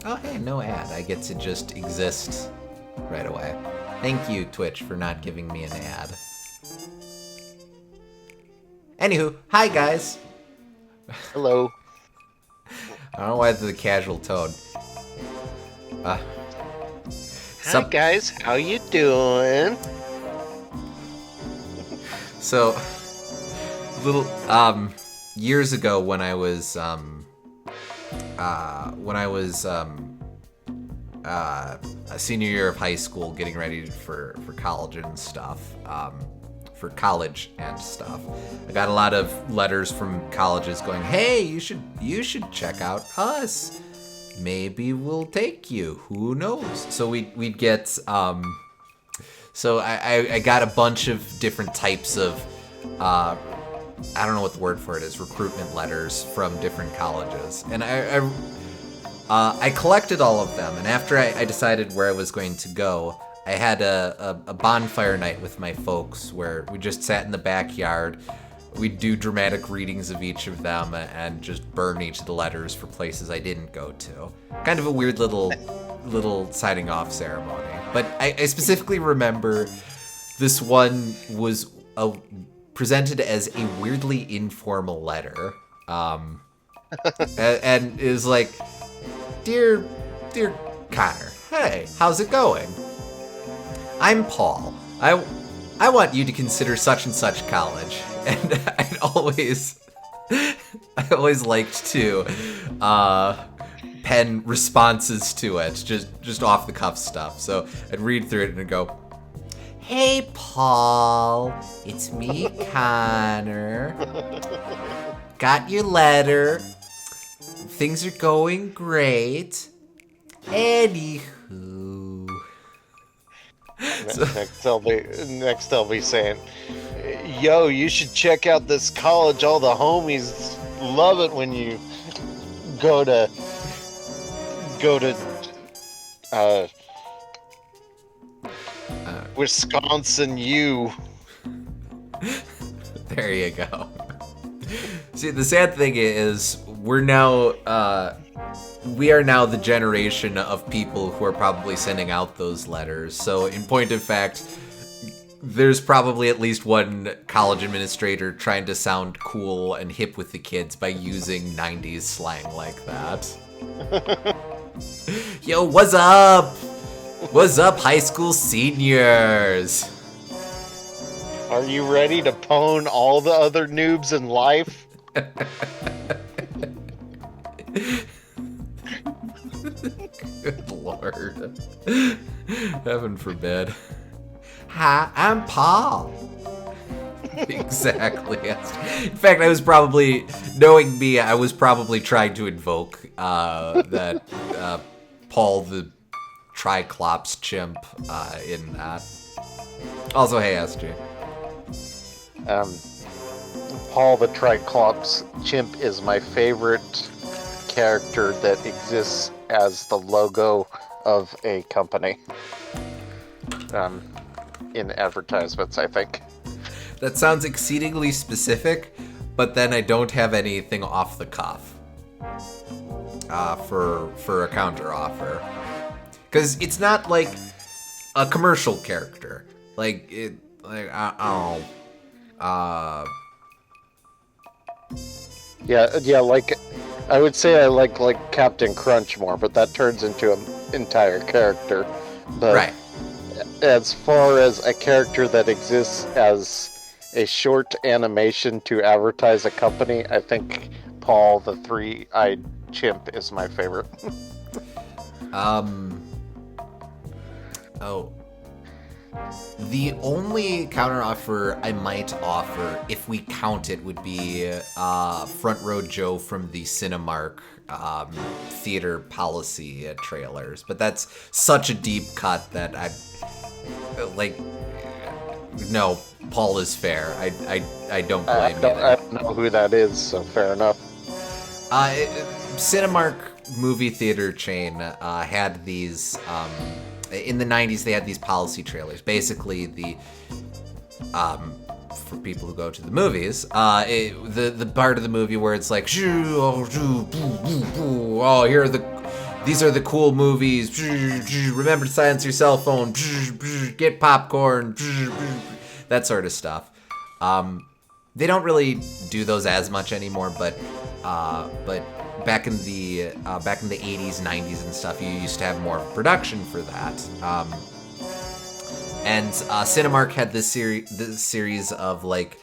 Oh, hey, no ad. I get to just exist right away. Thank you, Twitch, for not giving me an ad. Anywho, hi, guys. Hello. I don't know why the casual tone. Hi, guys. How you doing? So, years ago when I was, a senior year of high school, getting ready for college and stuff, I got a lot of letters from colleges going, "Hey, you should check out us. Maybe we'll take you. Who knows?" So we'd get, so I got a bunch of different types of, I don't know what the word for it is, recruitment letters from different colleges. And I collected all of them, and after I decided where I was going to go, I had a bonfire night with my folks where we just sat in the backyard. We'd do dramatic readings of each of them and just burn each of the letters for places I didn't go to. Kind of a weird little signing off ceremony. But I specifically remember this one was presented as a weirdly informal letter. And it was like, Dear Connor, hey, how's it going? I'm Paul. I want you to consider such and such college. And I always liked to pen responses to it, just off the cuff stuff. So I'd read through it and I'd go, "Hey Paul, it's me, Connor. Got your letter. Things are going great. Anywho." Next they'll be saying, "Yo, you should check out this college. All the homies love it when you go to Wisconsin U." There you go. See, the sad thing is, we are now the generation of people who are probably sending out those letters. So, in point of fact, there's probably at least one college administrator trying to sound cool and hip with the kids by using 90s slang like that. Yo, what's up? What's up, high school seniors? Are you ready to pwn all the other noobs in life? Good lord. Heaven forbid. Hi, I'm Paul. Exactly. In fact, knowing me, I was probably trying to invoke that Paul the Triclops chimp in that. Also, hey, SG. Paul the Triclops chimp is my favorite character that exists as the logo of a company. In advertisements, I think. That sounds exceedingly specific, but then I don't have anything off the cuff for a counter offer. Because it's not like a commercial character. Yeah, like, I would say I like Captain Crunch more, but that turns into an entire character. But right. As far as a character that exists as a short animation to advertise a company, I think Paul the Three-Eyed Chimp is my favorite. The only counteroffer I might offer, if we count it, would be Front Row Joe from the Cinemark theater policy trailers. But that's such a deep cut that no, Paul is fair. I don't blame you. I don't know who that is, so fair enough. Cinemark movie theater chain had these in the 90s. They had these policy trailers, basically the for people who go to the movies, the part of the movie where it's like, oh, here are the these are the cool movies. Remember to silence your cell phone. Get popcorn. That sort of stuff. They don't really do those as much anymore, but back in the 80s, 90s, and stuff, you used to have more production for that. And Cinemark had this series of like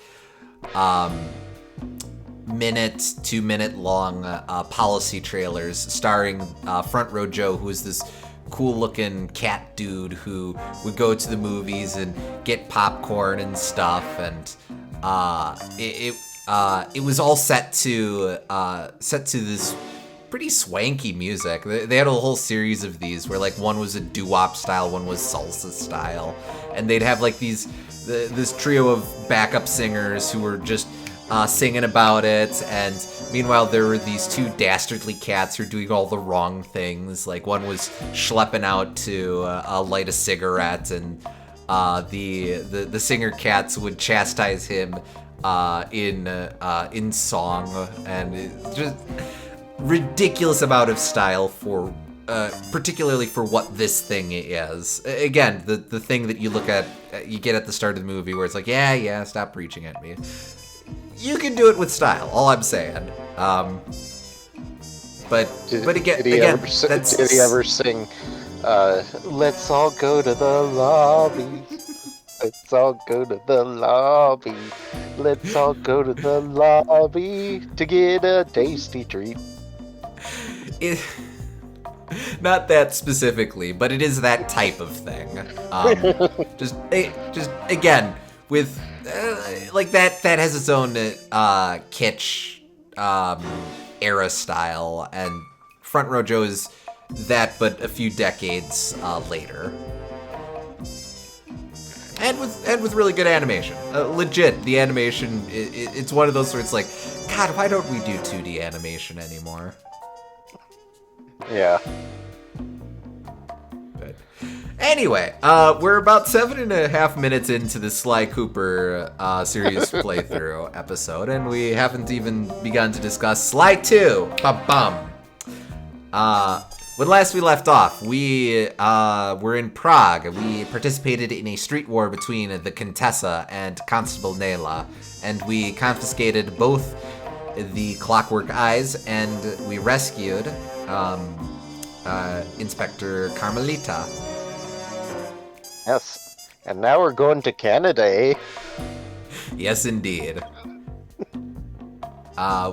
minute, 2-minute long policy trailers starring Front Row Joe, who is this cool-looking cat dude who would go to the movies and get popcorn and stuff, and it was all set to this pretty swanky music. They had a whole series of these where like one was a doo-wop style, one was salsa style, and they'd have like this trio of backup singers who were just singing about it, and meanwhile there were these two dastardly cats who were doing all the wrong things. Like one was schlepping out to light a cigarette, and the singer cats would chastise him in song, and it's just ridiculous amount of style for particularly for what this thing is. Again, the thing that you look at, you get at the start of the movie where it's like, yeah, stop preaching at me. You can do it with style, all I'm saying. But again, did he ever sing, let's all go to the lobby, let's all go to the lobby, let's all go to the lobby to get a tasty treat? Not that specifically, but it is that type of thing. Just again, with like that has its own kitsch era style, and Front Row Joe is that, but a few decades later, and with really good animation. Legit, the animation it's one of those where it's like, God, why don't we do 2D animation anymore? Yeah. Anyway, we're about 7.5 minutes into the Sly Cooper series playthrough episode, and we haven't even begun to discuss Sly 2. Ba-bum. When last we left off, we were in Prague. We participated in a street war between the Contessa and Constable Nela, and we confiscated both the Clockwork Eyes, and we rescued Inspector Carmelita. Yes, and now we're going to Canada, eh? Yes, indeed. Front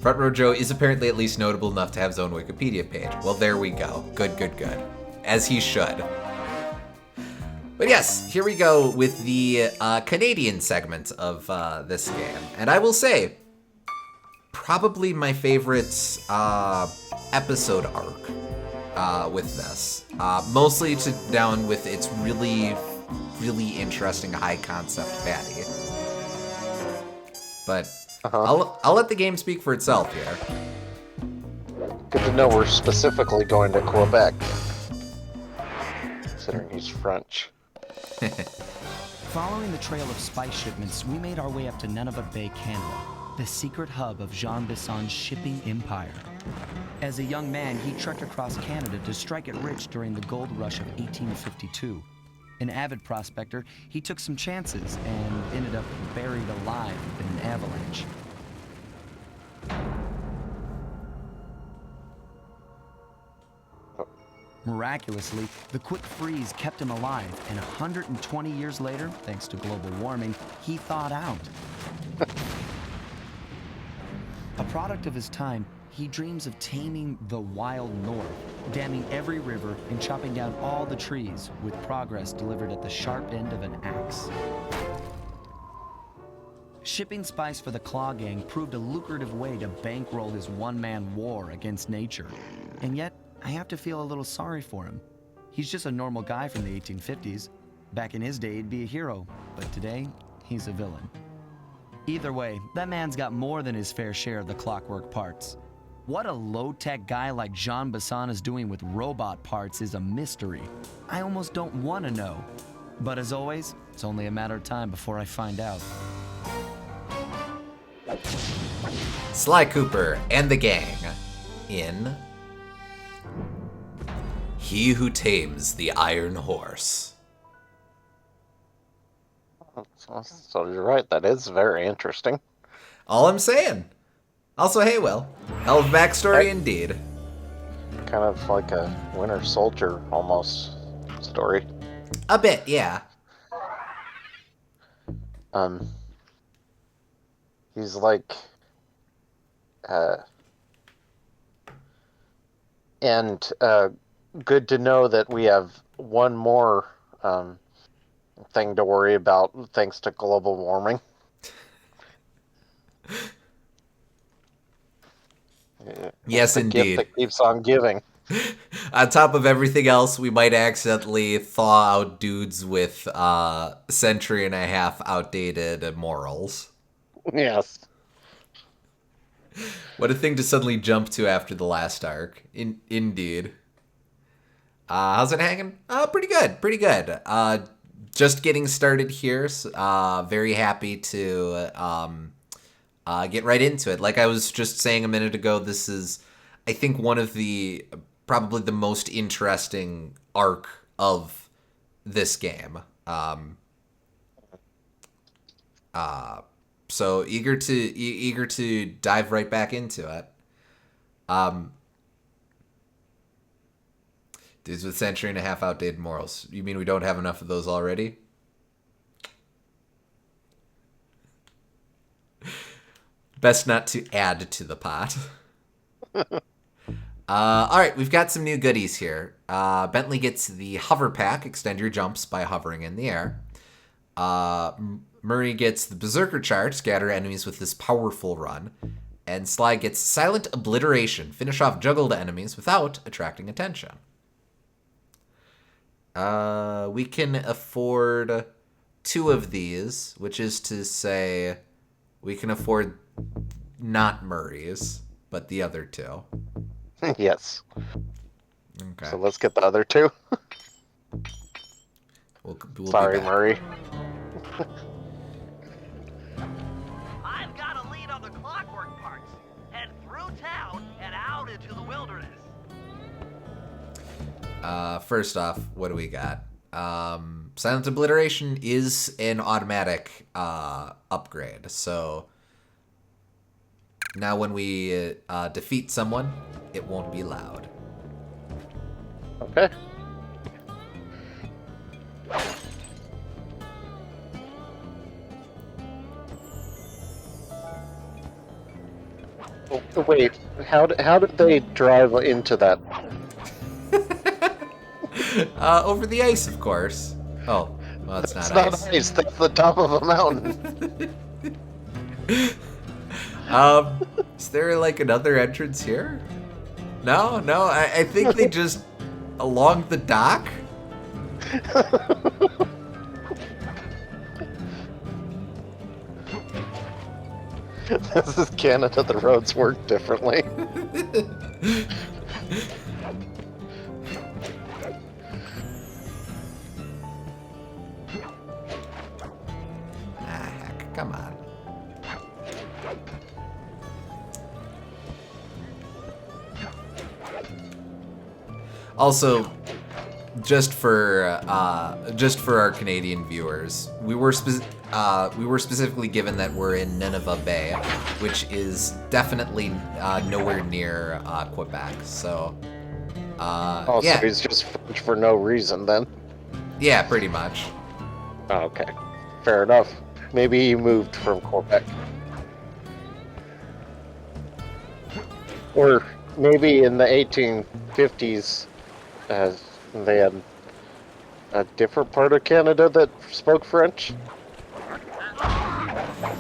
Row Joe is apparently at least notable enough to have his own Wikipedia page. Well, there we go. Good. As he should. But yes, here we go with the Canadian segment of this game. And I will say, probably my favorite episode arc with this. Mostly down with its really, really interesting high concept baddie. But I'll let the game speak for itself here. Good to know we're specifically going to Quebec, considering he's French. Following the trail of spice shipments, we made our way up to Nunavut Bay, Canada, the secret hub of Jean Bisson's shipping empire. As a young man, he trekked across Canada to strike it rich during the gold rush of 1852. An avid prospector, he took some chances and ended up buried alive in an avalanche. Miraculously, the quick freeze kept him alive, and 120 years later, thanks to global warming, he thawed out. A product of his time, he dreams of taming the wild north, damming every river and chopping down all the trees, with progress delivered at the sharp end of an axe. Shipping spice for the Claw Gang proved a lucrative way to bankroll his one-man war against nature. And yet, I have to feel a little sorry for him. He's just a normal guy from the 1850s. Back in his day, he'd be a hero, but today, he's a villain. Either way, that man's got more than his fair share of the clockwork parts. What a low-tech guy like Jean Bisson is doing with robot parts is a mystery. I almost don't want to know. But as always, it's only a matter of time before I find out. Sly Cooper and the gang. in He Who Tames the Iron Horse. So you're right, that is very interesting. All I'm saying. Also, hey, Will. Hell of a backstory Hey. indeed. Kind of like a Winter Soldier almost story. A bit, yeah. He's like, and good to know that we have one more thing to worry about thanks to global warming. Yes, A gift indeed. that keeps on giving. On top of everything else, we might accidentally thaw out dudes with century and a half outdated morals. Yes. What a thing to suddenly jump to after the last arc. Indeed. How's it hanging? Pretty good, pretty good. Just getting started here. Very happy to get right into it. Like I was just saying a minute ago, this is, I think, one of the probably the most interesting arc of this game. So eager to dive right back into it. Dudes with century and a half outdated morals. You mean we don't have enough of those already? Best not to add to the pot. All right, we've got some new goodies here. Bentley gets the hover pack, extend your jumps by hovering in the air. Murray gets the Berserker charge, scatter enemies with this powerful run. And Sly gets silent obliteration, finish off juggled enemies without attracting attention. We can afford 2 of these, which is to say we can afford not Murray's, but the other 2. Yes. Okay. So let's get the other 2. We'll Sorry, be back. Murray. I've got a lead on the clockwork parts. Head through town and out into the wilderness. First off, what do we got? Silent Obliteration is an automatic upgrade, so now when we defeat someone, it won't be loud. Okay. Oh, wait, how did they drive into that? Over the ice, of course. Oh, well, it's not It's ice. not ice, that's the top of a mountain. Is there like another entrance here? No, I think they just along the dock. This is Canada, the roads work differently. Heck, come on. Also, just for our Canadian viewers, we were specifically given that we're in Nineveh Bay, which is definitely nowhere near Quebec. So, Oh, yeah, so he's just French for no reason then. yeah, pretty much. Oh, okay, fair enough. Maybe he moved from Quebec. Or maybe in the 1850s, they had a different part of Canada that spoke French.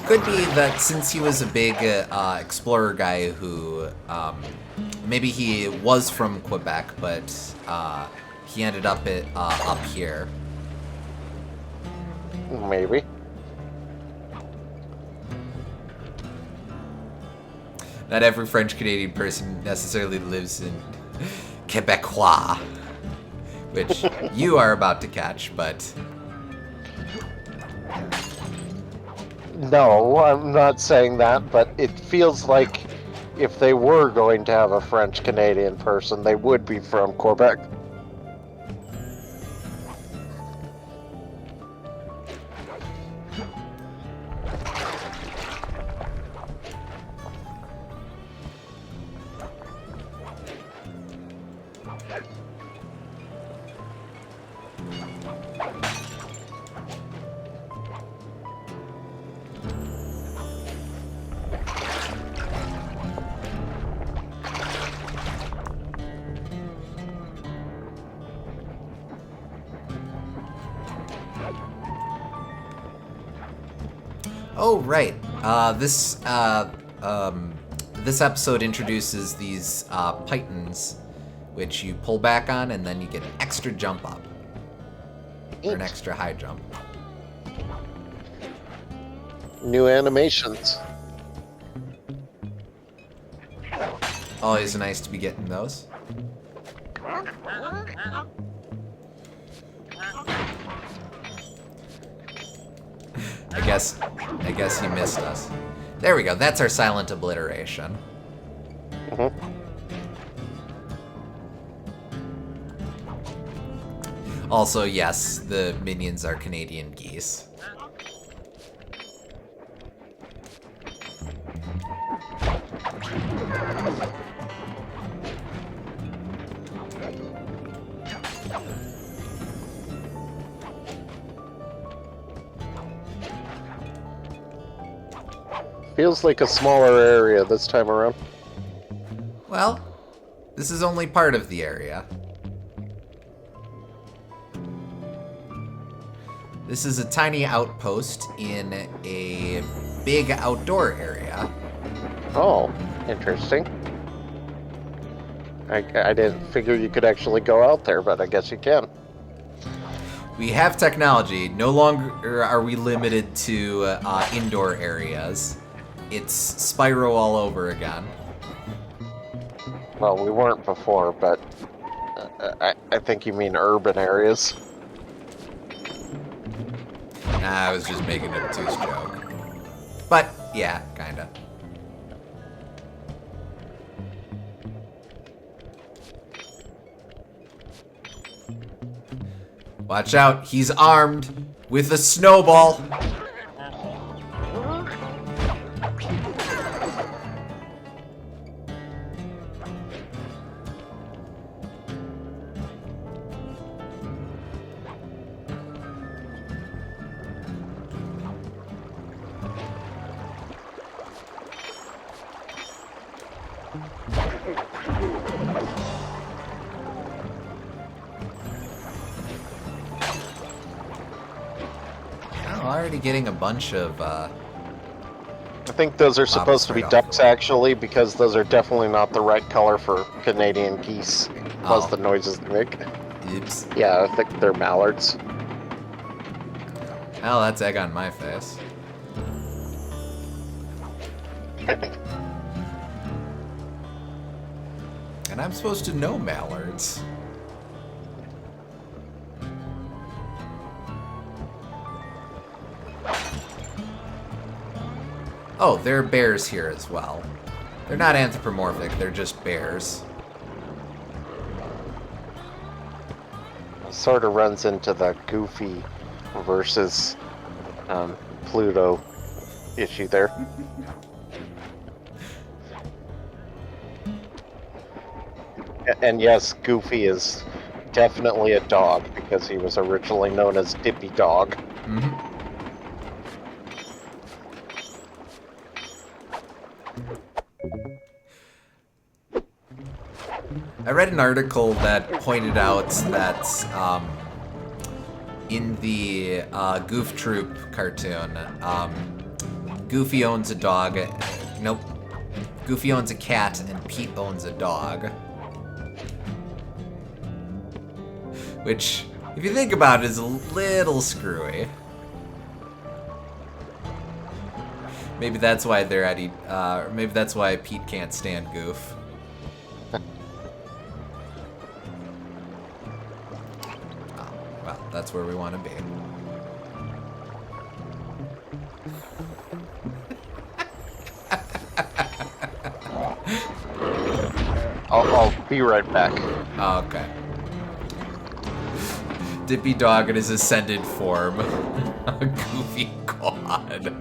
Could be that since he was a big explorer guy who maybe he was from Quebec, but he ended up up here. Maybe. Not every French Canadian person necessarily lives in Quebecois, which you are about to catch, but No, I'm not saying that, but it feels like if they were going to have a French-Canadian person, they would be from Quebec. Oh, right. This episode introduces these pythons, which you pull back on, and then you get an extra jump up. Or an extra high jump. New animations. Always nice to be getting those. I guess you missed us. There we go. That's our silent obliteration. Also, yes, the minions are Canadian geese. Feels like a smaller area this time around. Well, this is only part of the area. This is a tiny outpost in a big outdoor area. Oh, interesting. I didn't figure you could actually go out there, but I guess you can. We have technology. No longer are we limited to indoor areas. It's Spyro all over again. Well, we weren't before, but I think you mean urban areas. Nah, I was just making an obtuse joke. But, yeah, kinda. Watch out, he's armed with a snowball. Already getting a bunch of, I think those are supposed to be ducks, actually, because those are definitely not the right color for Canadian geese, plus the noises they make. Oops. Yeah, I think they're mallards. Hell, that's egg on my face. And I'm supposed to know mallards. Oh, there are bears here as well. They're not anthropomorphic, they're just bears. Sort of runs into the Goofy versus Pluto issue there. And yes, Goofy is definitely a dog because he was originally known as Dippy Dog. Mm-hmm. I read an article that pointed out that in the Goof Troop cartoon, Goofy owns a dog. Nope. Goofy owns a cat and Pete owns a dog. Which, if you think about it, is a little screwy. Maybe that's why they're at maybe that's why Pete can't stand Goof. Well, that's where we want to be. I'll be right back. Oh, okay. Dippy Dog in his ascended form. A goofy god.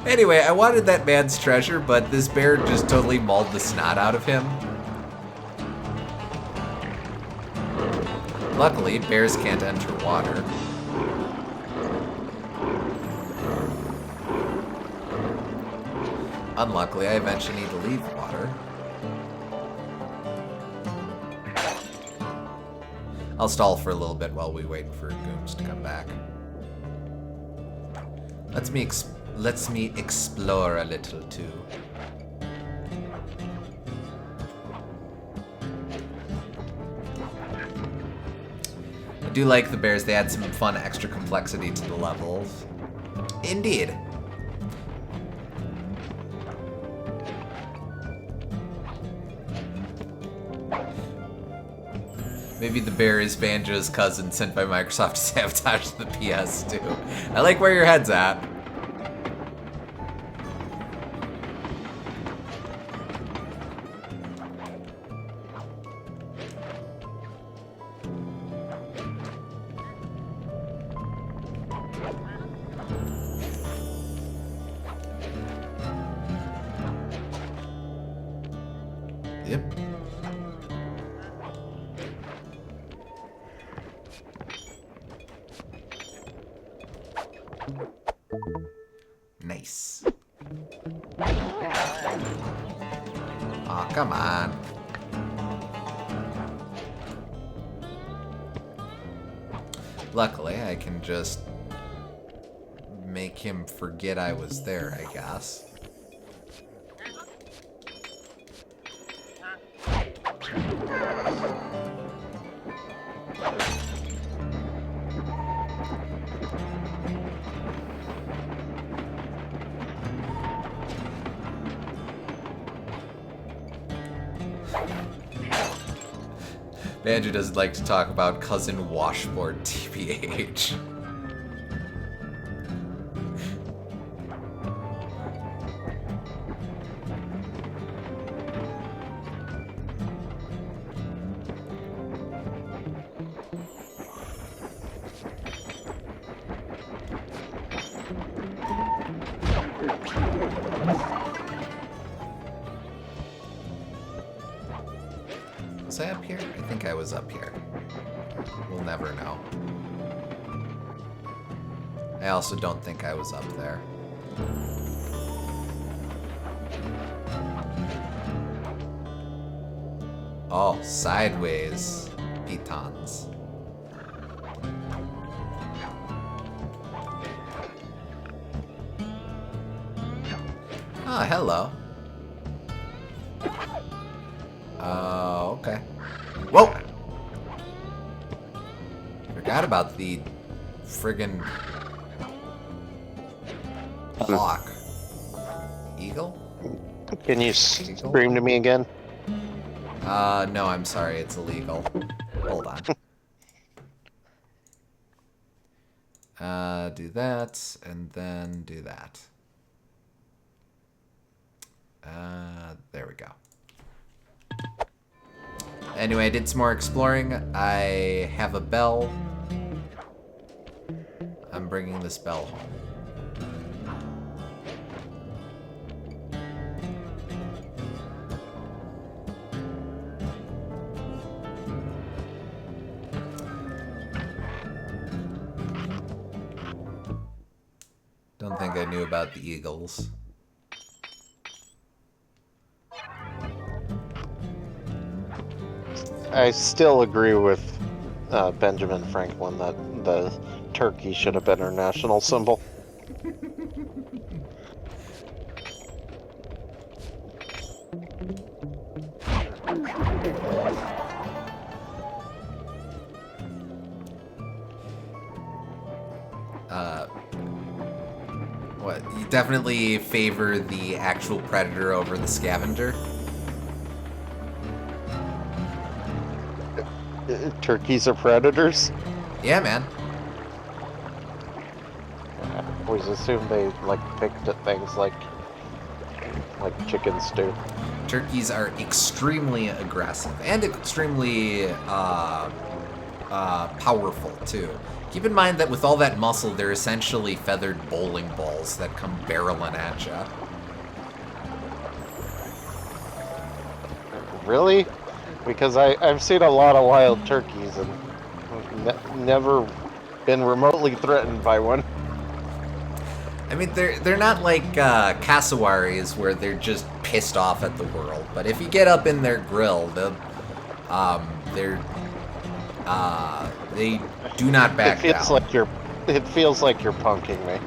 Anyway, I wanted that man's treasure, but this bear just totally mauled the snot out of him. Luckily, bears can't enter water. Unluckily, I eventually need to leave water. I'll stall for a little bit while we wait for Gooms to come back. Let's me explore a little too. I do like the bears. They add some fun extra complexity to the levels. Indeed. Maybe the bear is Banjo's cousin sent by Microsoft to sabotage the PS2. I like where your head's at. Yep. Nice. Aw, come on. Luckily, I can just make him forget I was there, I guess. Banjo doesn't like to talk about cousin washboard TBH. Was I up here? I think I was up here. We'll never know. I also don't think I was up there. Oh, sideways pitons. Oh, hello. Okay. Whoa! Forgot about the friggin' hawk. Eagle? Can you scream to me again? No, I'm sorry, it's illegal. Hold on. Do that, and then do that. There we go. Anyway, I did some more exploring. I have a bell. I'm bringing this bell home. Don't think I knew about the eagles. I still agree with Benjamin Franklin that the turkey should have been our national symbol. What? You definitely favor the actual predator over the scavenger? Turkeys are predators? Yeah, man. I always assumed they like picked at things like like chicken stew. Turkeys are extremely aggressive and extremely powerful, too. Keep in mind that with all that muscle, they're essentially feathered bowling balls that come barreling at you. Really? Because I've seen a lot of wild turkeys and never been remotely threatened by one. I mean, they're not like cassowaries where they're just pissed off at the world. But if you get up in their grill, they do not back down. It feels like you're punking me.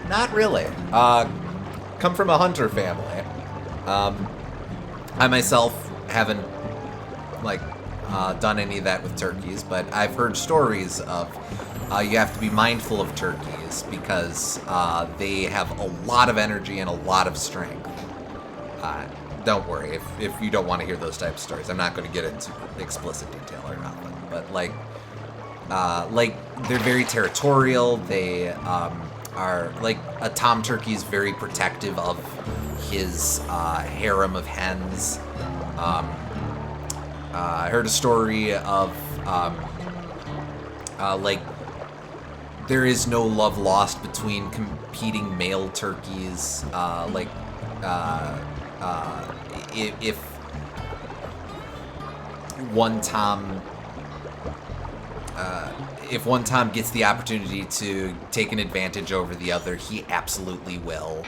Not really. Come from a hunter family. I myself haven't done any of that with turkeys, but I've heard stories of you have to be mindful of turkeys because they have a lot of energy and a lot of strength. Don't worry if you don't want to hear those types of stories. I'm not going to get into explicit detail or nothing, but they're very territorial. They are like a tom turkey is very protective of his harem of hens. I heard a story of there is no love lost between competing male turkeys. If one tom gets the opportunity to take an advantage over the other, he absolutely will.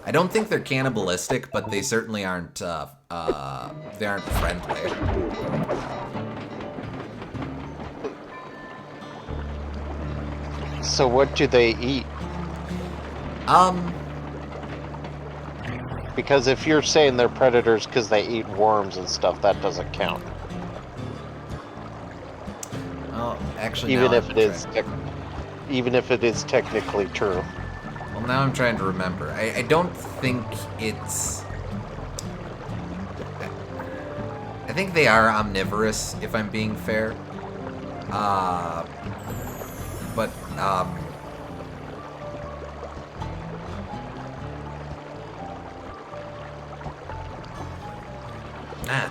I don't think they're cannibalistic, but they certainly aren't friendly. So what do they eat? Because if you're saying they're predators because they eat worms and stuff, that doesn't count. Oh, actually, even if it is technically true. Well, now I'm trying to remember. I don't think it's... I think they are omnivorous, if I'm being fair.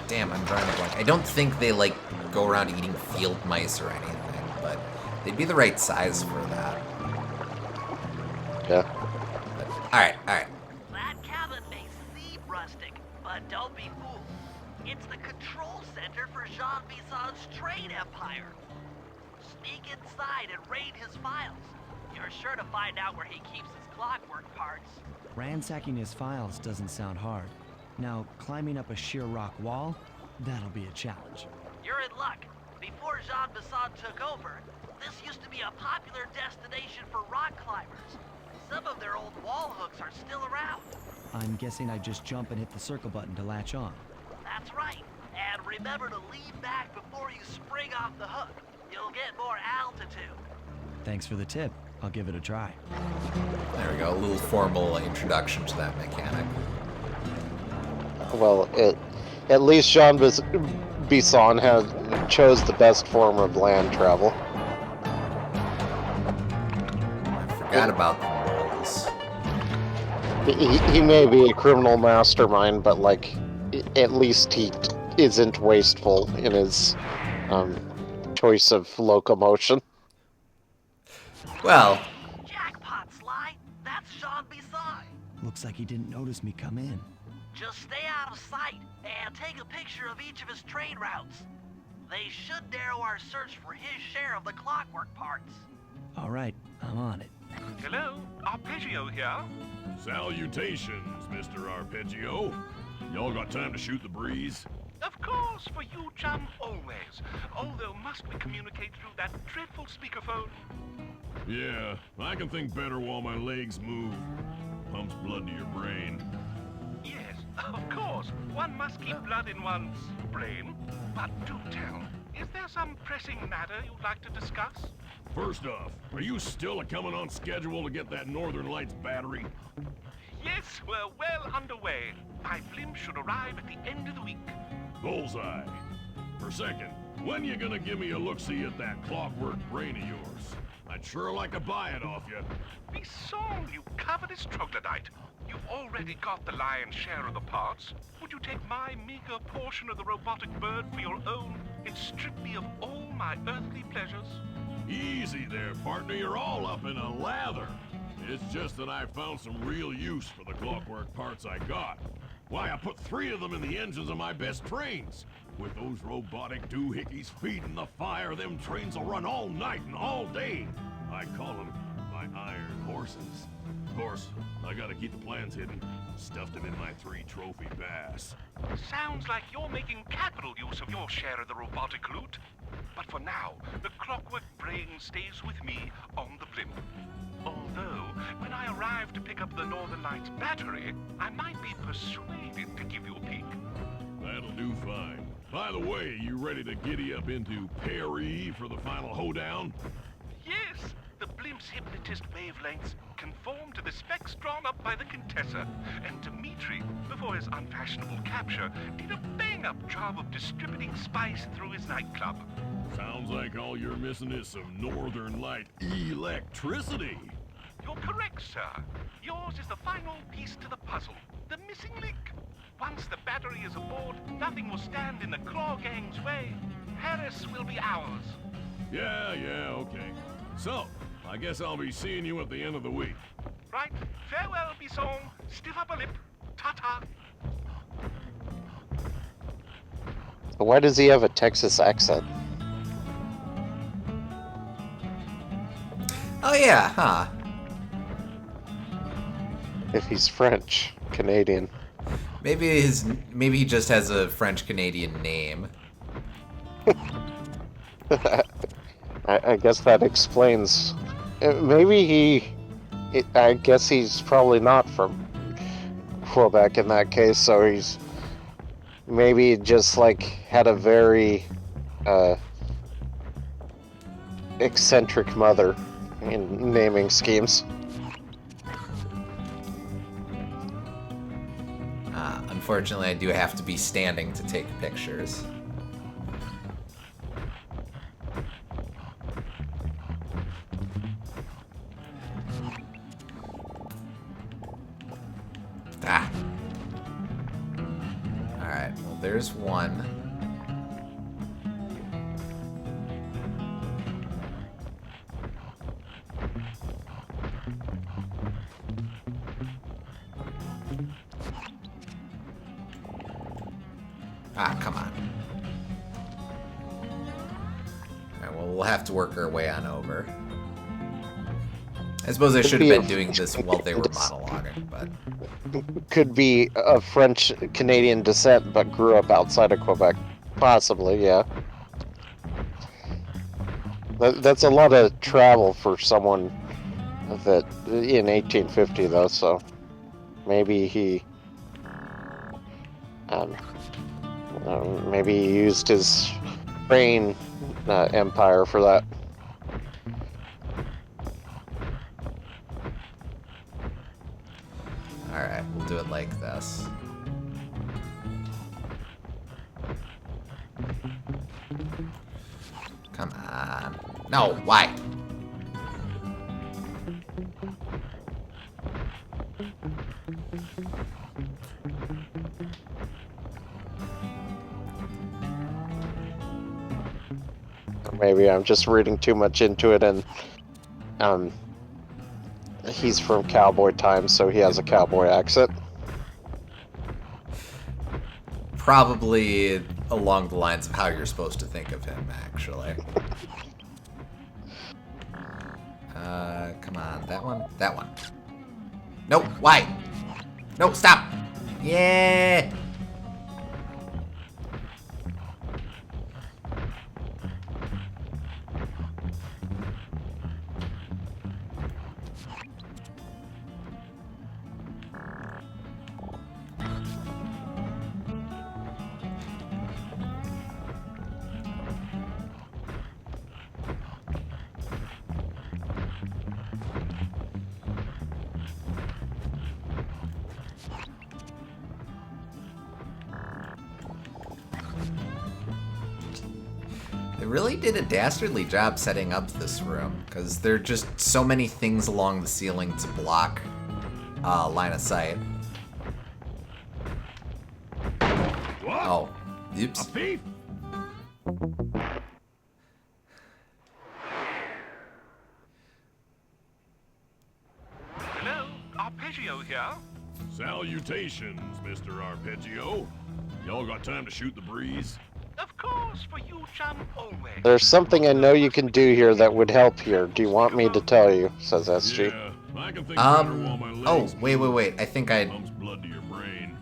Damn, I'm drawing a blank. I don't think they, go around eating field mice or anything, but they'd be the right size for that. Yeah. Alright. That cabin may seem rustic, but don't be fooled. It's the control center for Jean Bison's trade empire. Sneak inside and raid his files. You're sure to find out where he keeps his clockwork parts. Ransacking his files doesn't sound hard. Now, climbing up a sheer rock wall, that'll be a challenge. You're in luck. Before Jean Bisson took over, this used to be a popular destination for rock climbers. Some of their old wall hooks are still around. I'm guessing I just jump and hit the circle button to latch on. That's right. And remember to lean back before you spring off the hook. You'll get more altitude. Thanks for the tip. I'll give it a try. There we go, a little formal introduction to that mechanic. Well, at least Jean Bisson chose the best form of land travel. I forgot about the moles. He may be a criminal mastermind, but at least he isn't wasteful in his choice of locomotion. Well, Jackpot, Sly. That's Jean Bisson. Looks like he didn't notice me come in. Just stay out of sight and take a picture of each of his trade routes. They should narrow our search for his share of the clockwork parts. All right, I'm on it. Hello, Arpeggio here. Salutations, Mr. Arpeggio. Y'all got time to shoot the breeze? Of course, for you, chum, always. Although must we communicate through that dreadful speakerphone? Yeah, I can think better while my legs move. Pumps blood to your brain. Yes, of course. One must keep blood in one's brain. But do tell, is there some pressing matter you'd like to discuss? First off, are you still coming on schedule to get that Northern Lights battery? Yes, we're well underway. My blimp should arrive at the end of the week. Bullseye. For second, when you gonna give me a look-see at that clockwork brain of yours? I'd sure like to buy it off you. Be song, you covetous troglodyte. You've already got the lion's share of the parts. Would you take my meager portion of the robotic bird for your own and strip me of all my earthly pleasures? Easy there, partner. You're all up in a lather. It's just that I found some real use for the clockwork parts I got. Why, I put 3 of them in the engines of my best trains. With those robotic doohickeys feeding the fire, them trains will run all night and all day. I call them my iron horses. Of course, I gotta keep the plans hidden. Stuffed them in my 3 trophy bass. Sounds like you're making capital use of your share of the robotic loot. But for now, the clockwork brain stays with me on the blimp. Although, when I arrive to pick up the Northern Lights battery, I might be persuaded to give you a peek. That'll do fine. By the way, you ready to giddy up into Perry for the final hoedown? Yes, the blimp's hypnotist wavelengths conform to the specs drawn up by the Contessa, and Dimitri, before his unfashionable capture, did a bang-up job of distributing spice through his nightclub. Sounds like all you're missing is some Northern Light electricity. You're correct, sir. Yours is the final piece to the puzzle, the missing link. Once the battery is aboard, nothing will stand in the Claw Gang's way. Paris will be ours. Yeah, okay. So, I guess I'll be seeing you at the end of the week. Right, farewell, Bisson. Stiff upper lip. Ta-ta. Why does he have a Texas accent? Oh yeah, huh? If he's French, Canadian. Maybe he just has a French Canadian name. I guess that explains. Maybe I guess he's probably not from Quebec in that case, so he's maybe just like had a very eccentric mother in naming schemes. Unfortunately, I do have to be standing to take pictures. Ah. Alright, well, there's one. Ah, come on. Alright, well, we'll have to work our way on over. I suppose I should have been doing this while they were monologuing, but... Could be of French Canadian descent, but grew up outside of Quebec. Possibly, yeah. That's a lot of travel for someone that in 1850, though. So maybe he, maybe he used his brain empire for that. Alright, we'll do it like this. Come on. No, why? Maybe I'm just reading too much into it, and he's from cowboy times, so he has a cowboy accent. Probably along the lines of how you're supposed to think of him, actually. Come on, that one? That one. Nope, why? No, stop! Yeah! They really did a dastardly job setting up this room, because there are just so many things along the ceiling to block line of sight. What? Oh, A oops. thief? Hello, Arpeggio here. Salutations, Mr. Arpeggio. Y'all got time to shoot the breeze? Of course, for you, John, always. There's something I know you can do here that would help here. Do you want me to tell you? Says SG. Yeah, I can think better while my Oh, legs wait. I think I pumps blood to your brain.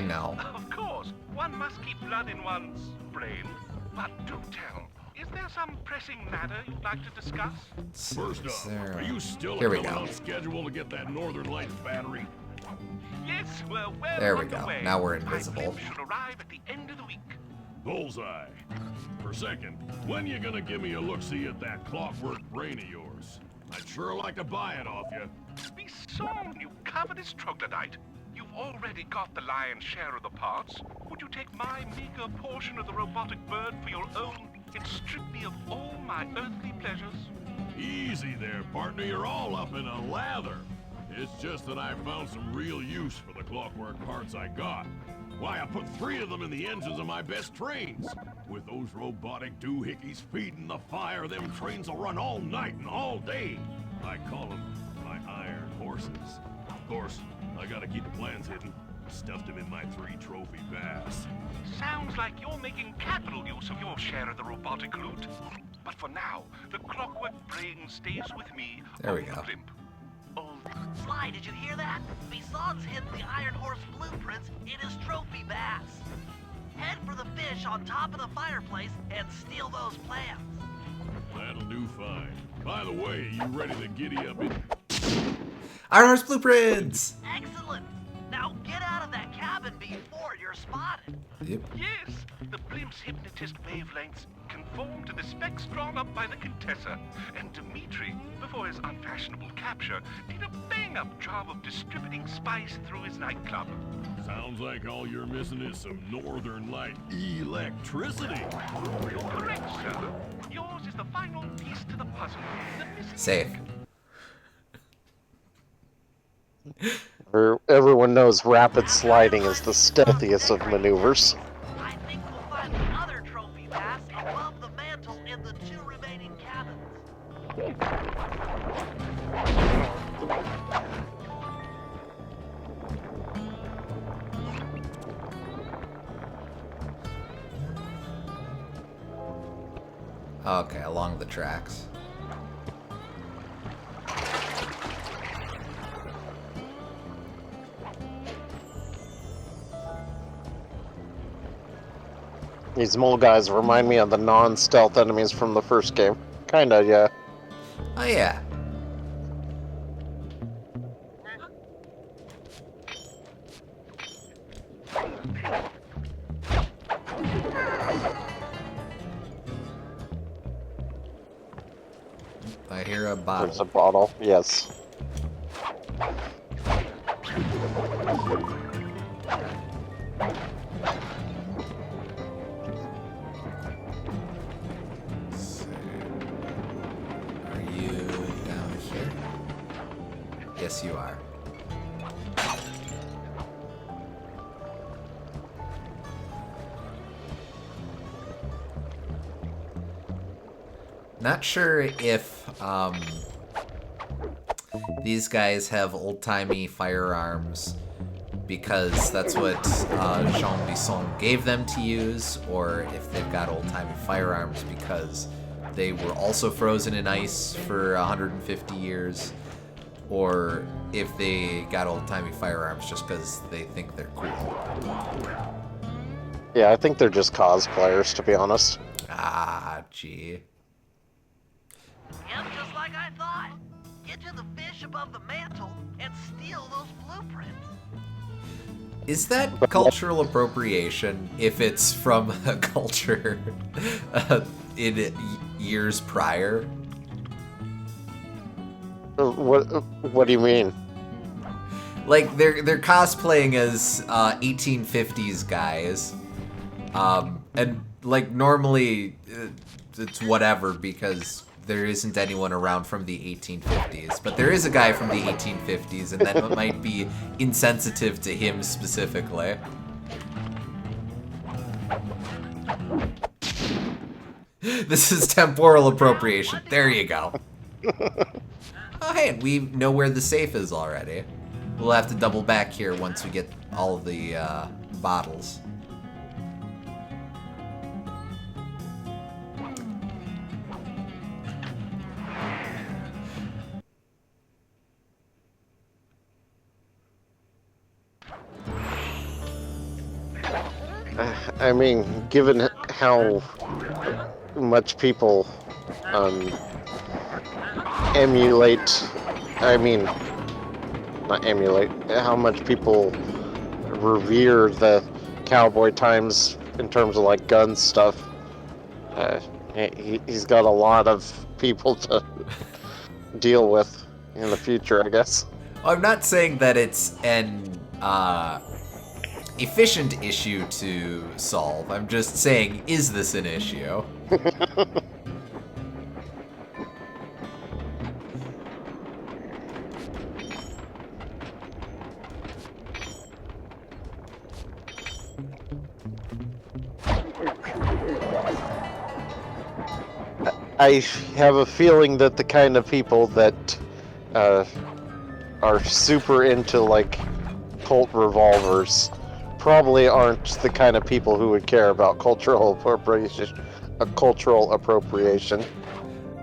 know. Of course, one must keep blood in one's brain. But do tell, is there some pressing matter you'd like to discuss? First off, are you still Here we coming go. on schedule to get that Northern Lights battery? Yes, we're well There we on the go. way. Now we're My invisible. blimp should arrive at the end of the week. Bullseye. For a second, when you gonna give me a look-see at that clockwork brain of yours? I'd sure like to buy it off you. Be sown, you covetous troglodyte. You've already got the lion's share of the parts. Would you take my meager portion of the robotic bird for your own and strip me of all my earthly pleasures? Easy there, partner. You're all up in a lather. It's just that I found some real use for the clockwork parts I got. Why, I put 3 of them in the engines of my best trains. With those robotic doohickeys feeding the fire, them trains will run all night and all day. I call them my iron horses. Of course, I gotta keep the plans hidden. Stuffed them in my 3 trophy baths. Sounds like you're making capital use of your share of the robotic loot. But for now, the clockwork brain stays with me There we on the go. blimp. Oh, Sly, did you hear that? Bison's hidden the Iron Horse blueprints in his trophy baths. Head for the fish on top of the fireplace and steal those plans. That'll do fine. By the way, you ready to giddy up in... Iron Horse Blueprints! Excellent. Now get out of that cabin before you're spotted. Yep. yes, the blimp's hypnotist wavelengths conform to the specs drawn up by the Contessa, and Dimitri, before his unfashionable capture, did a bang-up job of distributing spice through his nightclub. Sounds like all you're missing is some Northern Light electricity. You're correct, sir. Yours is the final piece to the puzzle. The missing Safe. Everyone knows rapid sliding is the stealthiest of maneuvers. I think we'll find the other trophy baths above the mantle in the 2 remaining cabins. Okay, along the tracks. These mole guys remind me of the non-stealth enemies from the first game. Kinda, yeah. Oh yeah. I hear a There's bottle. a bottle, yes. Are you down here? Yes, you are. Not sure if these guys have old-timey firearms because that's what Jean Bisson gave them to use, or if they've got old-timey firearms because they were also frozen in ice for 150 years, or if they got old-timey firearms just because they think they're cool. Yeah, I think they're just cosplayers, to be honest. Ah, gee. Yep, just like I thought. Get to the fish above the mantle and steal those blueprints. Is that cultural appropriation if it's from a culture in years prior? What do you mean? Like they're cosplaying as 1850s guys, and like, normally it's whatever because there isn't anyone around from the 1850s. But there is a guy from the 1850s, and that might be insensitive to him specifically. This is temporal appropriation. There you go. Oh, hey, and we know where the safe is already. We'll have to double back here once we get all of the bottles. I mean, given how much people emulate, I mean, not emulate, how much people revere the cowboy times in terms of like gun stuff. He's got a lot of people to deal with in the future, I guess. I'm not saying that it's an efficient issue to solve. I'm just saying, is this an issue? I have a feeling that the kind of people that are super into like Colt revolvers probably aren't the kind of people who would care about cultural appropriation.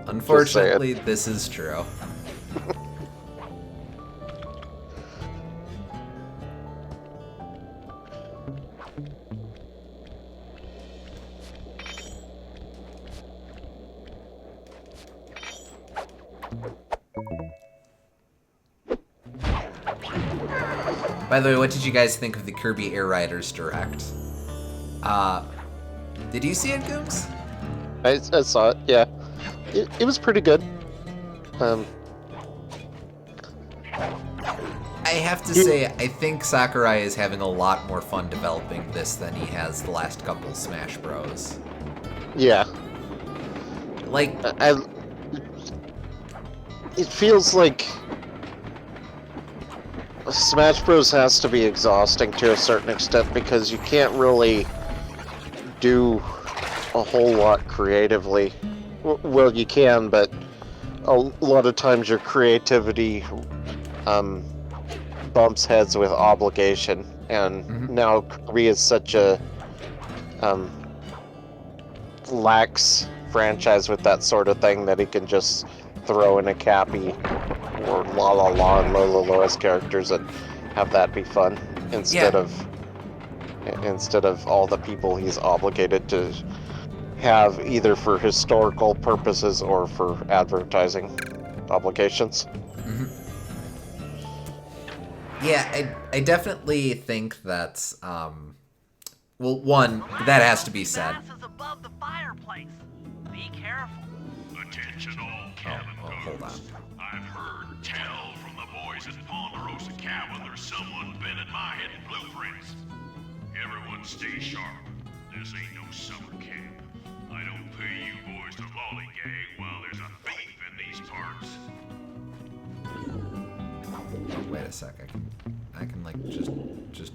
Unfortunately, this is true. By the way, what did you guys think of the Kirby Air Riders Direct? Did you see it, Gooms? I saw it, yeah. It was pretty good. I have to say, I think Sakurai is having a lot more fun developing this than he has the last couple Smash Bros. Yeah. Like, it feels like Smash Bros has to be exhausting to a certain extent because you can't really do a whole lot creatively. Well, you can, but a lot of times your creativity bumps heads with obligation, and now Kirby is such a lax franchise with that sort of thing that he can just throw in a Cappy or La La La and Lola Lois characters and have that be fun instead of all the people he's obligated to have either for historical purposes or for advertising obligations. yeah, I definitely think that's, well, one, that has to be said. Menace is above the fireplace. Be careful. Attention all cabin hold on. I've heard tell from the boys at Ponderosa Cabin there's someone been in my hidden blueprints. Everyone stay sharp. This ain't no summer camp. I don't pay you boys to lollygag while there's a thief in these parts. Wait a sec, I can like just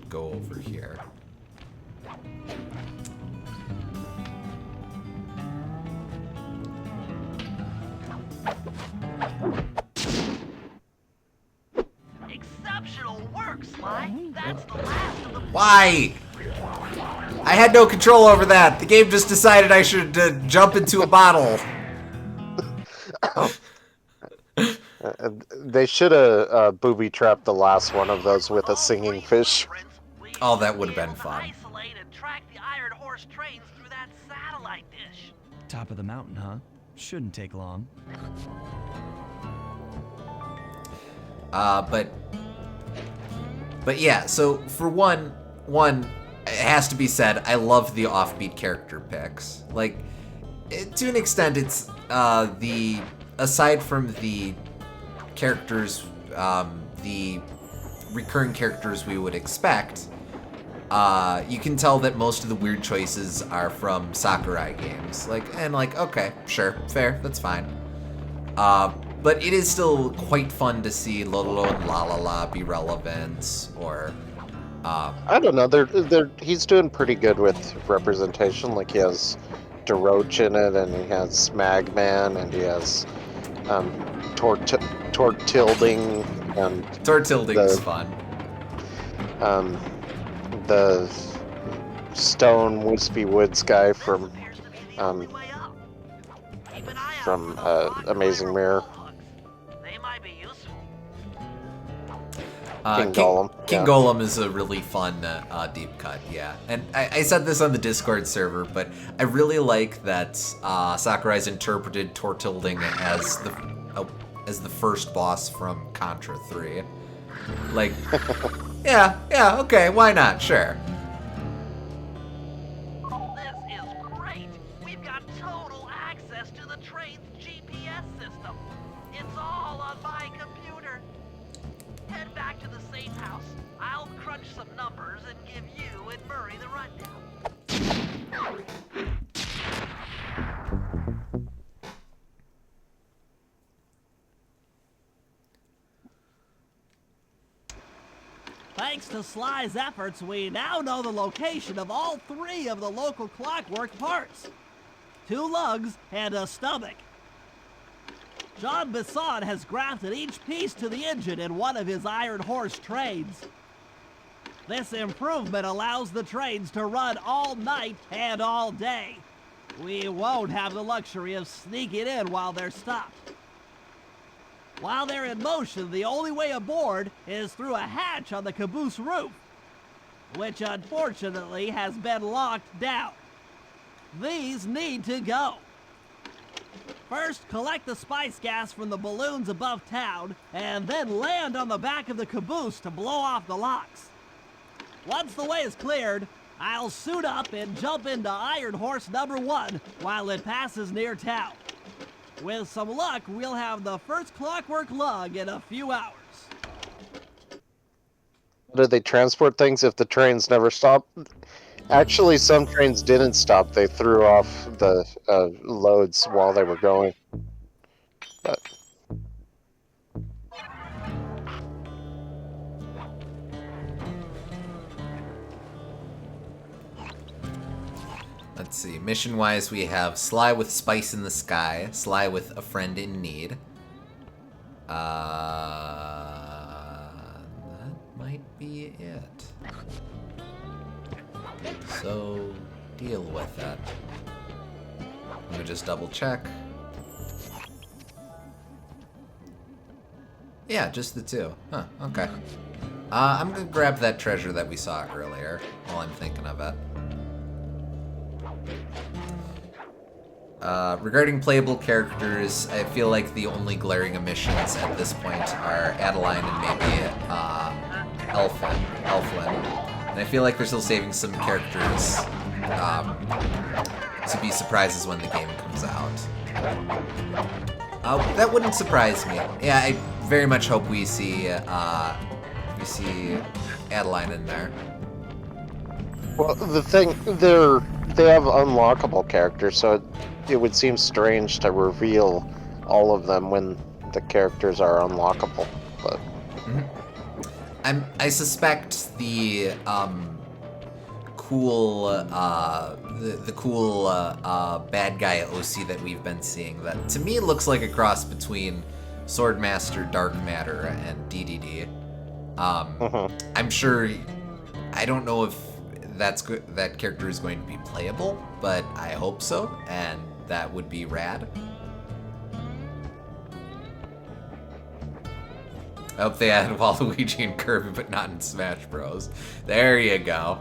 go over here. Exceptional work, Sly. That's the last of the... Why? I had no control over that. The game just decided I should jump into a bottle. They should have booby-trapped the last one of those with a singing fish. Oh, that would have been fun. Isolate and track the Iron Horse trains through that satellite dish. Top of the mountain, huh? Shouldn't take long. But yeah, so for one, it has to be said, I love the offbeat character picks. Like, to an extent, it's aside from the characters, the recurring characters we would expect, you can tell that most of the weird choices are from Sakurai games. Okay, sure, fair, that's fine. But it is still quite fun to see Lolo and La La La be relevant, or... I don't know. He's doing pretty good with representation. Like, he has DeRoach in it, and he has Smagman, and he has Tortilding, and Tortilding's fun. The Stone Wispy Woods guy from Amazing Mirror. They might be useful. King Golem. King Golem is a really fun deep cut, yeah. And I said this on the Discord server, but I really like that Sakurai's interpreted Tortilding as the first boss from Contra 3. Like, yeah, okay, why not? Sure. This is great. We've got total access to the train's GPS system. It's all on my computer. Head back to the safe house. I'll crunch some numbers and give you and Murray the rundown. Thanks to Sly's efforts, we now know the location of all 3 of the local clockwork parts. 2 lugs and a stomach. Jean Bisson has grafted each piece to the engine in one of his Iron Horse trains. This improvement allows the trains to run all night and all day. We won't have the luxury of sneaking in while they're stopped. While they're in motion, the only way aboard is through a hatch on the caboose roof, which unfortunately has been locked down. These need to go. First, collect the spice gas from the balloons above town, and then land on the back of the caboose to blow off the locks. Once the way is cleared, I'll suit up and jump into Iron Horse number 1 while it passes near town. With some luck, we'll have the first clockwork lug in a few hours. Do they transport things if the trains never stop? Actually, some trains didn't stop. They threw off the loads while they were going. But... Let's see. Mission-wise, we have Sly with Spice in the Sky, Sly with A Friend in Need. That might be it. So, deal with it. Let me just double check. Yeah, just the 2. Huh, okay. I'm gonna grab that treasure that we saw earlier while I'm thinking of it. Regarding playable characters, I feel like the only glaring omissions at this point are Adeline and maybe Elflin. And I feel like they're still saving some characters to be surprises when the game comes out. That wouldn't surprise me. Yeah, I very much hope we see Adeline in there. Well, the thing, they have unlockable characters, so it would seem strange to reveal all of them when the characters are unlockable. But I suspect the cool bad guy OC that we've been seeing, that to me looks like a cross between Swordmaster Dark Matter and DDD. I'm sure, I don't know if that character is going to be playable, but I hope so, and that would be rad. I hope they add Waluigi and Kirby, but not in Smash Bros. There you go.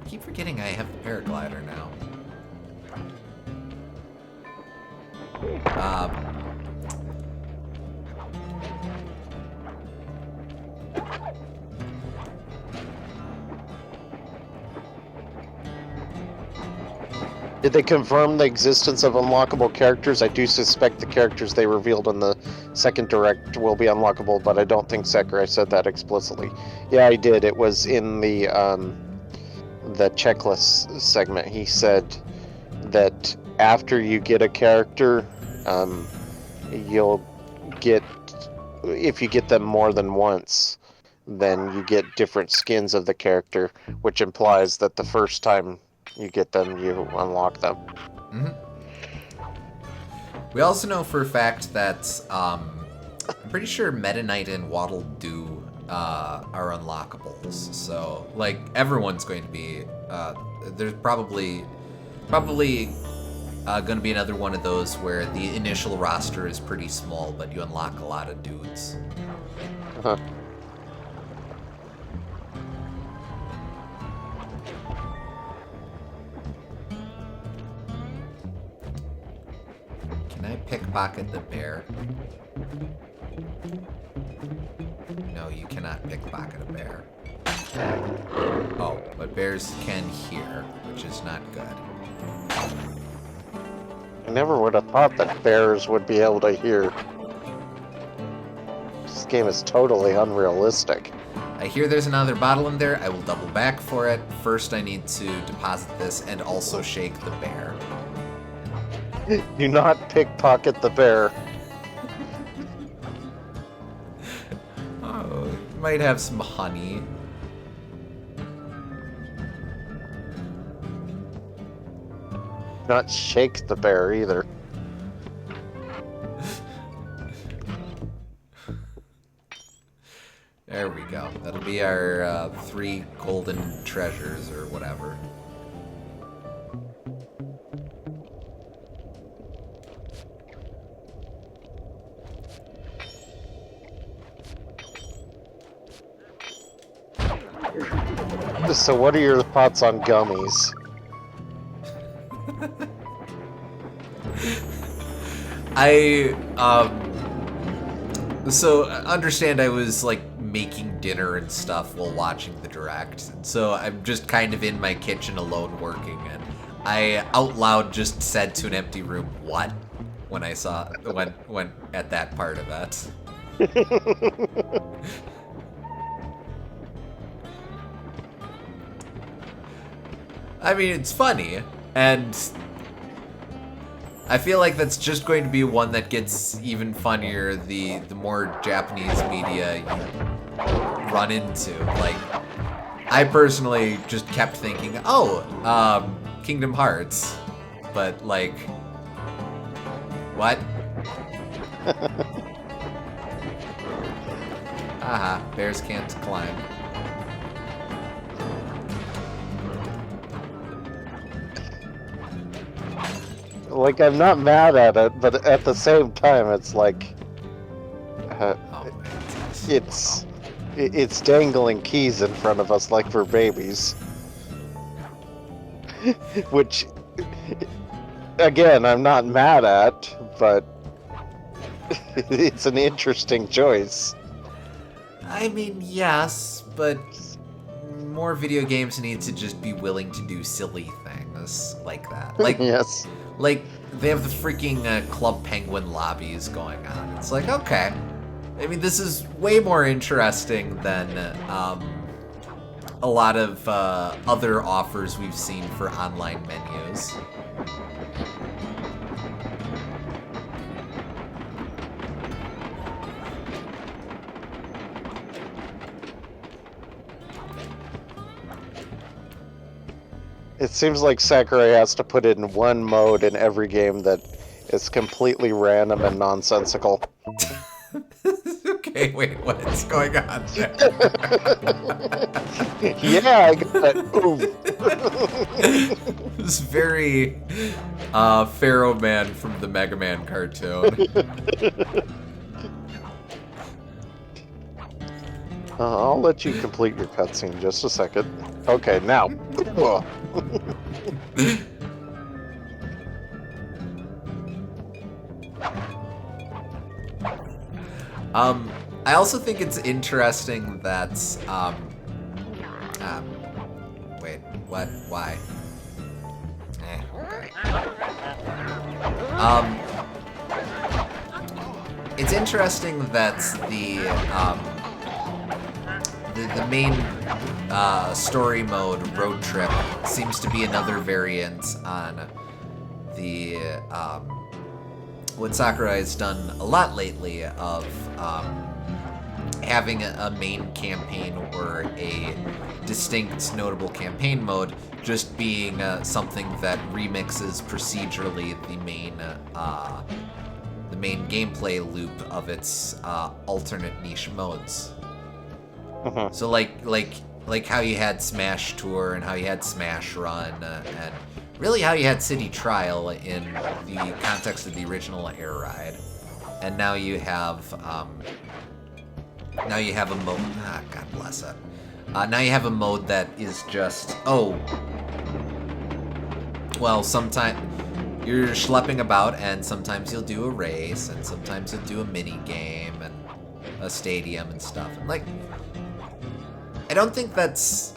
I keep forgetting I have the paraglider now. Did they confirm the existence of unlockable characters? I do suspect the characters they revealed in the second direct will be unlockable, but I don't think Sakurai said that explicitly. Yeah, I did. It was in the checklist segment. He said that after you get a character, you'll get, if you get them more than once, then you get different skins of the character, which implies that the first time you get them, you unlock them. We also know for a fact that I'm pretty sure Meta Knight and Waddle Doo are unlockables. So like everyone's going to be there's probably going to be another one of those where the initial roster is pretty small, but you unlock a lot of dudes. Uh-huh. Can I pickpocket the bear? No, you cannot pickpocket a bear. Oh, but bears can hear, which is not good. I never would have thought that bears would be able to hear. This game is totally unrealistic. I hear there's another bottle in there. I will double back for it. First, I need to deposit this and also shake the bear. Do not pickpocket the bear. Oh, might have some honey. Not shake the bear either. There we go. That'll be our 3 golden treasures or whatever. So what are your thoughts on gummies? So understand I was like making dinner and stuff while watching the direct. And so I'm just kind of in my kitchen alone working, and I out loud just said to an empty room, "What?" when I saw when at that part of it. I mean, it's funny, and I feel like that's just going to be one that gets even funnier the more Japanese media you run into. Like, I personally just kept thinking, oh, Kingdom Hearts, but like, what? Haha, bears can't climb. Like, I'm not mad at it, but at the same time, it's like... it's dangling keys in front of us like we're babies. Which, again, I'm not mad at, but it's an interesting choice. I mean, yes, but more video games need to just be willing to do silly things like that. Like, yes. Like, they have the freaking Club Penguin lobbies going on. It's like, okay. I mean, this is way more interesting than a lot of other offers we've seen for online menus. It seems like Sakurai has to put in one mode in every game that is completely random and nonsensical. Okay, wait, what's going on there? Yeah, I got that. Ooh. This very Pharaoh Man from the Mega Man cartoon. I'll let you complete your cutscene just a second. Okay, now. I also think it's interesting that, wait, what, why? Okay. It's interesting that the main story mode, Road Trip, seems to be another variant on the what Sakurai has done a lot lately of having a main campaign or a distinct notable campaign mode just being something that remixes procedurally the main gameplay loop of its alternate niche modes. So like how you had Smash Tour and how you had Smash Run and really how you had City Trial in the context of the original Air Ride, and now you have a mode. God bless it. Now you have a mode that is just sometimes you're schlepping about, and sometimes you'll do a race, and sometimes you'll do a mini game and a stadium and stuff. And like, I don't think that's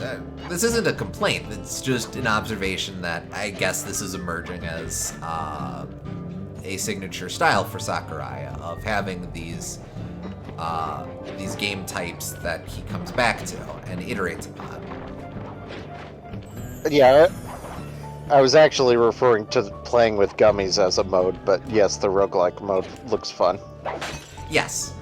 this isn't a complaint. It's just an observation that I guess this is emerging as a signature style for Sakurai of having these game types that he comes back to and iterates upon. Yeah, I was actually referring to playing with gummies as a mode, but yes, the roguelike mode looks fun. Yes.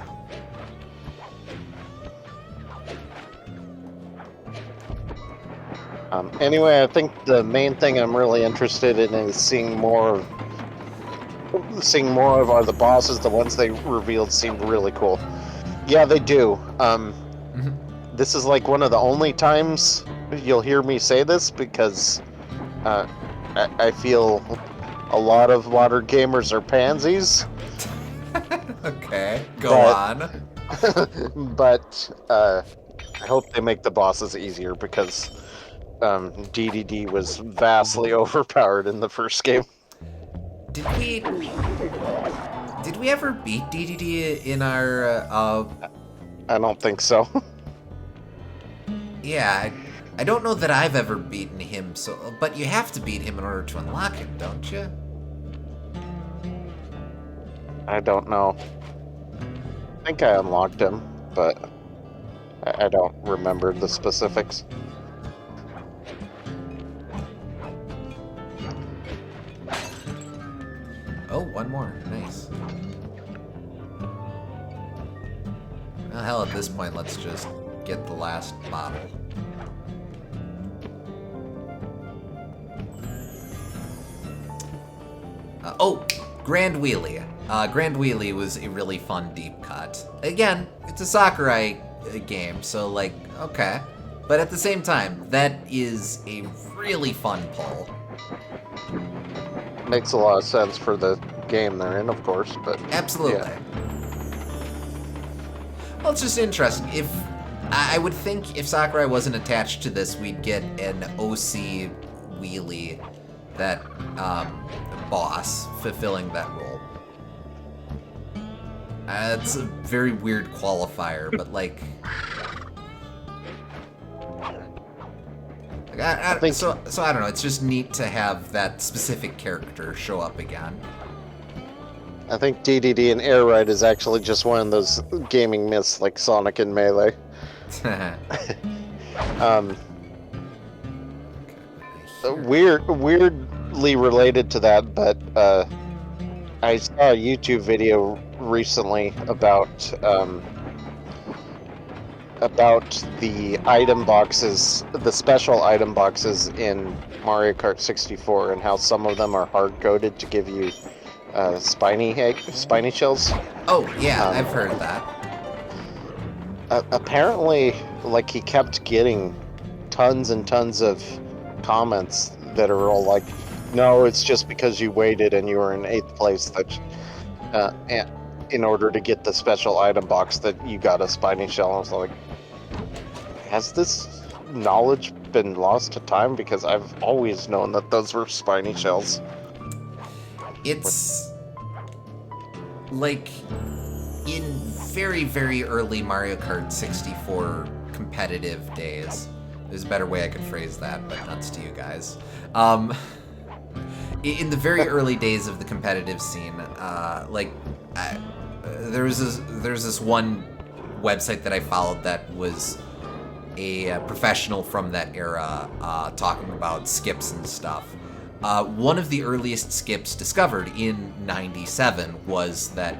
Anyway, I think the main thing I'm really interested in is seeing more of are the bosses. The ones they revealed seemed really cool. Yeah, they do. This is like one of the only times you'll hear me say this because I feel a lot of modern gamers are pansies. Okay, go on. But I hope they make the bosses easier because DDD was vastly overpowered in the first game. Did we ever beat DDD in our I don't think so. Yeah, I don't know that I've ever beaten him, but you have to beat him in order to unlock him, don't you? I don't know. I think I unlocked him, but I don't remember the specifics. Oh, one more. Nice. Well, hell, at this point, let's just get the last bottle. Grand Wheelie. Grand Wheelie was a really fun deep cut. Again, it's a Sakurai game, so like, okay. But at the same time, that is a really fun pull. Makes a lot of sense for the game they're in, of course, but... Absolutely. Yeah. Well, it's just interesting. I would think if Sakurai wasn't attached to this, we'd get an OC wheelie that boss fulfilling that role. It's a very weird qualifier, but like... I don't know, it's just neat to have that specific character show up again. I think DDD and Air Ride is actually just one of those gaming myths like Sonic and Melee. Weirdly related to that, but I saw a YouTube video recently about the item boxes, the special item boxes in Mario Kart 64, and how some of them are hard-coded to give you spiny shells. Oh, yeah, I've heard that. Apparently, like, he kept getting tons and tons of comments that are all like, no, it's just because you waited and you were in 8th place that in order to get the special item box that you got a spiny shell. I was like, has this knowledge been lost to time? Because I've always known that those were spiny shells. It's like in very, very early Mario Kart 64 competitive days. There's a better way I could phrase that, but nuts to you guys. in the very early days of the competitive scene, there's this one website that I followed that was a professional from that era talking about skips and stuff. One of the earliest skips discovered in '97 was that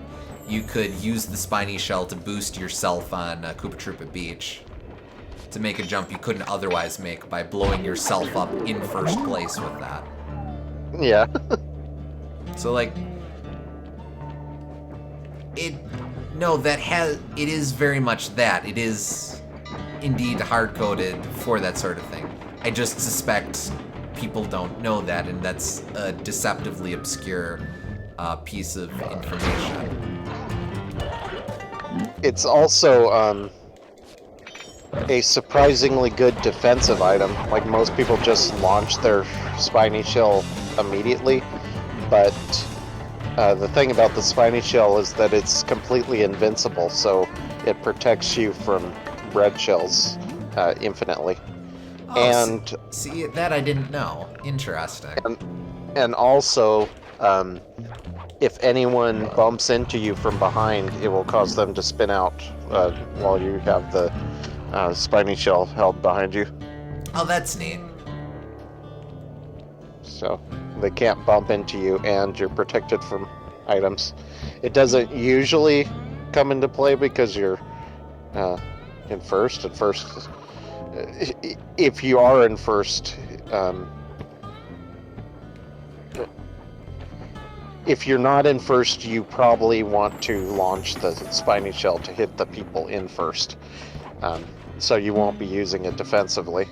you could use the spiny shell to boost yourself on Koopa Troopa Beach to make a jump you couldn't otherwise make by blowing yourself up in first place with that. Yeah. So like, it is very much that. It is indeed hard-coded for that sort of thing. I just suspect people don't know that, and that's a deceptively obscure piece of information. It's also a surprisingly good defensive item. Like, most people just launch their spiny shell immediately, but the thing about the spiny shell is that it's completely invincible, so it protects you from red shells infinitely. Oh, and see, that I didn't know. Interesting. And also, if anyone bumps into you from behind, it will cause them to spin out while you have the spiny shell held behind you. Oh, that's neat. So they can't bump into you, and you're protected from items. It doesn't usually come into play because you're in first. At first, if you are in first, if you're not in first, you probably want to launch the spiny shell to hit the people in first. So you won't be using it defensively.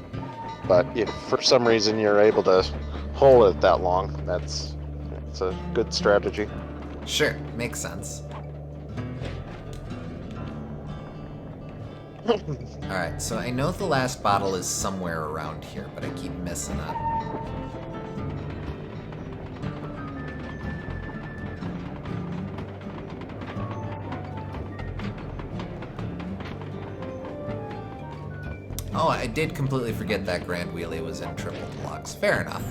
But if for some reason you're able to hold it that long, it's a good strategy. Sure, makes sense. Alright, so I know the last bottle is somewhere around here, but I keep missing it. Oh, I did completely forget that Grand Wheelie was in Triple Deluxe. Fair enough.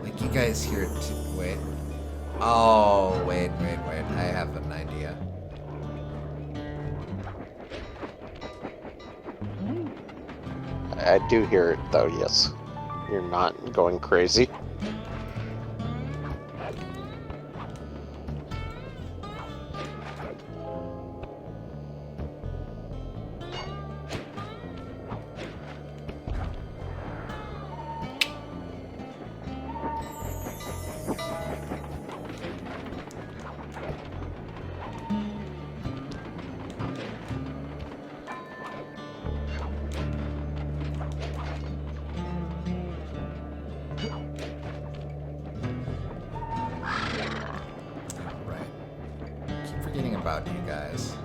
Like, you guys hear it too. Wait. Oh, wait. I have an idea. I do hear it, though, yes. You're not going crazy. About you guys.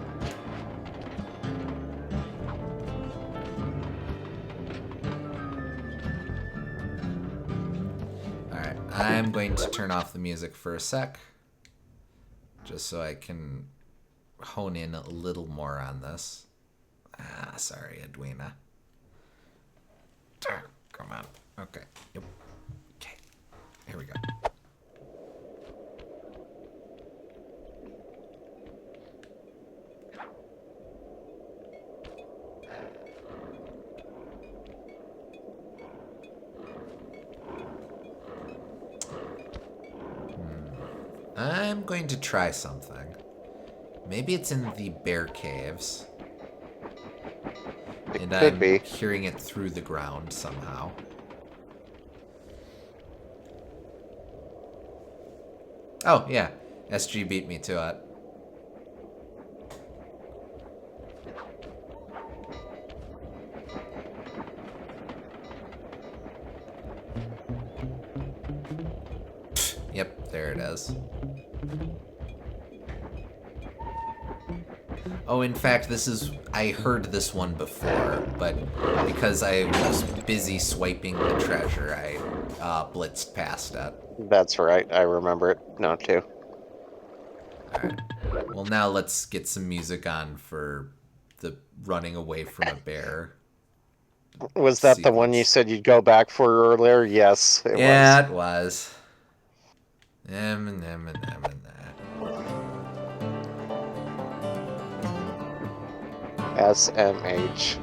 Alright, I'm going to turn off the music for a sec, just so I can hone in a little more on this. Sorry, Edwina. Come on. Okay. Yep. Okay. Here we go. I'm going to try something. Maybe it's in the bear caves. And I'm hearing it through the ground somehow. Oh, yeah. SG beat me to it. Yep, there it is. Oh, in fact, I heard this one before, but because I was busy swiping the treasure, I blitzed past it. That's right. I remember it now too. Alright. Well, now let's get some music on for the running away from a bear. Was that the one you sequence. said you'd go back for earlier? Yes, it Yeah, was. it was. SMH.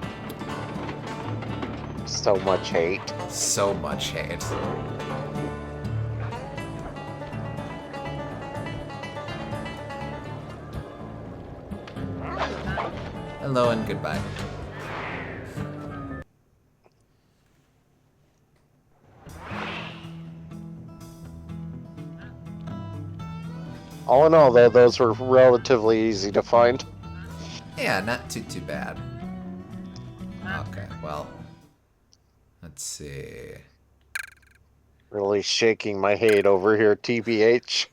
So much hate. So much hate. Hello and goodbye. All in all, though, those were relatively easy to find. Yeah, not too bad. Okay, well, let's see. Really shaking my head over here, TBH.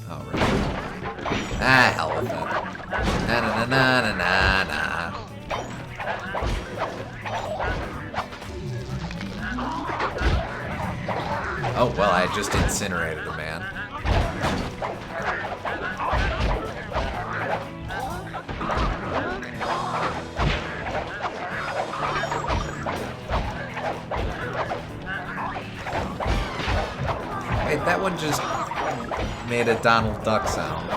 Alright. Ah, hell with it. Na na na na na na. Oh, well, I just incinerated a man. Wait, that one just made a Donald Duck sound.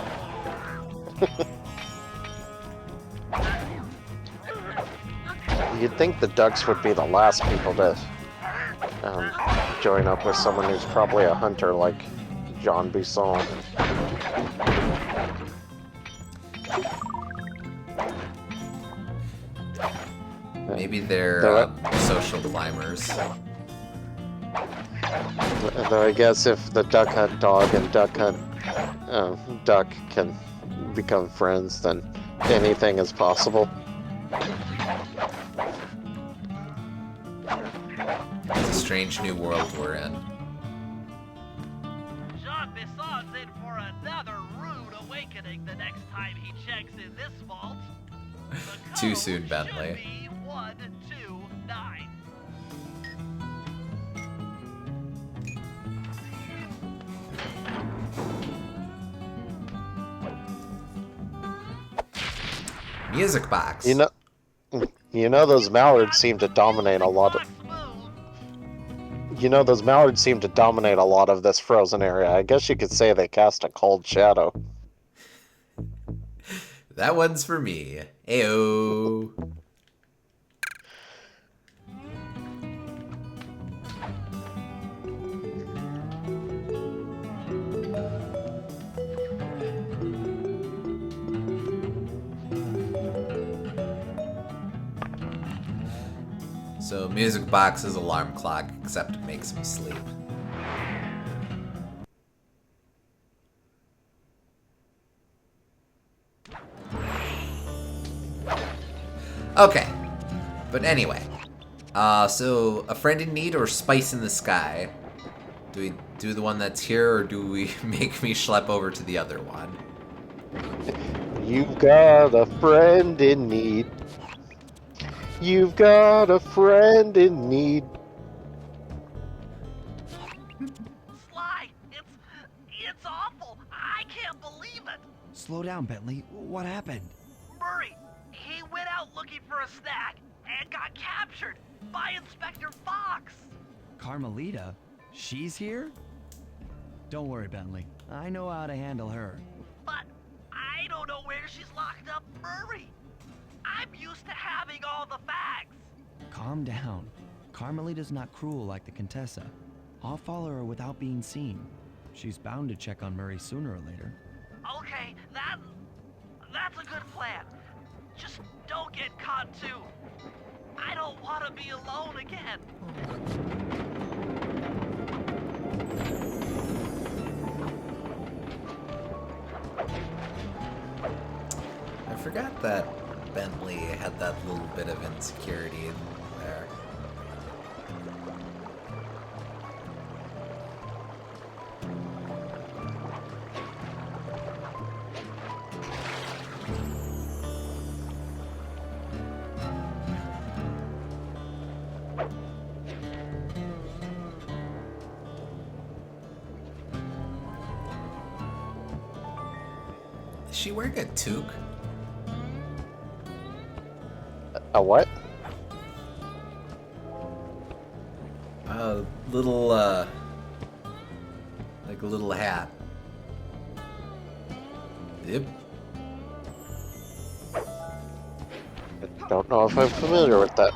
You'd think the ducks would be the last people to join up with someone who's probably a hunter like Jean Bisson. Maybe they're social climbers. Though I guess if the duck hunt dog and duck hunt duck can become friends, then anything is possible. It's a strange new world we're in. Jean Bisson's in for another rude awakening the next time he checks in this vault. The Too code soon, should Bentley. be 129. Music box. You know those mallards seem to dominate a lot of. You know those mallards seem to dominate a lot of this frozen area. I guess you could say they cast a cold shadow. That one's for me. Ayo. So music box is alarm clock, except it makes him sleep. Okay, but anyway, so a friend in need or spice in the sky? Do we do the one that's here, or do we make me schlep over to the other one? You've got a friend in need. You've got a friend in need. Sly, it's awful. I can't believe it. Slow down, Bentley. What happened? Murray, he went out looking for a snack and got captured by Inspector Fox. Carmelita? She's here? Don't worry, Bentley. I know how to handle her. But I don't know where she's locked up, Murray. I'm used to having all the facts. Calm down. Carmelita's not cruel like the Contessa. I'll follow her without being seen. She's bound to check on Murray sooner or later. Okay, that's a good plan. Just don't get caught too. I don't want to be alone again. I forgot that Bentley had that little bit of insecurity in there. Is she wearing a toque? A what? A little, like a little hat. Yep. I don't know if I'm familiar with that.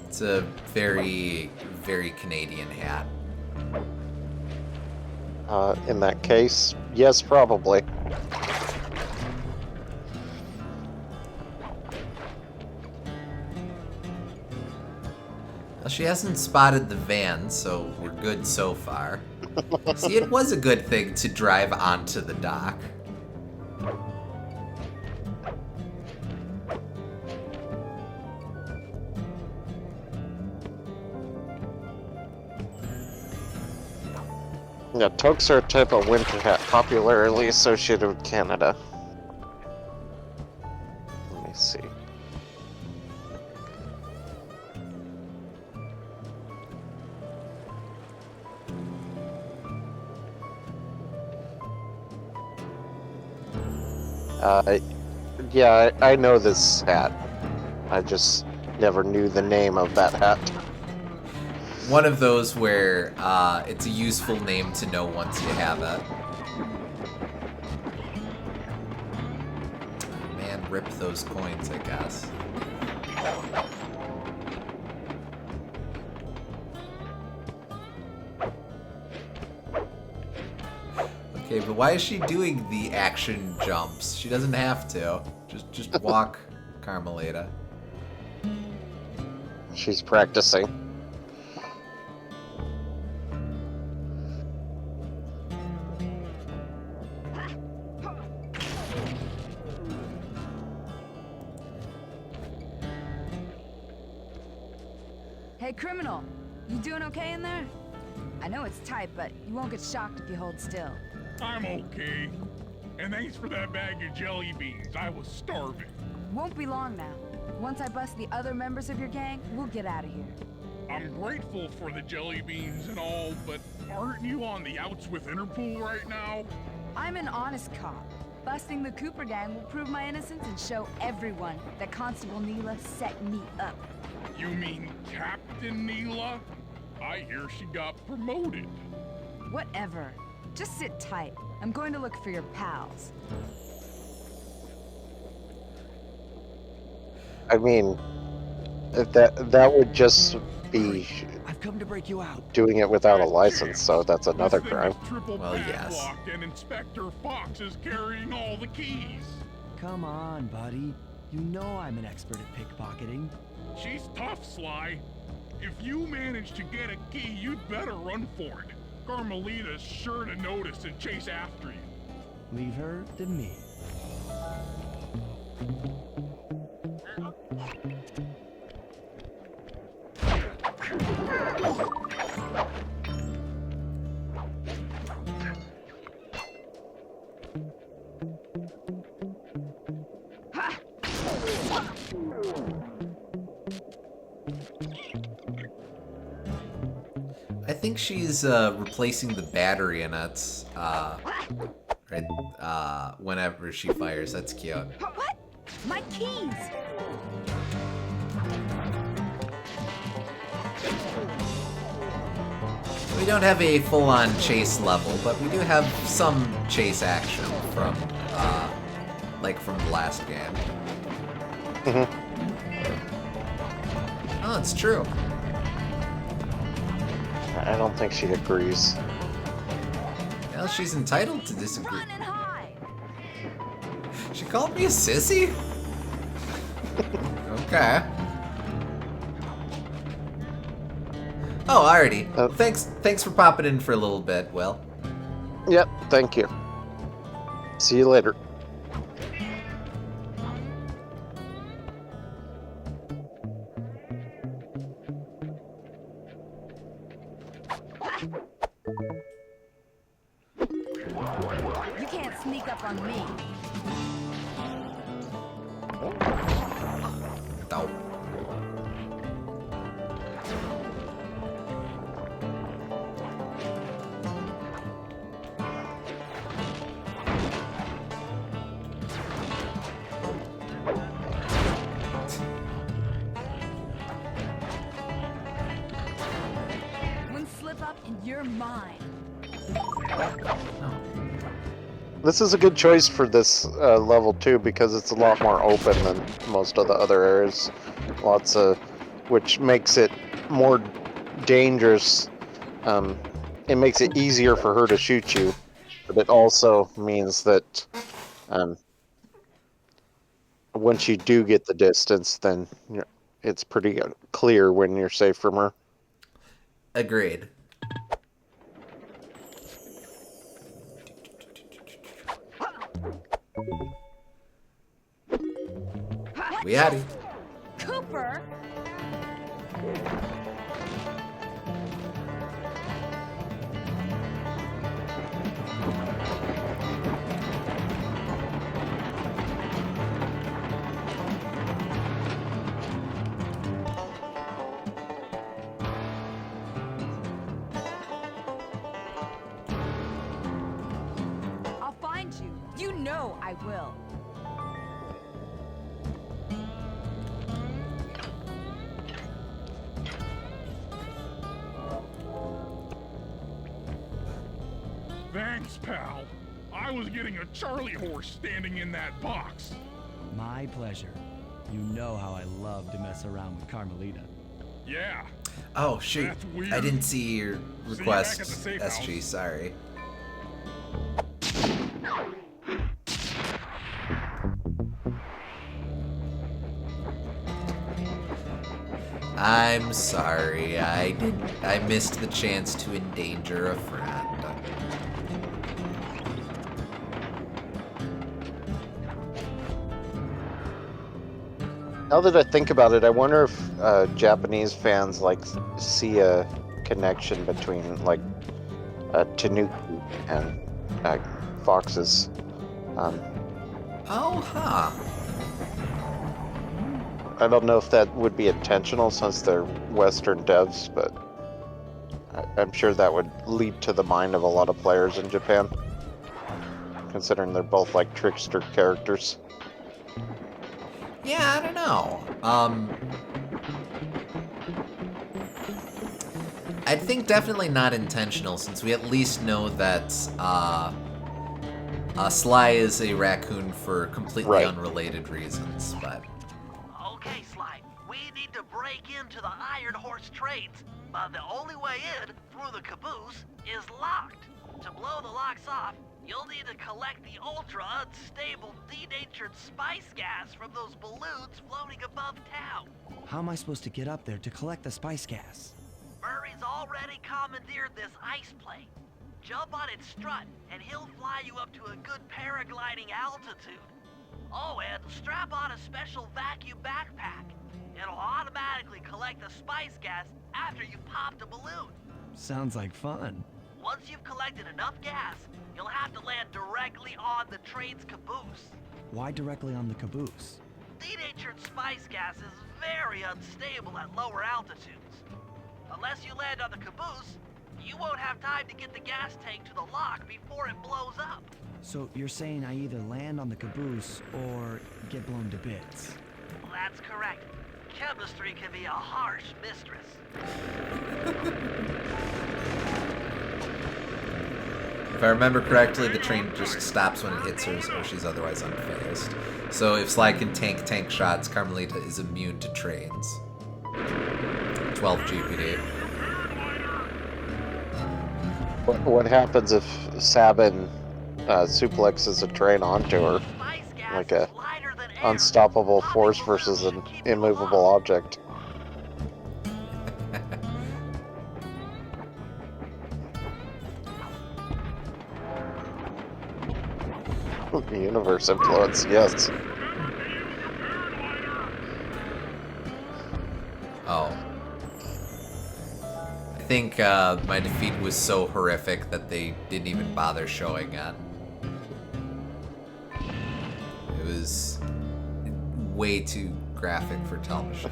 It's a very, very Canadian hat. In that case, yes, probably. Well, she hasn't spotted the van, so we're good so far. See, it was a good thing to drive onto the dock. Yeah, toques are a type of winter hat popularly associated with Canada. Let me see. Yeah, I know this hat. I just never knew the name of that hat. One of those where it's a useful name to know once you have it. Man, rip those coins, I guess. Okay, but why is she doing the action jumps? She doesn't have to. Just walk, Carmelita. She's practicing. Hey, criminal. You doing okay in there? I know it's tight, but you won't get shocked if you hold still. I'm okay. And thanks for that bag of jelly beans. I was starving. Won't be long now. Once I bust the other members of your gang, we'll get out of here. I'm grateful for the jelly beans and all, but aren't you on the outs with Interpol right now? I'm an honest cop. Busting the Cooper gang will prove my innocence and show everyone that Constable Neela set me up. You mean Captain Neela? I hear she got promoted. Whatever. Just sit tight. I'm going to look for your pals. I mean, that would just be I've come to break you out. doing it without a license, so that's another This thing crime. is triple Well, yes. padlocked and Inspector Fox is carrying all the keys. Come on, buddy. You know I'm an expert at pickpocketing. She's tough, Sly. If you manage to get a key, you'd better run for it. Carmelita's sure to notice and chase after you. Leave her to me. I think she's replacing the battery in it whenever she fires. That's cute. What? My keys! We don't have a full-on chase level, but we do have some chase action from, like from the last game. Oh, it's true. I don't think she agrees. Well, she's entitled to disagree. Run and hide! She called me a sissy? Okay. Oh, alrighty. Thanks for popping in for a little bit, Will. Yep, thank you. See you later. You can't sneak up on me. Ow. mine. This is a good choice for this level too, because it's a lot more open than most of the other areas. Lots of, which makes it more dangerous. It makes it easier for her to shoot you, but it also means that once you do get the distance, then it's pretty clear when you're safe from her. Agreed. We had it. Cooper? I'll find you. You know I will. Thanks, pal. I was getting a Charlie horse standing in that box. My pleasure. You know how I love to mess around with Carmelita. Yeah. Oh, shoot. That's weird. I didn't see your you request, back at the safe SG. house. Sorry. I'm sorry. I missed the chance to endanger a friend. Now that I think about it, I wonder if Japanese fans like see a connection between like Tanuki and foxes. Oh, huh. I don't know if that would be intentional since they're Western devs, but I'm sure that would lead to the mind of a lot of players in Japan, considering they're both like trickster characters. Yeah, I don't know. I think definitely not intentional, since we at least know that Sly is a raccoon for completely unrelated reasons, but... Okay, Sly, we need to break into the Iron Horse trades, but the only way in, through the caboose, is locked. To blow the locks off, you'll need to collect the ultra-unstable denatured spice gas from those balloons floating above town. How am I supposed to get up there to collect the spice gas? Murray's already commandeered this ice plane. Jump on its strut, and he'll fly you up to a good paragliding altitude. Oh, and strap on a special vacuum backpack. It'll automatically collect the spice gas after you've popped a balloon. Sounds like fun. Once you've collected enough gas, you'll have to land directly on the train's caboose. Why directly on the caboose? Denatured spice gas is very unstable at lower altitudes. Unless you land on the caboose, you won't have time to get the gas tank to the lock before it blows up. So you're saying I either land on the caboose or get blown to bits? That's correct. Chemistry can be a harsh mistress. If I remember correctly, the train just stops when it hits her, or she's otherwise unfazed. So if Sly can tank shots, Carmelita is immune to trains. 12 GPD. What happens if Sabin suplexes a train onto her? Like a unstoppable force versus an immovable object. Universe influence, yes. Oh. I think my defeat was so horrific that they didn't even bother showing it. It was way too graphic for television.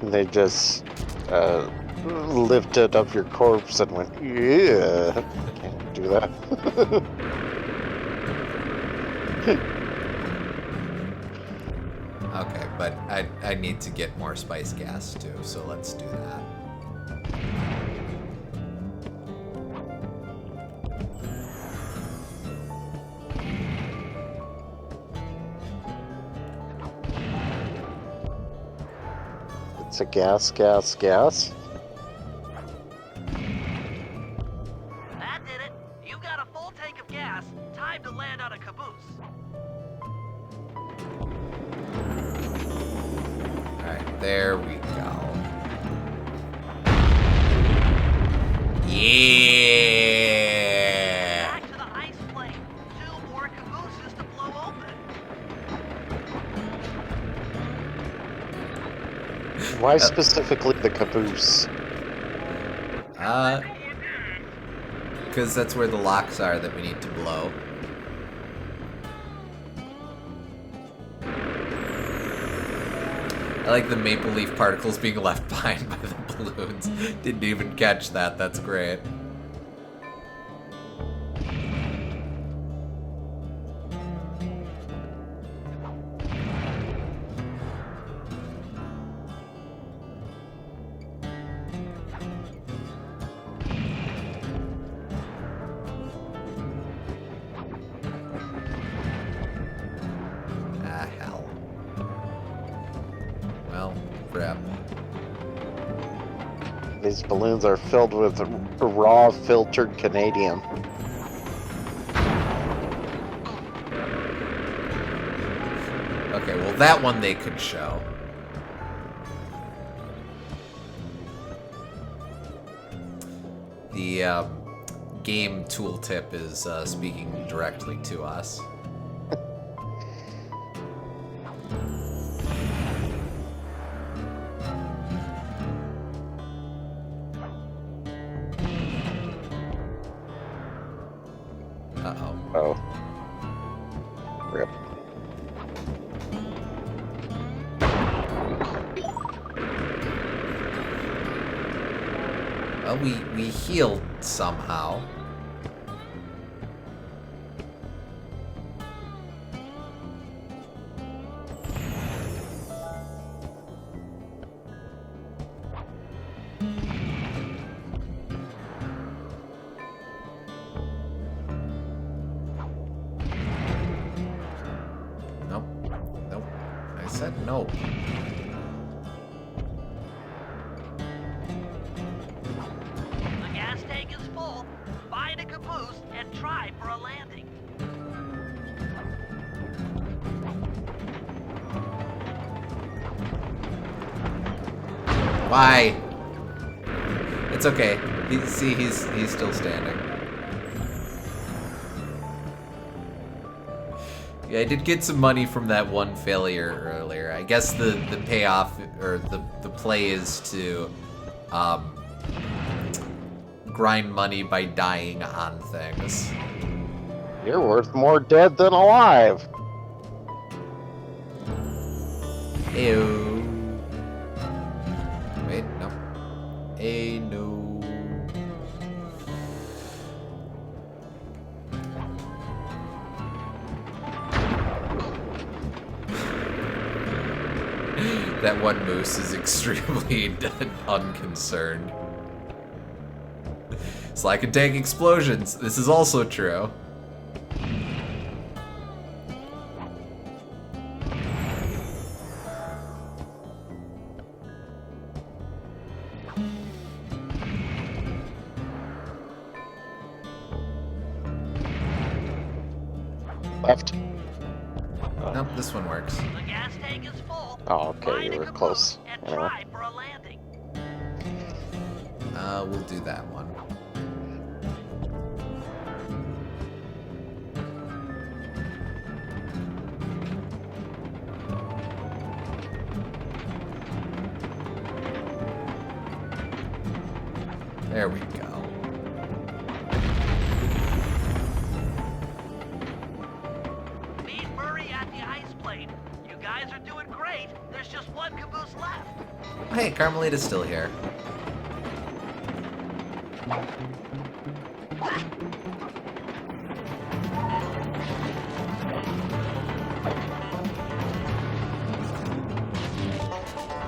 They just lifted up your corpse and went, yeah, can't do that. Okay, but I need to get more spice gas too, so let's do that. It's a gas, gas, gas. That did it. You got a full tank of gas. Time to land on a caboose. Alright, there we go. Yeah! Back to the ice plane. 2 more cabooses to blow open. Why specifically the caboose? Because that's where the locks are that we need to blow. I like the maple leaf particles being left behind by the balloons. Didn't even catch that. That's great. Ah, hell. Well, crap. These balloons are filled with raw filtered Canadian. Okay, well that one they could show. The game tooltip is speaking directly to us. Uh-oh. Oh. Rip. Well, we healed somehow. Nope. Nope. I said no. The gas tank is full. Find a caboose and try for a landing. Why? It's okay. See, he's still standing. Yeah, I did get some money from that one failure earlier. I guess the payoff or the play is to grind money by dying on things. You're worth more dead than alive. Ew. Wait, no. Hey, no. That one moose is extremely unconcerned. Sly can take explosions. This is also true. Left. Nope, this one works. The gas tank is full. Oh, okay, Find you a were caboose close. and Anyway. try for a landing. We'll do that one. There we go. Meet Murray at the ice plane. You guys are doing great. There's just one caboose left. Hey, Carmelita's still here.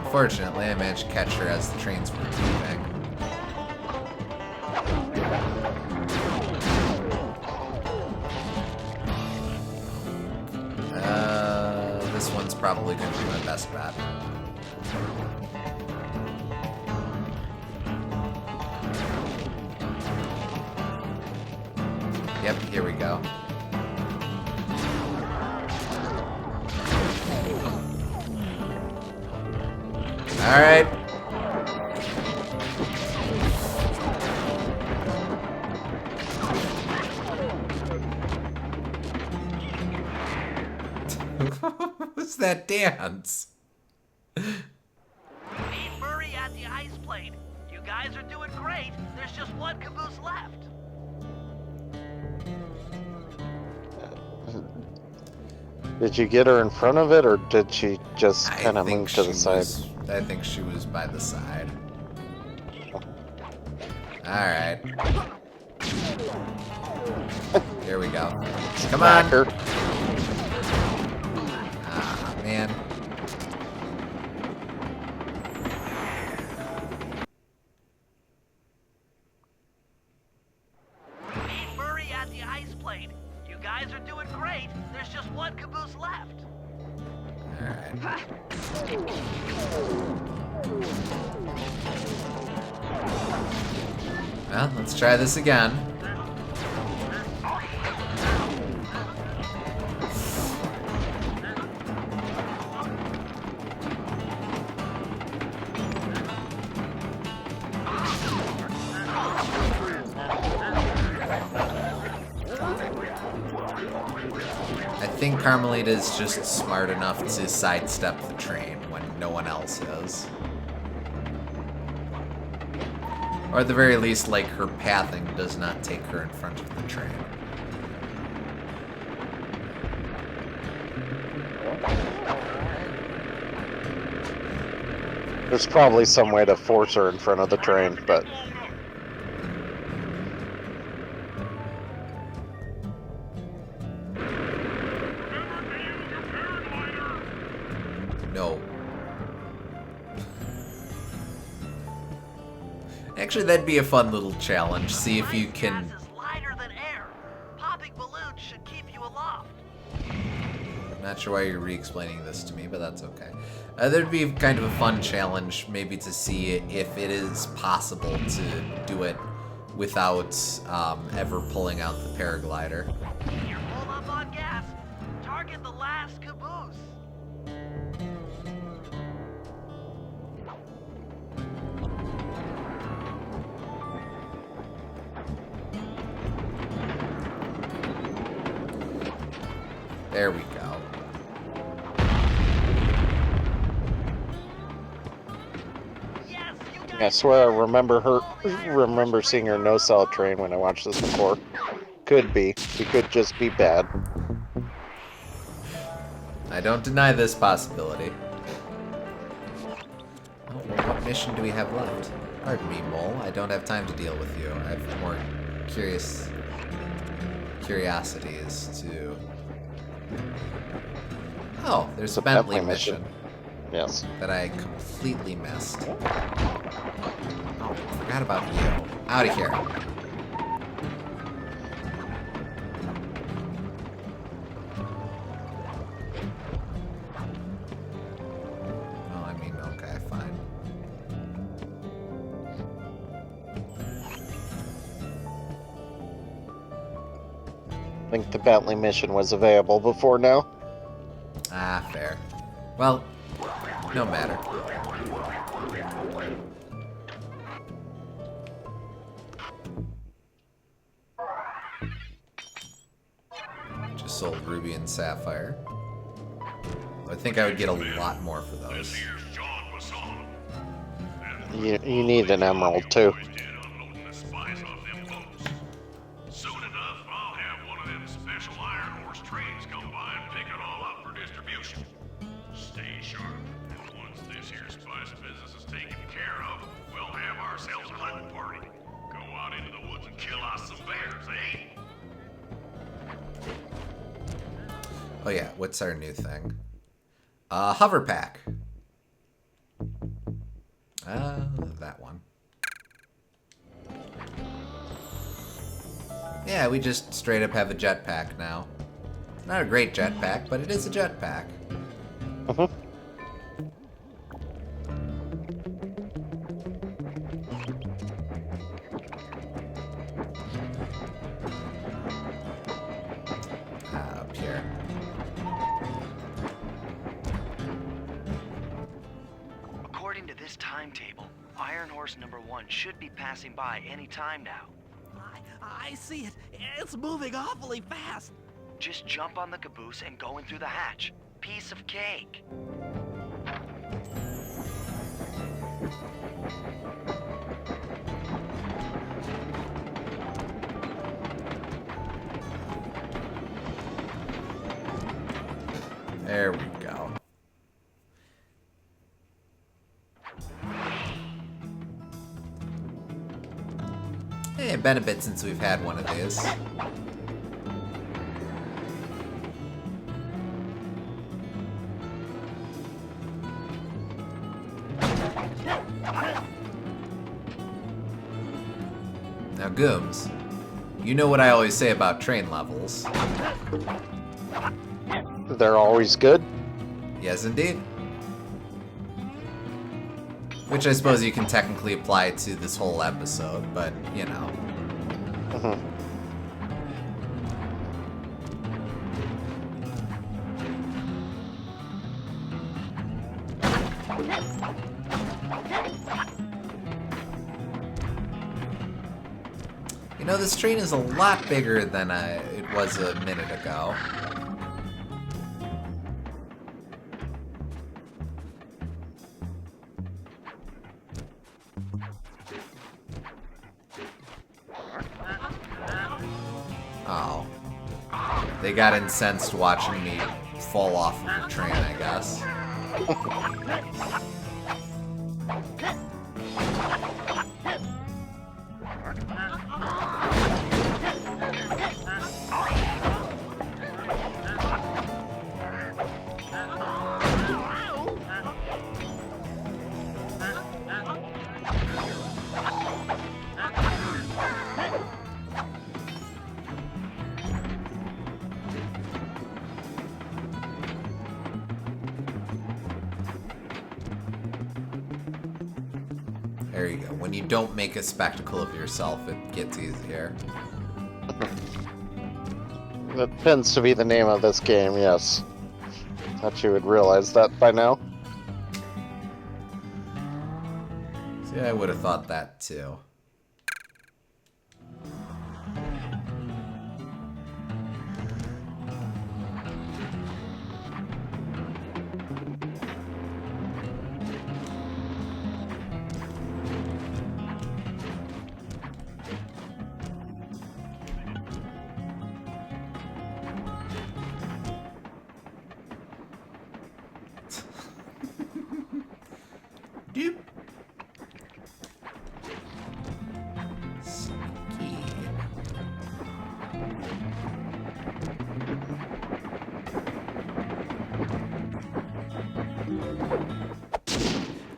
Unfortunately, I managed to catch her as the trains were leaving. This one's probably going to be my best bet. Yep, here we go. All right. What was that dance? Meet Murray at the ice plate. You guys are doing great. There's just one caboose left. Did you get her in front of it, or did she just kind of move to the side? I think she was by the side. Alright. Here we go. Come on! Her. Ah, man. Meet Murray at the ice plate. You guys are doing great. There's just one caboose left. Alright. Well, let's try this again. I think Carmelita is just smart enough to sidestep the train when no one else is. Or at the very least, like, her pathing does not take her in front of the train. There's probably some way to force her in front of the train, but... No. Actually, that'd be a fun little challenge. See if you can... Gas is lighter than air. Popping balloons should keep you aloft. I'm not sure why you're re-explaining this to me, but that's okay. There'd be kind of a fun challenge, maybe to see if it is possible to do it without ever pulling out the paraglider. You're full up on gas. Target the last caboose. There we go. Yes, you guys. I swear I remember seeing her no-sell train when I watched this before. Could be. It could just be bad. I don't deny this possibility. Oh, well, what mission do we have left? Pardon me, Mole. I don't have time to deal with you. I have more curiosities to... Oh, there's a Bentley mission. Yes. That I completely missed. Oh, forgot about you. Out of here. Oh, I mean, okay, fine. I think the Bentley mission was available before now. Ah, fair. Well, no matter. Just sold Ruby and Sapphire. I think I would get a lot more for those. You need an emerald too. Soon enough, I'll have one of them special Iron Horse trains come by and pick it all up for distribution. Stay sharp, and once this here spice business is taken care of, we'll have ourselves a hunting party. Go out into the woods and kill us some bears, eh? Oh yeah, what's our new thing? Hover pack. That one. Yeah, we just straight up have a jetpack now. Not a great jetpack, but it is a jetpack. Up here. According to this timetable, Iron Horse number 1 should be passing by any time now. I see it. It's moving awfully fast. Just jump on the caboose and go in through the hatch. Piece of cake. There we go. Hey, been a bit since we've had one of these. Now, Gooms, you know what I always say about train levels. They're always good. Yes, indeed. Which I suppose you can technically apply to this whole episode, but, you know. You know, this train is a lot bigger than it was a minute ago. Oh. They got incensed watching me fall off of the train, I guess. There you go. When you don't make a spectacle of yourself, it gets easier. That tends to be the name of this game, yes. Thought you would realize that by now. See, I would have thought that too. Doop. Sneaky.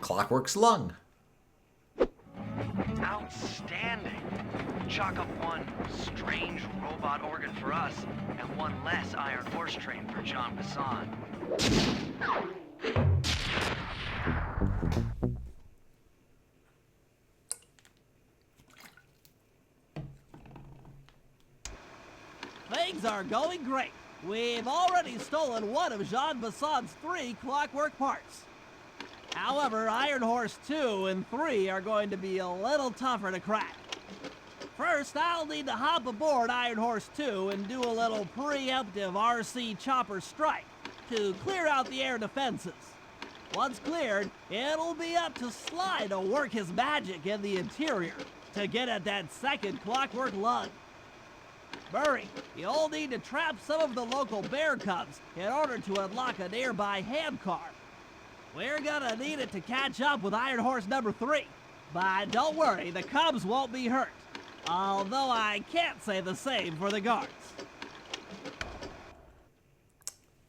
Clockwork's lung. Outstanding. Chalk up one strange robot organ for us, and one less Iron Horse train for John Bassan. Things are going great. We've already stolen one of Jean Bassan's 3 clockwork parts. However, Iron Horse 2 and 3 are going to be a little tougher to crack. First, I'll need to hop aboard Iron Horse 2 and do a little preemptive RC chopper strike to clear out the air defenses. Once cleared, it'll be up to Sly to work his magic in the interior to get at that second clockwork lung. Murray, you'll need to trap some of the local bear cubs in order to unlock a nearby handcar. We're gonna need it to catch up with Iron Horse number 3. But don't worry, the cubs won't be hurt. Although I can't say the same for the guards.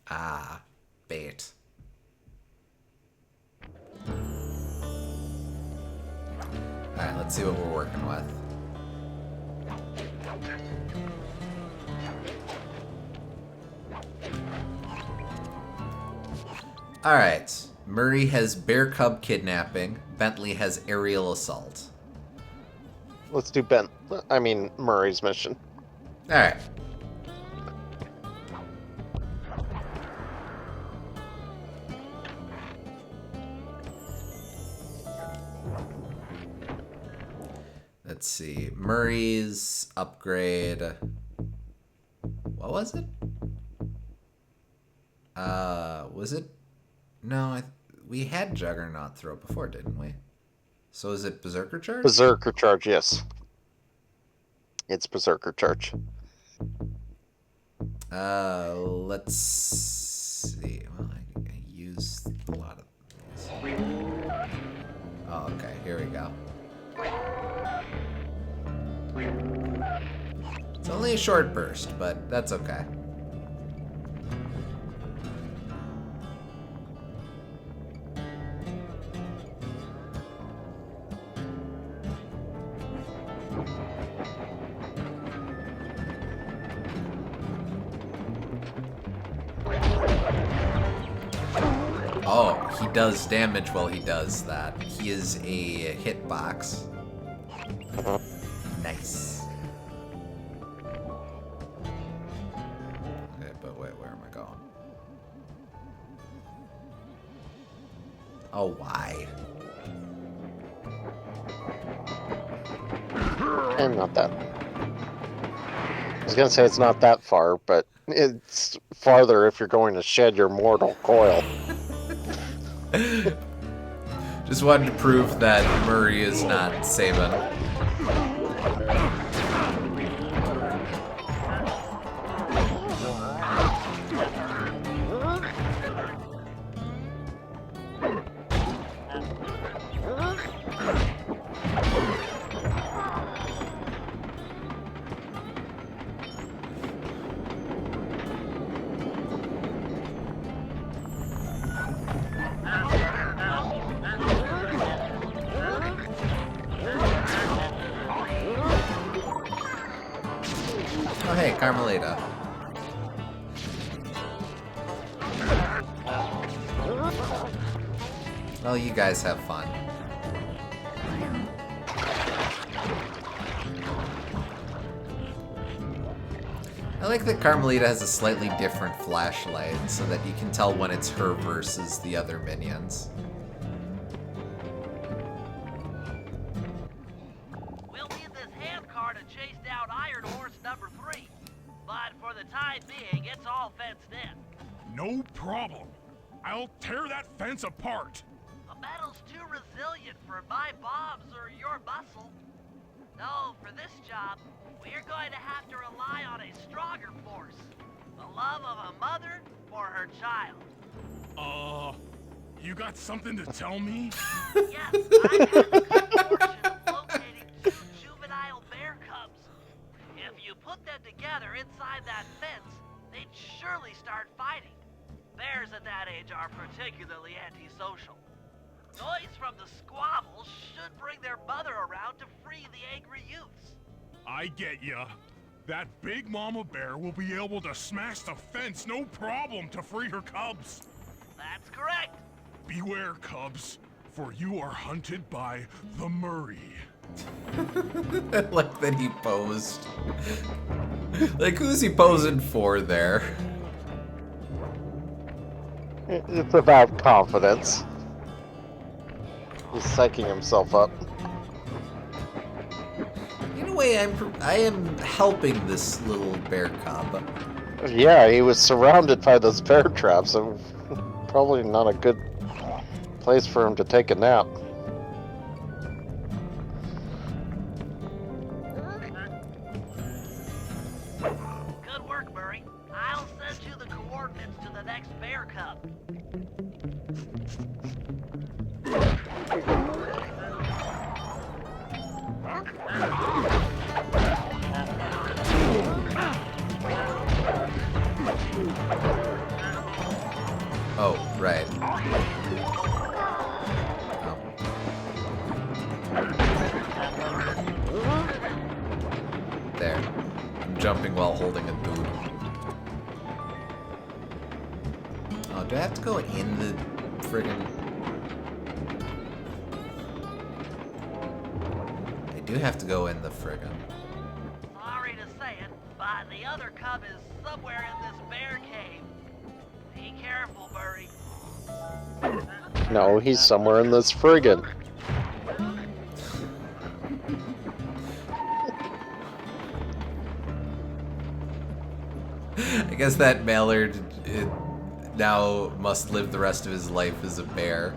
Ah, bait. Alright, let's see what we're working with. Alright. Murray has bear cub kidnapping. Bentley has aerial assault. Let's do Murray's mission. Alright. Let's see. Murray's upgrade. What was it? Was it? No, we had Juggernaut throw before, didn't we? So is it Berserker Charge? Berserker Charge, yes. It's Berserker Charge. Let's see. Well, I used a lot of these. Oh, okay. Here we go. It's only a short burst, but that's okay. Oh, he does damage while he does that. He is a hitbox. Nice. Okay, but wait, where am I going? Oh, why? And not that. I was gonna say it's not that far, but it's farther if you're going to shed your mortal coil. Just wanted to prove that Murray is not Saban. Oh, hey, Carmelita. Well, you guys have fun. I like that Carmelita has a slightly different flashlight so that you can tell when it's her versus the other minions. We'll need this handcar to chase down Iron Horse number 3. But for the time being, it's all fenced in. No problem. I'll tear that fence apart. The metal's too resilient for my bombs or your muscle. No, for this job, we're going to have to rely on a stronger force. The love of a mother for her child. You got something to tell me? Yes, I had the good fortune of locating 2 juvenile bear cubs. If you put them together inside that fence, they'd surely start fighting. Bears at that age are particularly antisocial. Noise from the squabbles should bring their mother around to free the angry youths. I get ya. That big mama bear will be able to smash the fence no problem to free her cubs. That's correct. Beware, cubs, for you are hunted by the Murray. I like that he posed. Like, who's he posing for there? It's about confidence. He's psyching himself up. In a way, I am helping this little bear cub. Yeah, he was surrounded by those bear traps, so probably not a good place for him to take a nap. Good work, Murray. I'll send you the coordinates to the next bear cub. Oh, right. Oh. jumping while holding a boot. Oh, do I have to go in the friggin'... I do have to go in the friggin'... Sorry to say it, but the other cub is somewhere in this bear cave. Be careful, Murray. No, he's somewhere in this friggin'. I guess that Mallard now must live the rest of his life as a bear.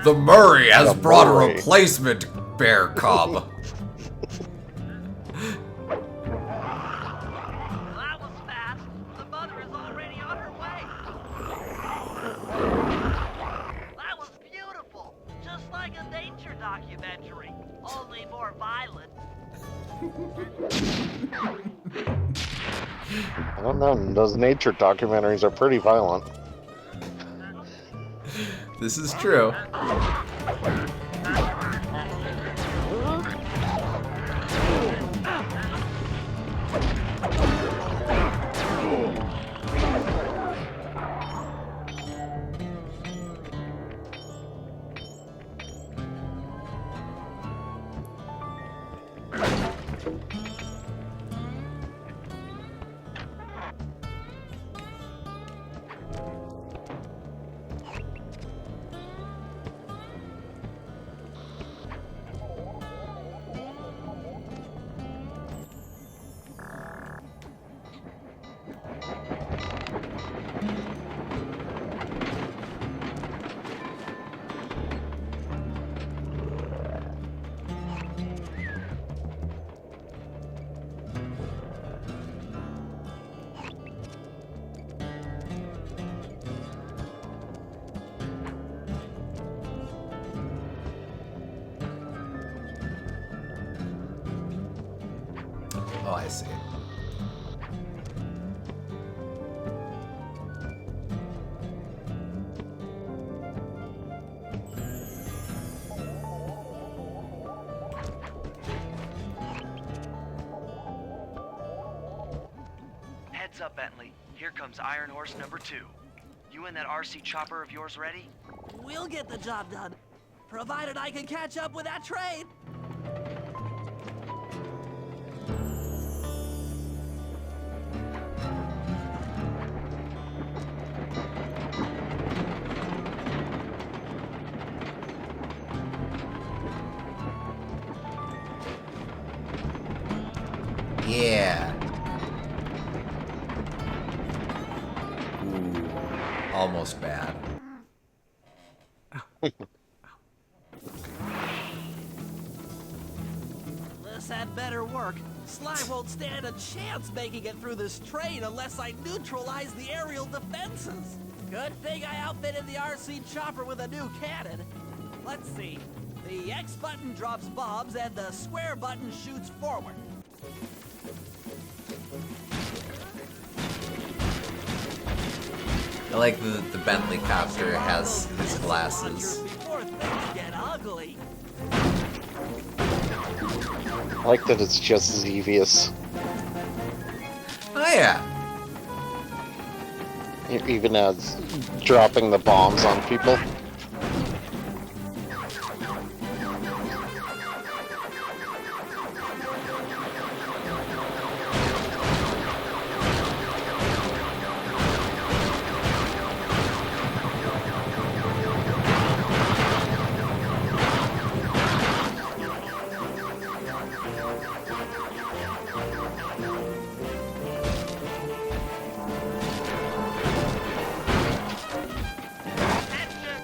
The Murray has brought a replacement bear cub. That was fast. The mother is already on her way. That was beautiful. Just like a nature documentary. Only more violent. I don't know, those nature documentaries are pretty violent. This is true. Oh, I see. Heads up, Bentley. Here comes Iron Horse number 2. You and that RC chopper of yours ready? We'll get the job done, provided I can catch up with that train. Yeah. Ooh, almost bad. This had better work. Sly won't stand a chance making it through this train unless I neutralize the aerial defenses. Good thing I outfitted the RC chopper with a new cannon. Let's see. The X button drops bombs and the square button shoots forward. I like the Bentley copter has his glasses. Before things get ugly. I like that it's just Xevious. Oh yeah. Even as dropping the bombs on people. Attention,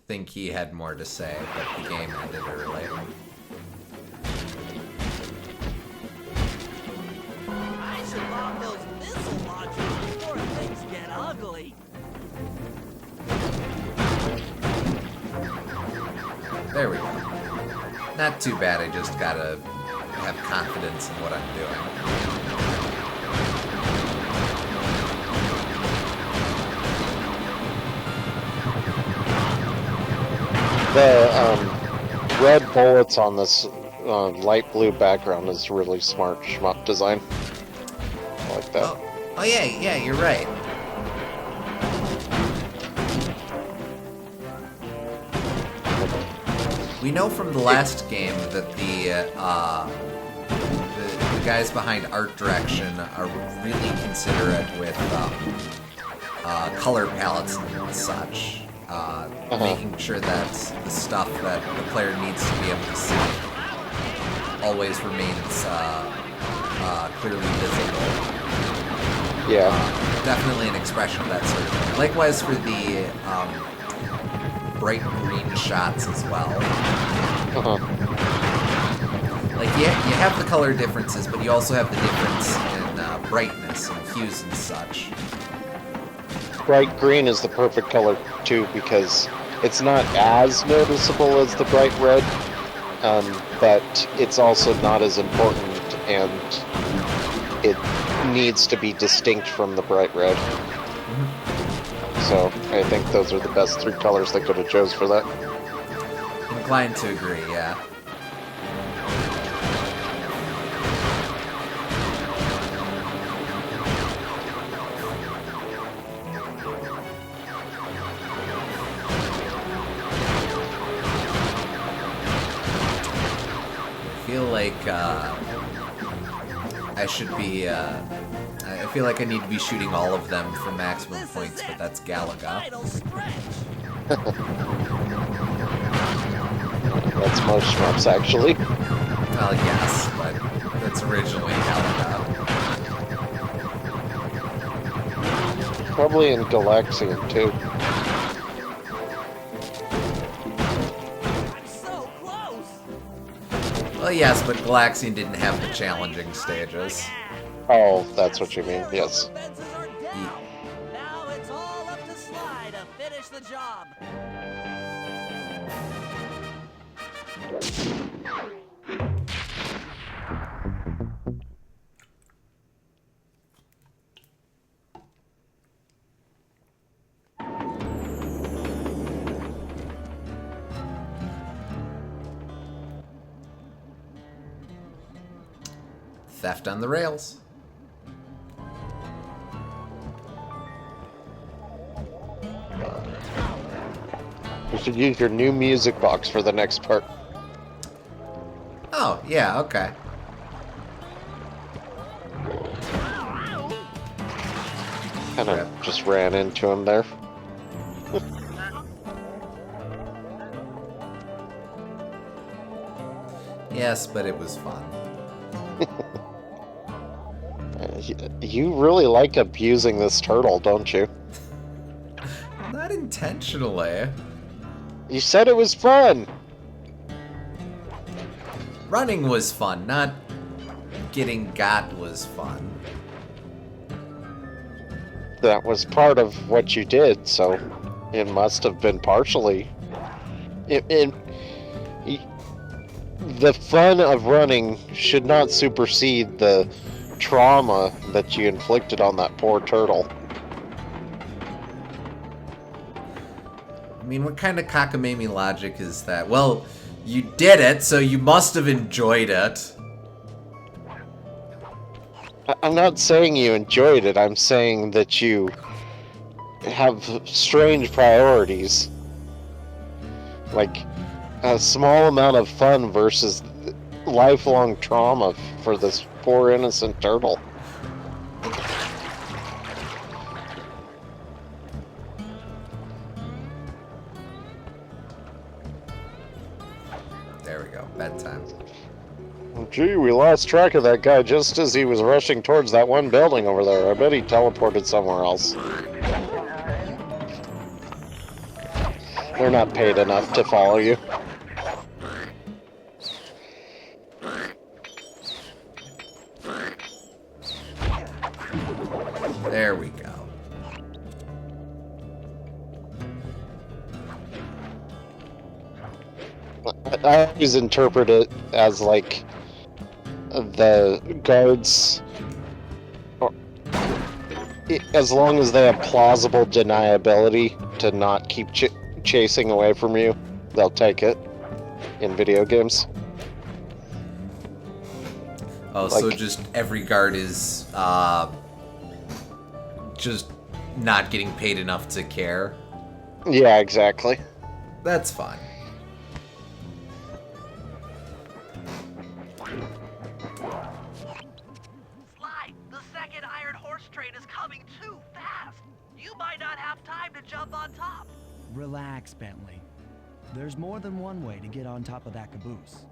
think he had more to say, but the game ended early. I should bomb those missile launchers before things get ugly. There we go. Not too bad, I just gotta have confidence in what I'm doing. The red bullets on this light blue background is really smart shmup design. I like that. Oh yeah, you're right. We know from the last game that the guys behind art direction are really considerate with color palettes and such, making sure that the stuff that the player needs to be able to see always remains clearly visible. Yeah. Definitely an expression of that sort of thing. Likewise for the bright green shots as well. Like, you have the color differences, but you also have the difference in brightness and hues and such. Bright green is the perfect color, too, because it's not as noticeable as the bright red, but it's also not as important, and it needs to be distinct from the bright red. So, I think those are the best three colors they could have chose for that. Inclined to agree, yeah. I feel like I should be I feel like I need to be shooting all of them for maximum points, but that's Galaga. That's most shmups, actually. Well, yes, but that's originally Galaga. Probably in Galaxian, too. I'm so close. Well, yes, but Galaxian didn't have the challenging stages. Oh, that's what you mean, yes. Fences are down. Now it's all up to Sly to finish the job. Theft on the rails. You should use your new music box for the next part. Oh, yeah, okay. Kind of just ran into him there. Yes, but it was fun. You really like abusing this turtle, don't you? Not intentionally. You said it was fun! Running was fun, not getting got was fun. That was part of what you did, so it must have been partially. The fun of running should not supersede the trauma that you inflicted on that poor turtle. I mean, what kind of cockamamie logic is that? Well, you did it, so you must have enjoyed it. I'm not saying you enjoyed it, I'm saying that you have strange priorities. Like, a small amount of fun versus lifelong trauma for this poor innocent turtle. There we go, bedtime. Gee, we lost track of that guy just as he was rushing towards that one building over there. I bet he teleported somewhere else. They're not paid enough to follow you. There we go. I always interpret it as like the guards, as long as they have plausible deniability to not keep chasing away from you, they'll take it in video games. Oh, Like, so just every guard is just not getting paid enough to care? yeah, exactly. That's fine. Sly, the second iron horse train is coming too fast. You might not have time to jump on top. Relax, Bentley. There's more than one way to get on top of that caboose.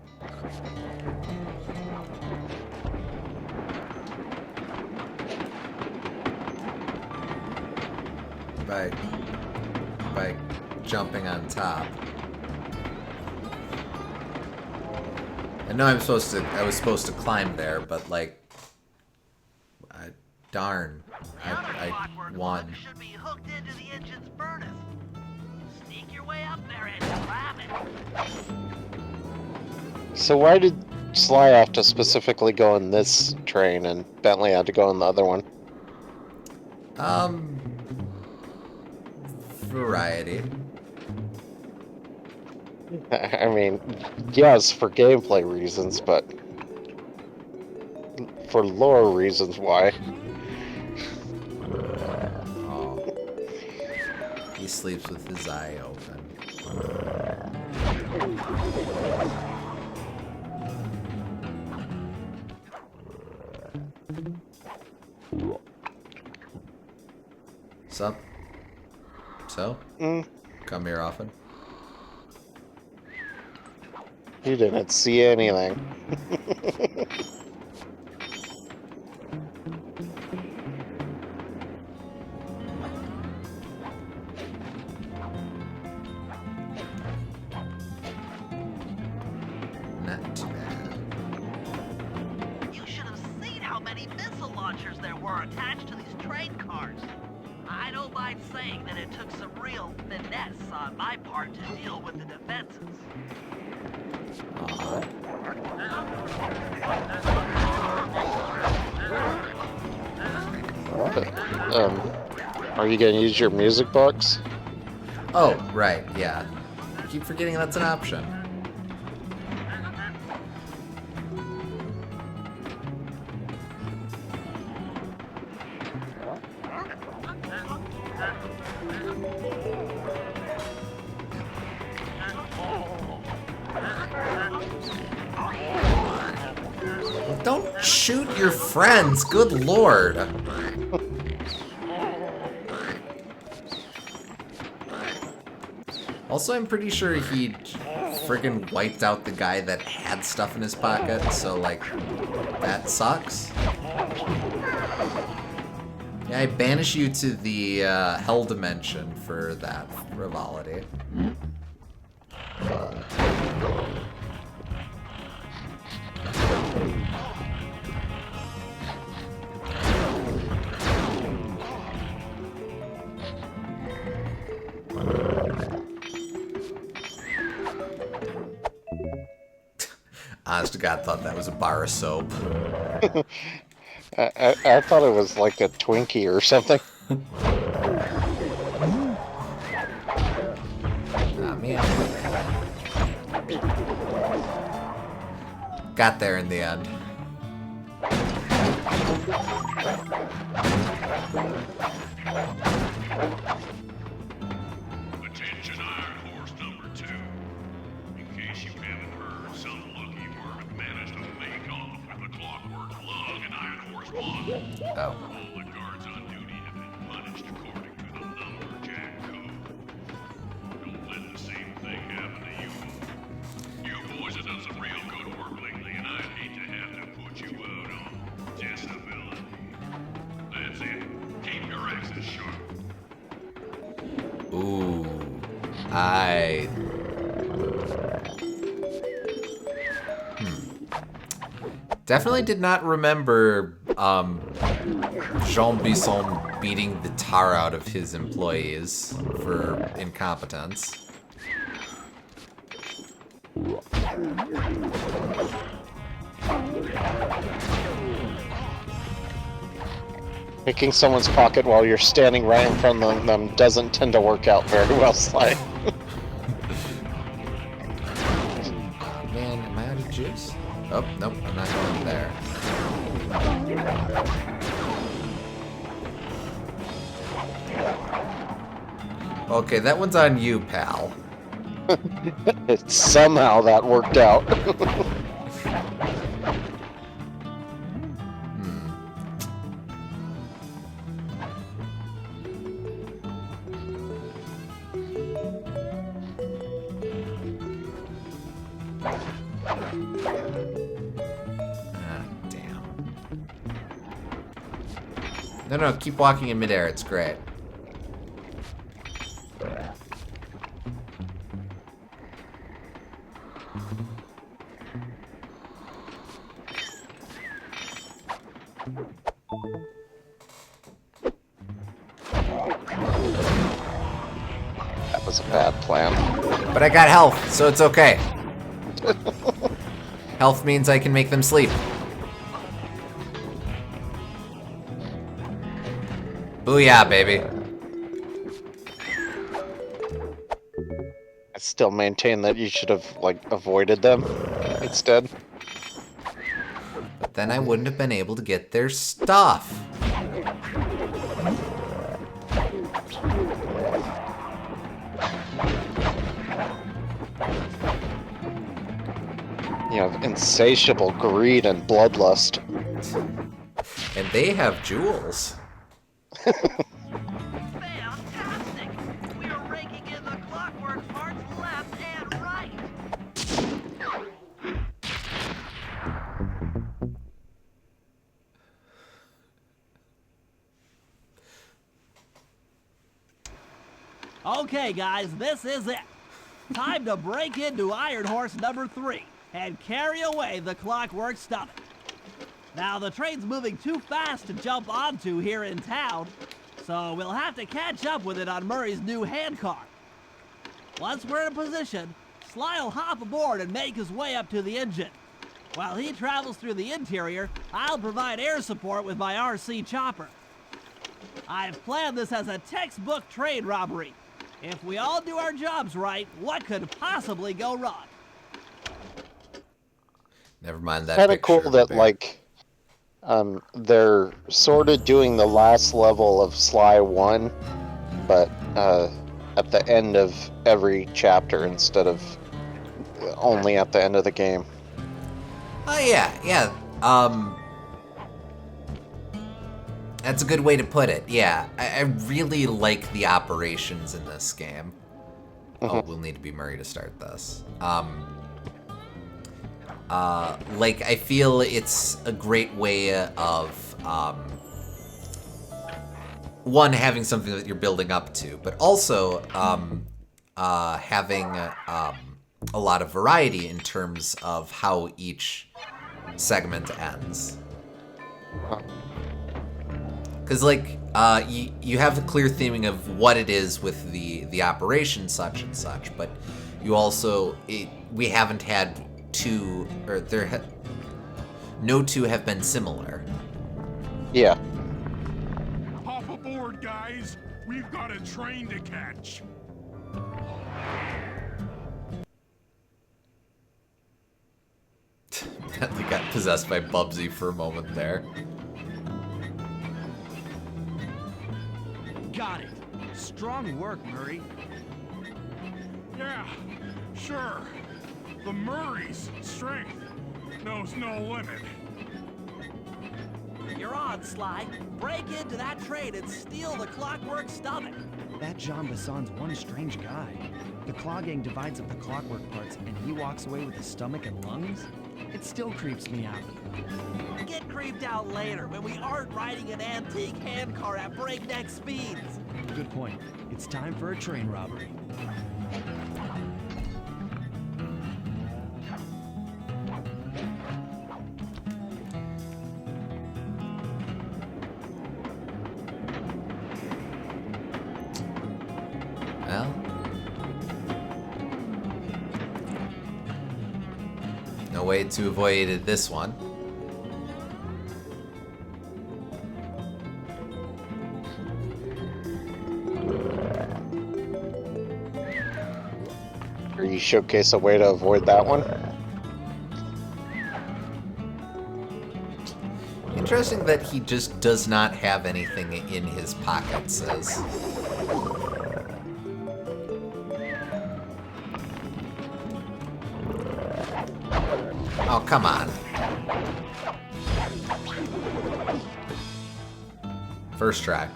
By jumping on top. I know I was supposed to climb there, but like, darn, I won. Should be hooked into the engine's furnace. Sneak your way up there and grab it. So why did Sly have to specifically go in this train and Bentley had to go in the other one? Variety. I mean, yes, for gameplay reasons, but for lore reasons, why? Oh. He sleeps with his eye open. Sup? So? Come here often? You didn't see anything. Not too bad. You should have seen how many missile launchers there were attached to these train cars. I don't mind saying that it took some real finesse on my part to deal with the defenses. Are you gonna use your music box? Oh, right, yeah. I keep forgetting that's an option. Don't shoot your friends, good lord. Also, I'm pretty sure he friggin' wiped out the guy that had stuff in his pocket, so, like, that sucks. Yeah, I banish you to the hell dimension for that frivolity. Honest to God, thought that was a bar of soap. I thought it was like a Twinkie or something. Not me. Got there in the end. Attention Iron Horse number 2. In case you haven't heard, some lucky worm managed to make off with a clockwork lug and Iron Horse 1. Oh. All the guards on duty have been punished according to the Lumberjack Code. Don't let the same thing happen to you. You boys have done some real good work lately, and I'd hate to have to put you out on disability. That's it. Keep your axes sharp. Ooh. I... Definitely did not remember Jean Bisson beating the tar out of his employees for incompetence. Picking someone's pocket while you're standing right in front of them doesn't tend to work out very well, Sly. Man, am I out of juice? Oh, nope, I'm not going there. Okay, that one's on you, pal. Somehow that worked out. No, keep walking in midair. It's great. That was a bad plan. But I got health, so it's okay. Health means I can make them sleep. Booyah, baby. I still maintain that you should have, like, avoided them instead. But then I wouldn't have been able to get their stuff. You have insatiable greed and bloodlust. And they have jewels. Fantastic! We are raking in the clockwork parts left and right. Okay, guys, this is it. Time to break into Iron Horse number 3 and carry away the clockwork stomach. Now, the train's moving too fast to jump onto here in town, so we'll have to catch up with it on Murray's new handcar. Once we're in position, Sly will hop aboard and make his way up to the engine. While he travels through the interior, I'll provide air support with my RC chopper. I've planned this as a textbook train robbery. If we all do our jobs right, what could possibly go wrong? Never mind that. Kind of cool that, like, they're sort of doing the last level of Sly 1, but at the end of every chapter instead of only at the end of the game. Oh, yeah. That's a good way to put it. Yeah, I really like the operations in this game. Oh, we'll need to be Murray to start this. Like, I feel it's a great way of, one, having something that you're building up to, but also having a lot of variety in terms of how each segment ends. Because, like, you have the clear theming of what it is with the operation such and such, but you also, we haven't had two, or no two have been similar. Yeah. Hop aboard, guys. We've got a train to catch. They got possessed by Bubsy for a moment there. Got it. Strong work, Murray. Yeah, sure. The Murray's strength knows no limit. You're on, Sly. Break into that train and steal the clockwork stomach. That Jean Besson's one strange guy. The Claw Gang divides up the clockwork parts and he walks away with his stomach and lungs? It still creeps me out. Get creeped out later when we aren't riding an antique handcar at breakneck speeds. Good point. It's time for a train robbery. Well, no way to avoid this one. Or you showcase a way to avoid that one? Interesting that he just does not have anything in his pocket, says. Oh, come on. First try.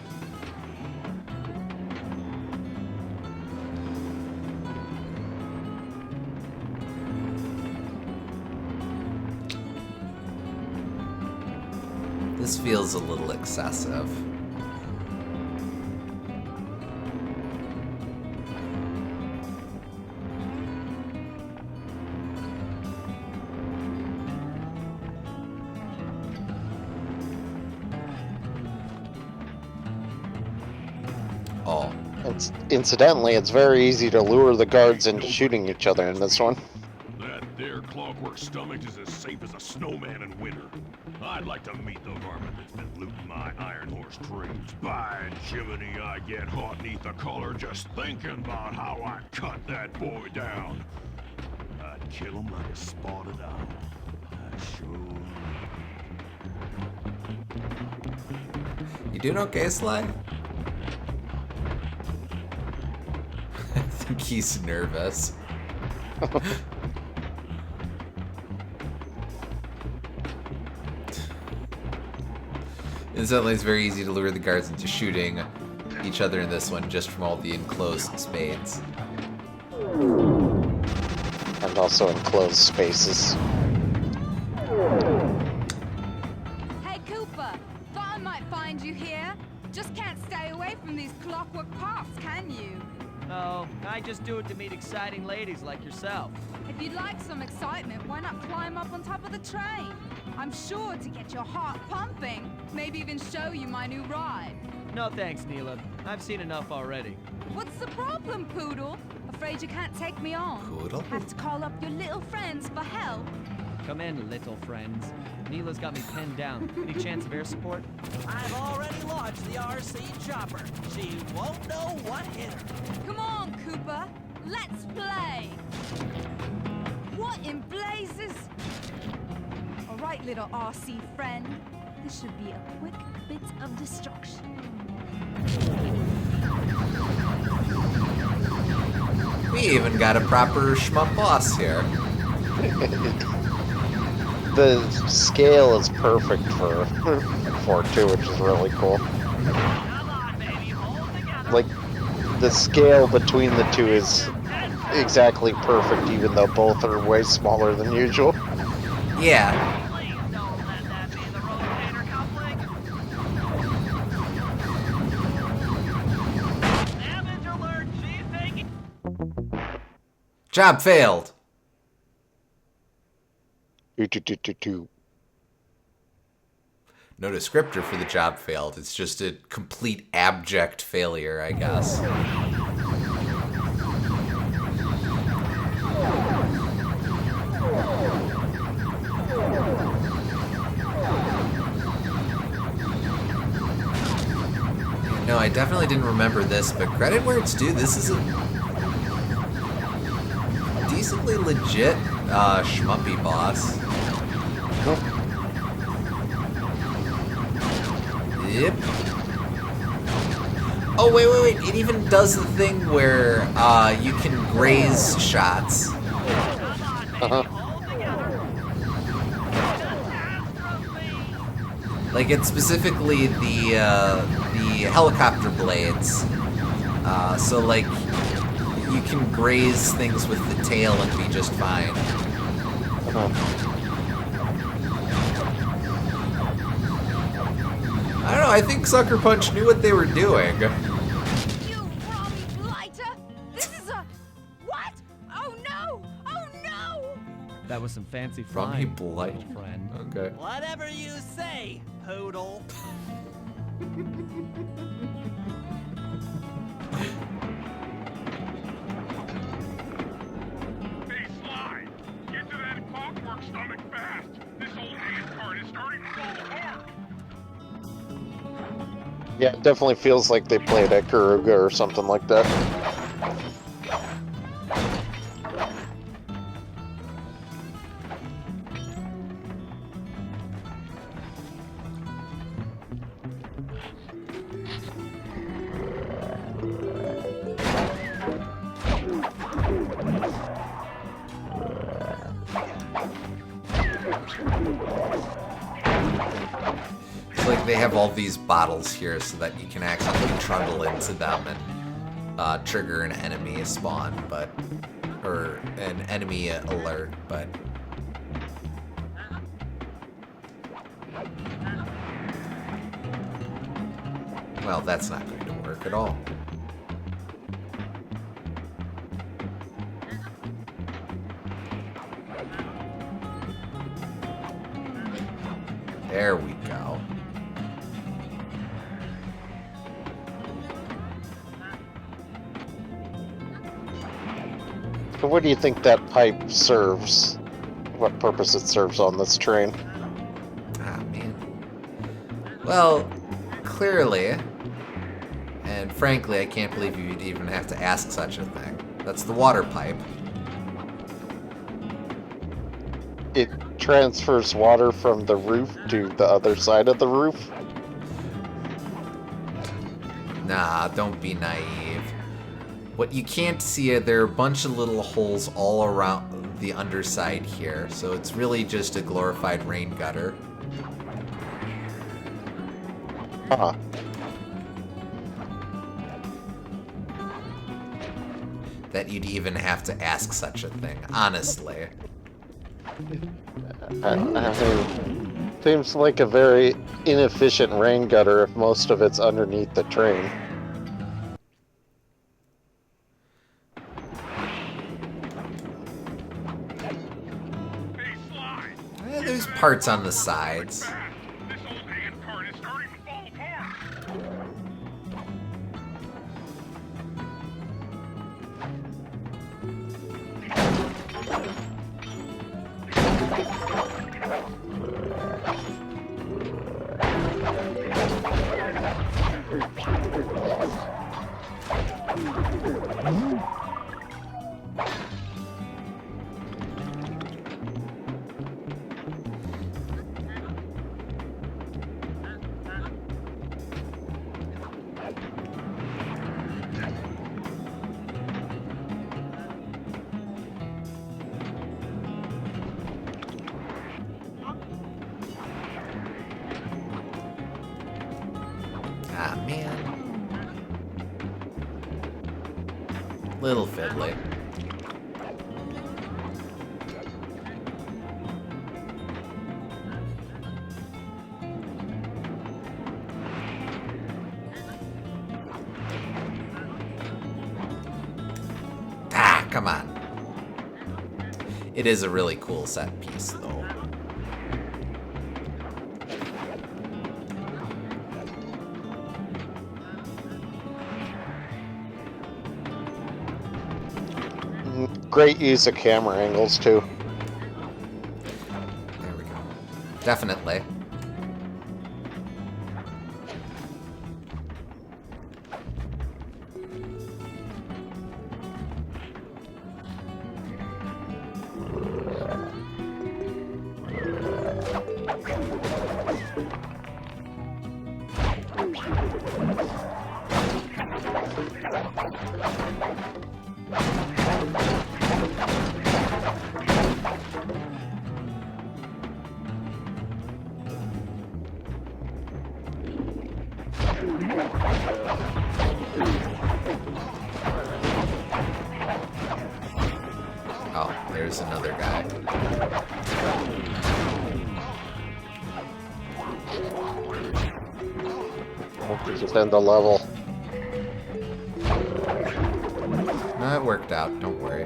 This feels a little excessive. Oh. Incidentally, it's very easy to lure the guards into shooting each other in this one. That there clockwork stomach is as safe as a snowman in winter. I'd like to meet the varmint that's been looting my iron horse trains. By Jiminy, I get hot neath the collar just thinking about how I cut that boy down. I'd kill him like a spotted owl. I sure. You doing okay, Sly? I think he's nervous. Incidentally, it's very easy to lure the guards into shooting each other in this one just from all the enclosed spades. And also enclosed spaces. Hey, Cooper! Thought I might find you here. Just can't stay away from these clockwork parts, can you? Oh, I just do it to meet exciting ladies like yourself. If you'd like some excitement, why not climb up on top of the train? I'm sure to get your heart pumping. Maybe even show you my new ride. No thanks, Neela. I've seen enough already. What's the problem, Poodle? Afraid you can't take me on? Poodle? Have to call up your little friends for help? Come in, little friends. Neela's got me pinned down. Any chance of air support? I've already launched the RC chopper. She won't know what hit her. Come on, Cooper. Let's play. What in blazes? All right, little RC friend. This should be a quick bit of destruction. We even got a proper shmup boss here. The scale is perfect for 2, which is really cool. Come on, baby, hold together. Like, the scale between the two is exactly perfect, even though both are way smaller than usual. Yeah. Please don't let that be the rotator coupling. Damage alert, she's taking. Job failed. Do. No descriptor for the job failed. It's just a complete abject failure, I guess. No, I definitely didn't remember this, but credit where it's due. This is a decently legit shmuppy boss. Yep. Oh, wait. It even does the thing where you can graze shots. Uh-huh. Like, it's specifically the helicopter blades. So, like, you can graze things with the tail and be just fine. Uh-huh. I don't know, I think Sucker Punch knew what they were doing. You Robbie Blighter! This is a... with some fancy Rummy flying, Blight. little friend. Okay. Whatever you say, poodle. Hey, Sly! Get to that clockwork stomach fast! This old ant cart is starting to fall apart! Yeah, it definitely feels like they played at Garuga or something like that. It's like they have all these bottles here so that you can actually trundle into them and trigger an enemy spawn, or an enemy alert, but well, that's not going to work at all. There we go. So what do you think that pipe serves? What purpose it serves on this train? Ah, man. Well, clearly, and frankly, I can't believe you'd even have to ask such a thing. That's the water pipe. It transfers water from the roof to the other side of the roof. Nah, don't be naive. What you can't see, there are a bunch of little holes all around the underside here, so it's really just a glorified rain gutter. Huh. That you'd even have to ask such a thing, honestly. I mean, seems like a very inefficient rain gutter if most of it's underneath the train. Hey, Sly! There's parts on the sides. Fast! This old ant cart is starting to fall apart! Ah, man. Little fiddly. Ah, come on. It is a really cool set piece, though. Great use of camera angles, too. There we go. Definitely. Oh, there's another guy. Hope to just end the level. No, it worked out, don't worry.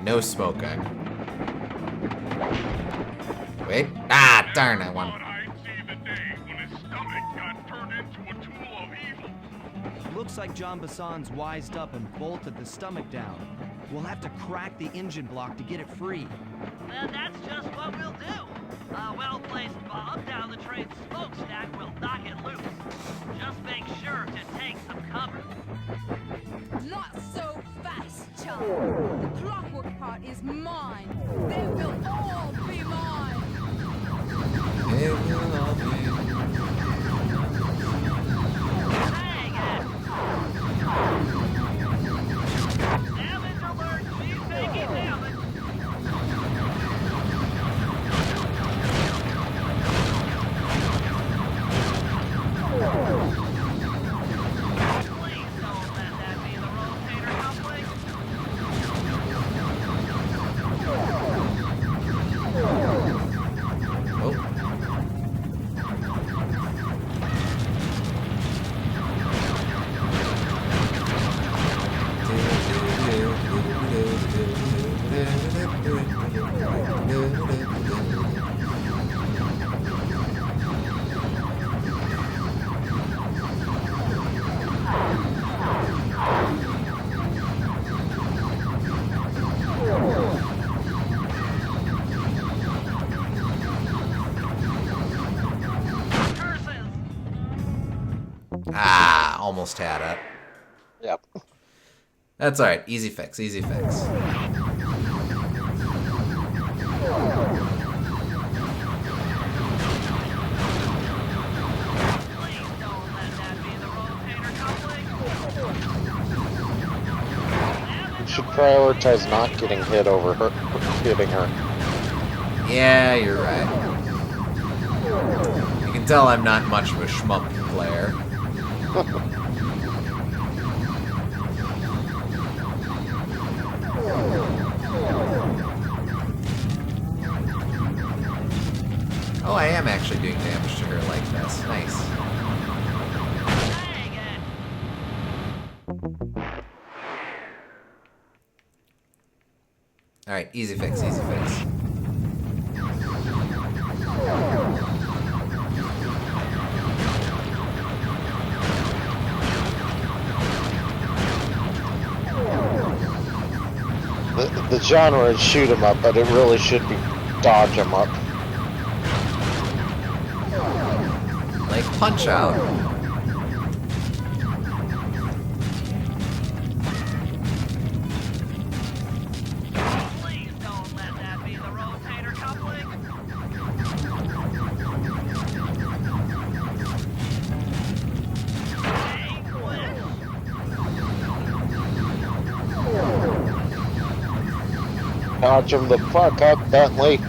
no smoking. Wait. Ah, darn, I want... Thought I'd see the day when his stomach got turned into a tool of evil. Looks like John Bassan's wised up and bolted the stomach down. We'll have to crack the engine block to get it free. Then that's just what we'll do. A well-placed bomb down the train's smokestack will knock it loose. Just make sure to take some cover. Not so fast, John. The clockwork part is mine. They will all be mine. It will all be... Hang it! Damage alert! She's taking damage! Please don't let that be the rotator coupling. Curses! Ah, almost had it. Yep. That's alright. Easy fix, easy fix. Please don't let that be the rotator coupling. Should prioritize not getting hit over her, hitting her. Yeah, you're right. You can tell I'm not much of a shmup player. Oh, I am actually doing damage to her like this. Nice. Dang it! Alright, easy fix, easy fix. The genre is shoot 'em up, but it really should be dodge 'em up. Like Punch Out. Please don't let that be the rotator coupling. Anguish! Dodge 'em the fuck up, Bentley.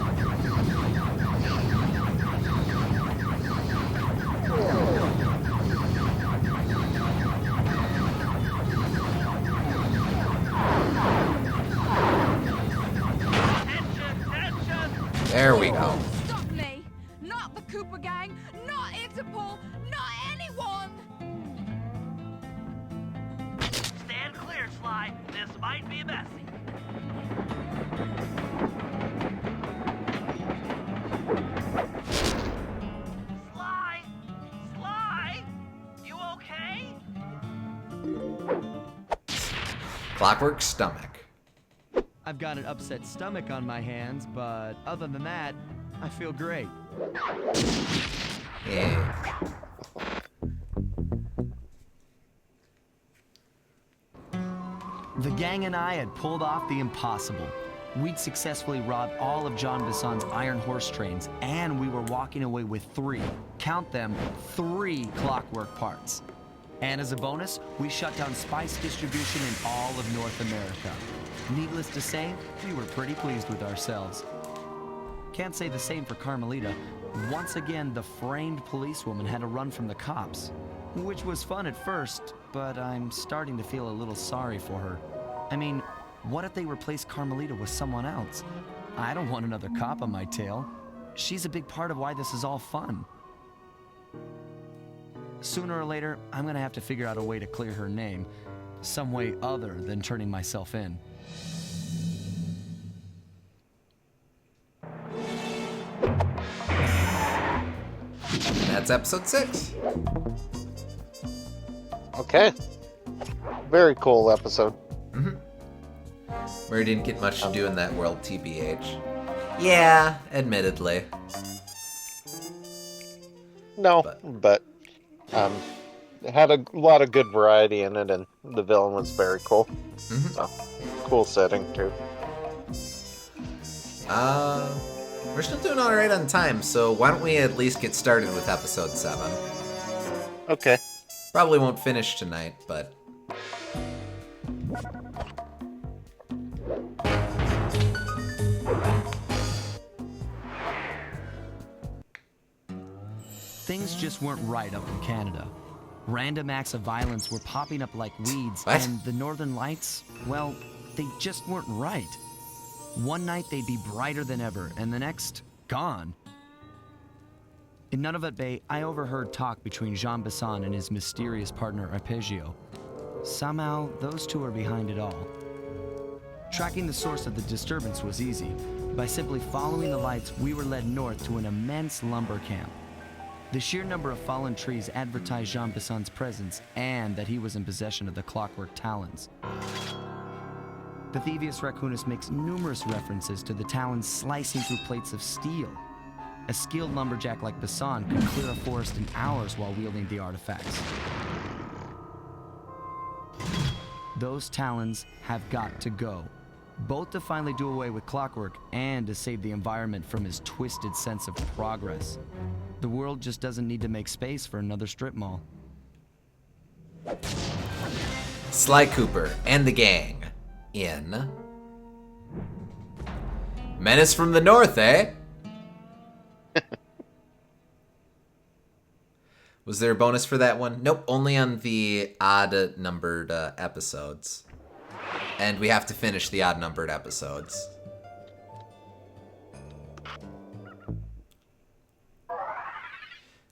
Tension! There we go. Stop me! Not the Cooper Gang! Not Interpol! Not anyone! Stand clear, Sly. This might be messy. Sly! Sly! You okay? Clockwork Stomach. I've got an upset stomach on my hands, but other than that, I feel great. Yeah. The gang and I had pulled off the impossible. We'd successfully robbed all of John Bassan's iron horse trains, and we were walking away with 3, count them, 3 clockwork parts. And as a bonus, we shut down spice distribution in all of North America. Needless to say, we were pretty pleased with ourselves. Can't say the same for Carmelita. Once again, the framed policewoman had to run from the cops, which was fun at first, but I'm starting to feel a little sorry for her. I mean, what if they replace Carmelita with someone else? I don't want another cop on my tail. She's a big part of why this is all fun. Sooner or later, I'm gonna have to figure out a way to clear her name, some way other than turning myself in. that's episode 6. Okay. Very cool episode. Murray didn't get much to do in that world, TBH. Yeah, admittedly. No, but it had a lot of good variety in it, and the villain was very cool. So, cool setting, too. We're still doing alright on time, so why don't we at least get started with episode 7? Okay. Probably won't finish tonight, but... Things just weren't right up in Canada. Random acts of violence were popping up like weeds, What? and the Northern Lights, well, they just weren't right. One night they'd be brighter than ever, and the next, gone. In Nunavut Bay, I overheard talk between Jean Bisson and his mysterious partner Arpeggio. Somehow, those two are behind it all. Tracking the source of the disturbance was easy. By simply following the lights, we were led north to an immense lumber camp. The sheer number of fallen trees advertised Jean Bisson's presence and that he was in possession of the clockwork talons. The Thievius Raccoonus makes numerous references to the talons slicing through plates of steel. A skilled lumberjack like Bisson could clear a forest in hours while wielding the artifacts. Those talons have got to go, both to finally do away with clockwork and to save the environment from his twisted sense of progress. The world just doesn't need to make space for another strip mall. Sly Cooper and the gang in Menace from the North, eh? Was there a bonus for that one? Nope, only on the odd numbered episodes. And we have to finish the odd numbered episodes.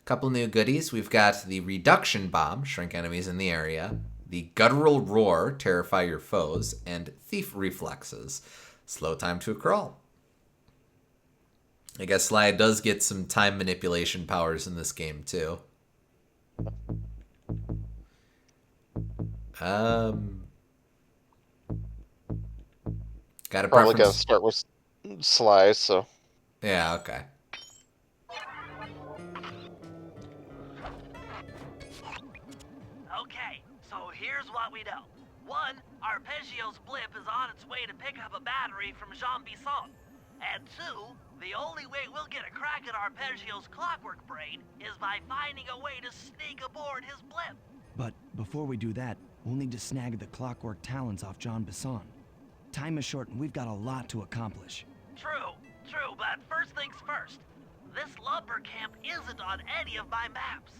Couple new goodies. We've got the Reduction Bomb, shrink enemies in the area. The Guttural Roar, terrify your foes. And Thief Reflexes, slow time to a crawl. I guess Sly does get some time manipulation powers in this game, too. Got a Probably preference? gotta start with Sly, so... Yeah, okay. Okay, so here's what we know. 1, Arpeggio's blip is on its way to pick up a battery from Jean Bisson. And 2, the only way we'll get a crack at Arpeggio's clockwork brain is by finding a way to sneak aboard his blip. But before we do that, we'll need to snag the clockwork talons off Jean Bisson. Time is short and we've got a lot to accomplish. True, but first things first. This lumber camp isn't on any of my maps.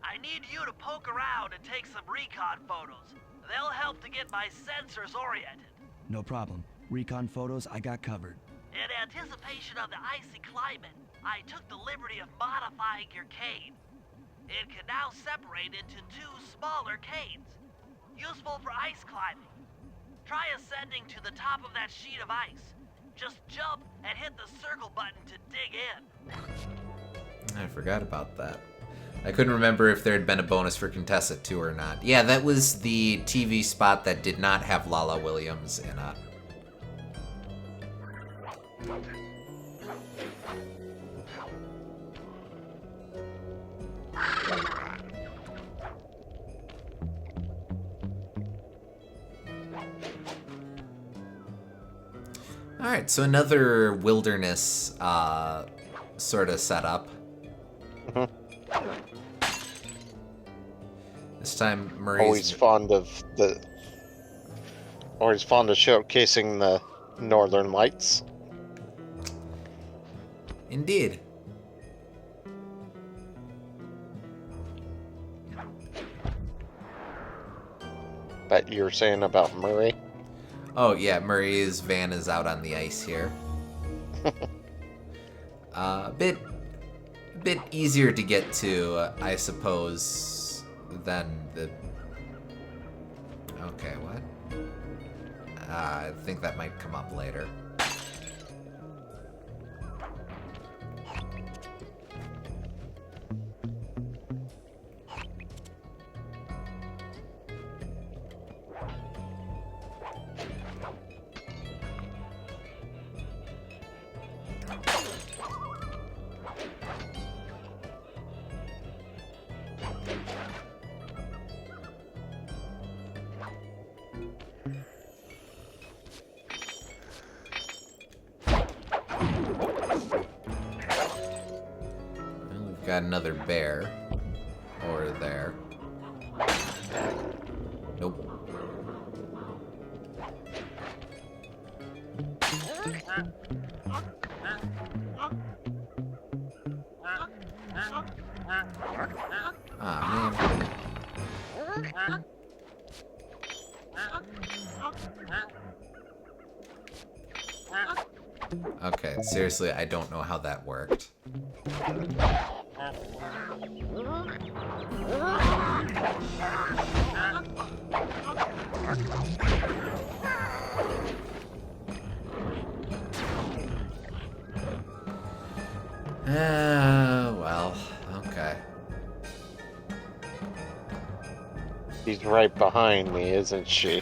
I need you to poke around and take some recon photos. They'll help to get my sensors oriented. No problem. Recon photos I got covered. In anticipation of the icy climate, I took the liberty of modifying your cane. It can now separate into 2 smaller canes, useful for ice climbing. Try ascending to the top of that sheet of ice. Just jump and hit the circle button to dig in. I forgot about that. I couldn't remember if there had been a bonus for Contessa 2 or not. Yeah, that was the TV spot that did not have Lala Williams in it. Alright, so another wilderness sort of setup. This time Murray's... Always fond of showcasing the Northern Lights. Indeed. That you were saying about Murray. Oh yeah, Murray's van is out on the ice here. A bit easier to get to, I suppose, than the... Okay, what? I think that might come up later. Got another bear. Over there. Nope. Ah, man. Okay, seriously, I don't know how that worked. Well, okay. She's right behind me, isn't she?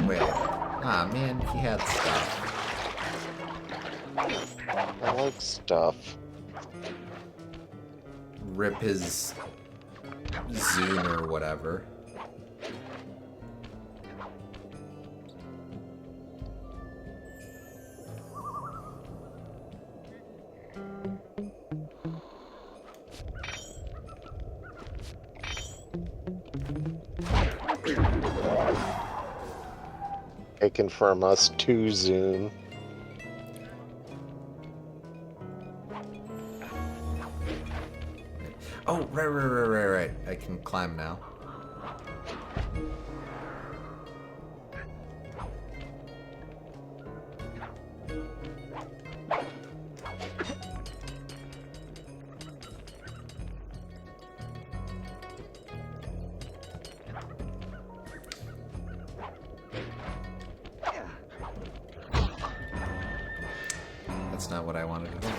Wait. Ah, man, he had stuff. I like stuff. Rip his Zune or whatever. Taken from us to Zune. Oh, right. I can climb now. That's not what I wanted to do.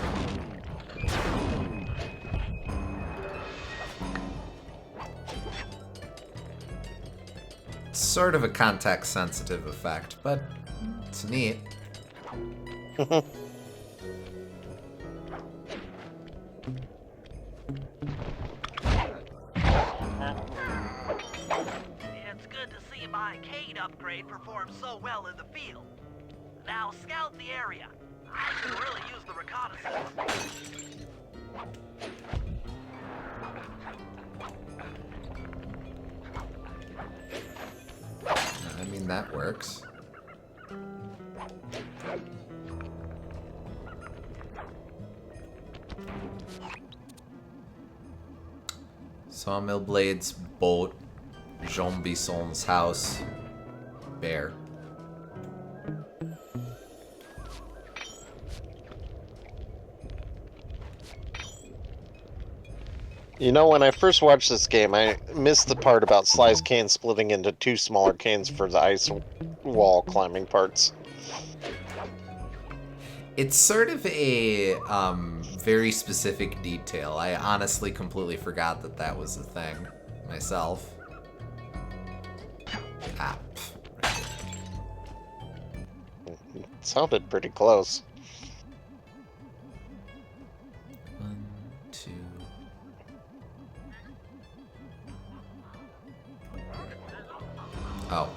Sort of a context-sensitive effect, but it's neat. It's good to see my arcade upgrade perform so well in the field. Now scout the area. I can really use the reconnaissance. I mean, that works. Sawmill blades, boat, Jean Bisson's house, bear. You know, when I first watched this game, I missed the part about Sly's cane splitting into two smaller canes for the ice wall climbing parts. It's sort of a very specific detail. I honestly completely forgot that that was a thing myself. Ah. It sounded pretty close. 1, 2. Oh.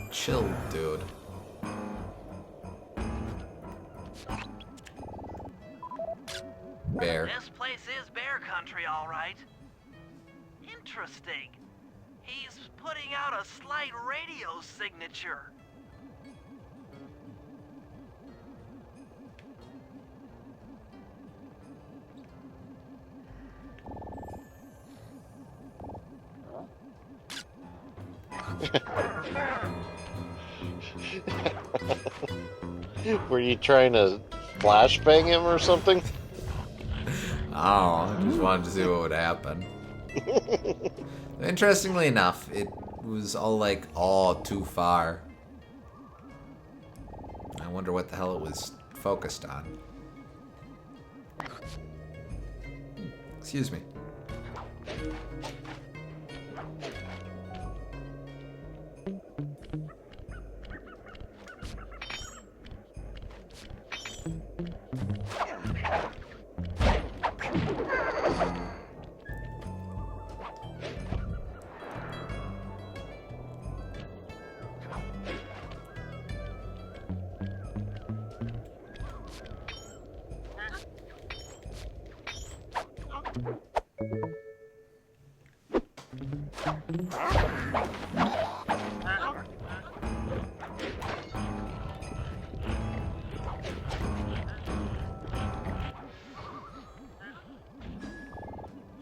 Chill, dude. Bear. This place is bear country, all right. Interesting. He's putting out a slight radio signature. Were you trying to flashbang him or something? Oh, I just wanted to see what would happen. Interestingly enough, it was all like, oh, too far. I I wonder what the hell it was focused on. Excuse me.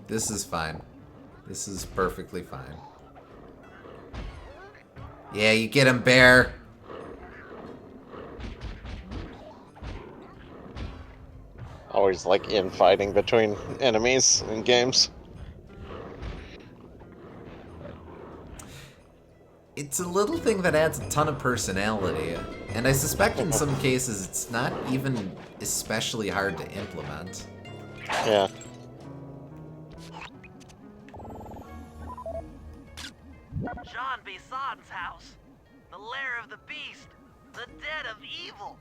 This is fine. This is perfectly fine. Yeah, you get him, bear. Always like infighting between enemies in games. It's a little thing that adds a ton of personality, and I suspect in some cases it's not even especially hard to implement. Yeah. Jean Bison's house. The lair of the beast. The den of evil.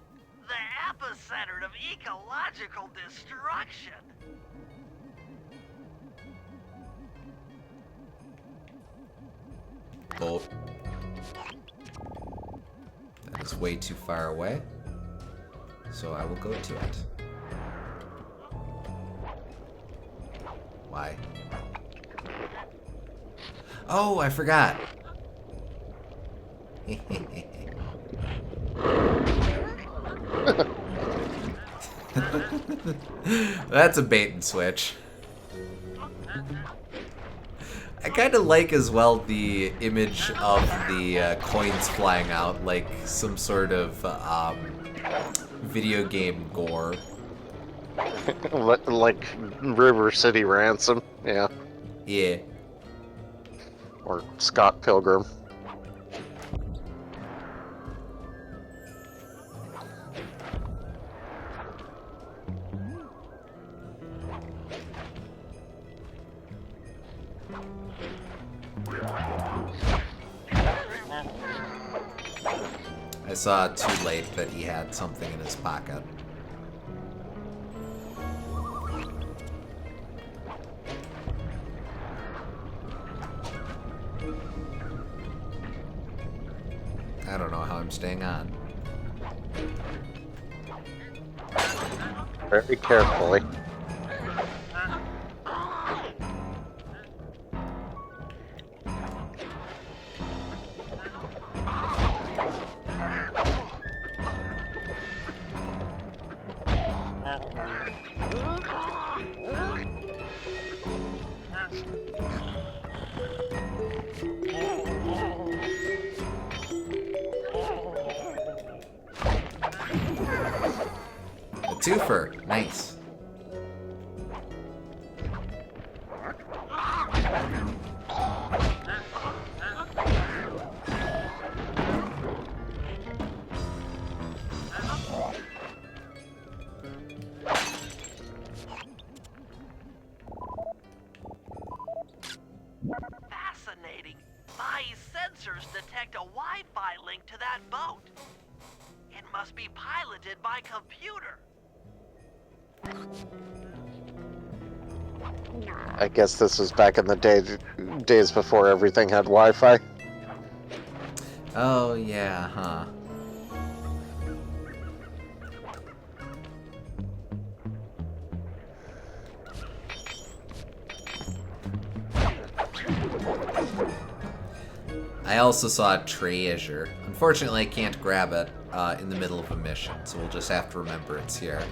The epicenter of ecological destruction. Oh. That is way too far away. So I will go to it. Why? Oh, I forgot. That's a bait and switch. I kind of like as well the image of the coins flying out like some sort of video game gore. Like River City Ransom, yeah. Yeah. Or Scott Pilgrim. I saw too late that he had something in his pocket. I don't know how I'm staying on. Very carefully. Twofer, nice. Fascinating. My sensors detect a Wi-Fi link to that boat. It must be piloted by computer. I guess this was back in the days before everything had Wi-Fi. Oh, yeah, huh. I also saw a treasure. Unfortunately, I can't grab it in the middle of a mission, so we'll just have to remember it's here.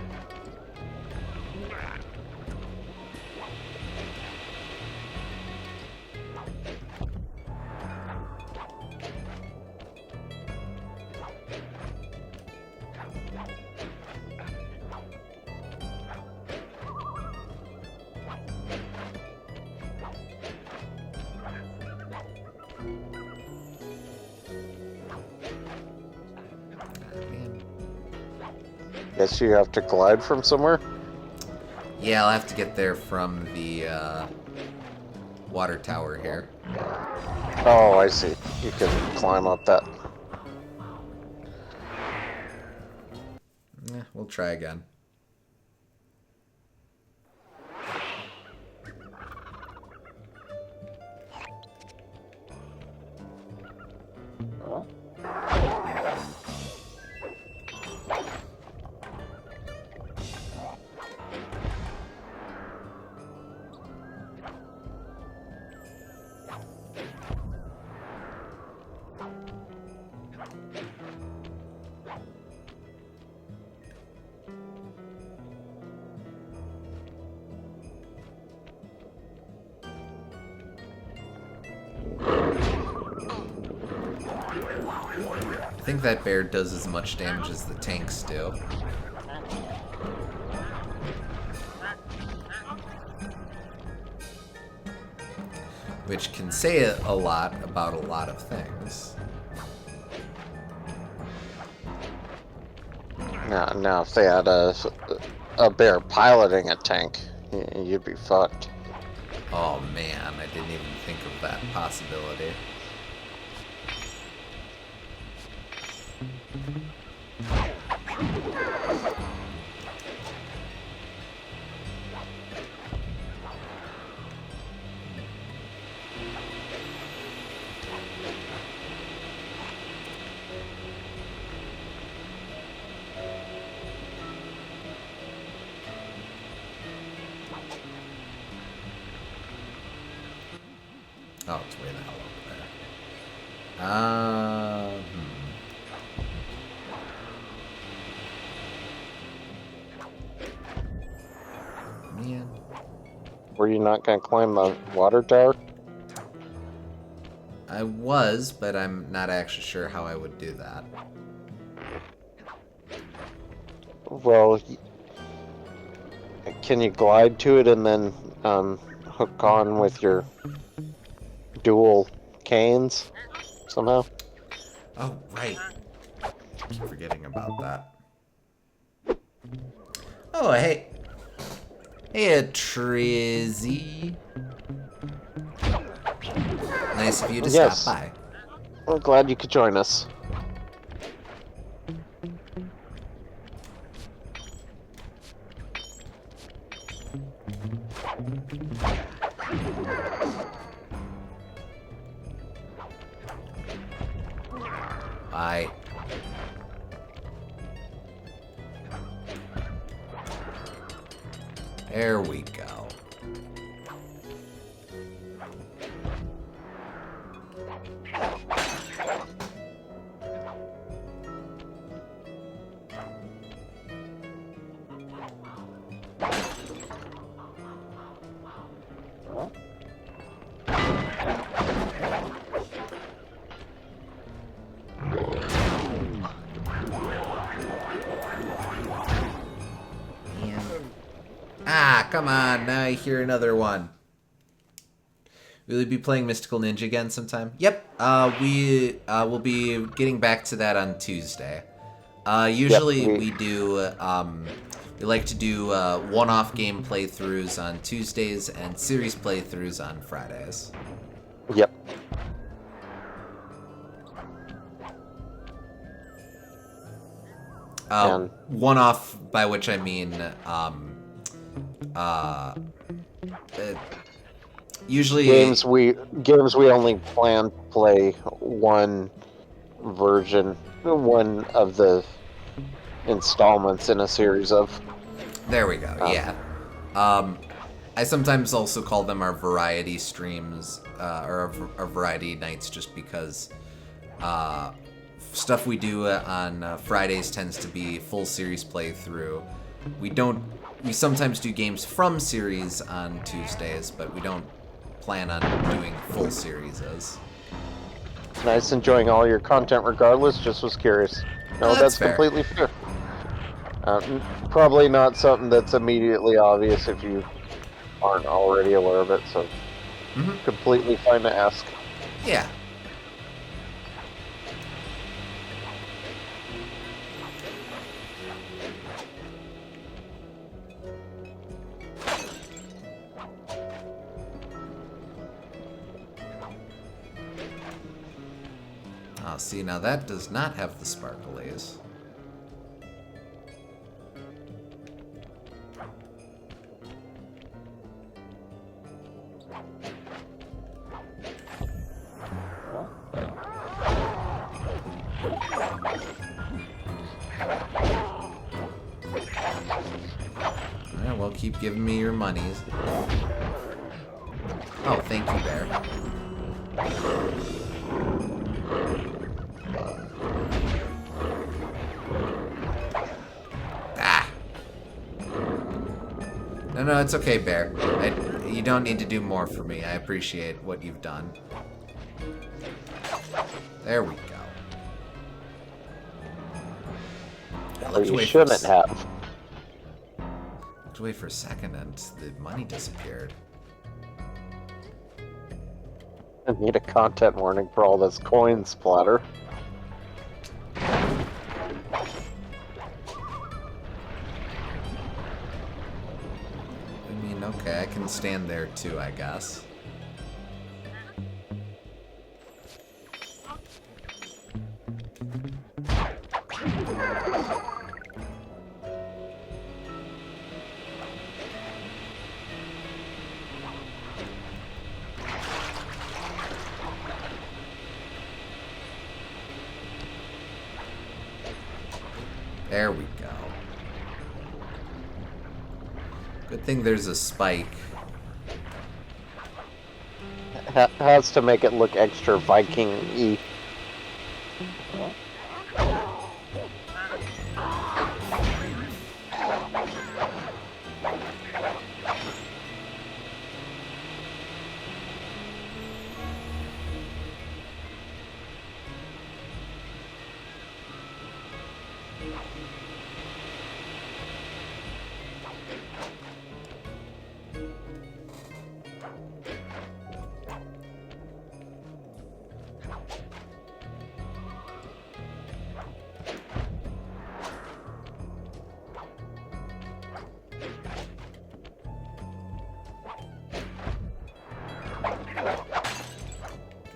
Guess you have to glide from somewhere? Yeah, I'll have to get there from the water tower here. Oh, I see. You can climb up that. We'll try again. I think that bear does as much damage as the tanks do. Which can say a lot about a lot of things. Now if they had a bear piloting a tank, you'd be fucked. Oh man, I didn't even think of that possibility. Oh, it's way the hell over there. Man. Were you not gonna climb the water tower? I was, but I'm not actually sure how I would do that. Well, can you glide to it and then hook on with your dual canes somehow? Oh, right. Keep forgetting about that. Oh, hey. Hey, Trizzy. Nice of you to Yes. stop by. We're glad you could join us. Bye. There we go. Ah, come on. Now I hear another one. Will we be playing Mystical Ninja again sometime? Yep. We will be getting back to that on Tuesday. Usually we do, we like to do one-off game playthroughs on Tuesdays and series playthroughs on Fridays. Yep. One-off, by which I mean, usually games we only plan to play one version, one of the installments in a series of. There we go. Yeah. I sometimes also call them our variety streams, or our variety nights, just because stuff we do on Fridays tends to be full series playthrough. We sometimes do games from series on Tuesdays, but we don't plan on doing full series. Nice, enjoying all your content regardless, just was curious. No, that's fair. completely fair. Probably not something that's immediately obvious if you aren't already aware of it, so completely fine to ask. Yeah. Oh, see, now that does not have the sparklies. Alright, well, keep giving me your monies. Oh, thank you, Bear. Ah! No, it's okay, Bear. You don't need to do more for me. I appreciate what you've done. There we go. You shouldn't have. Looked away for a second and the money disappeared. I need a content warning for all this coin splatter. I mean, okay, I can stand there too, I guess. There we go. Good thing there's a spike. Has to make it look extra Viking-y.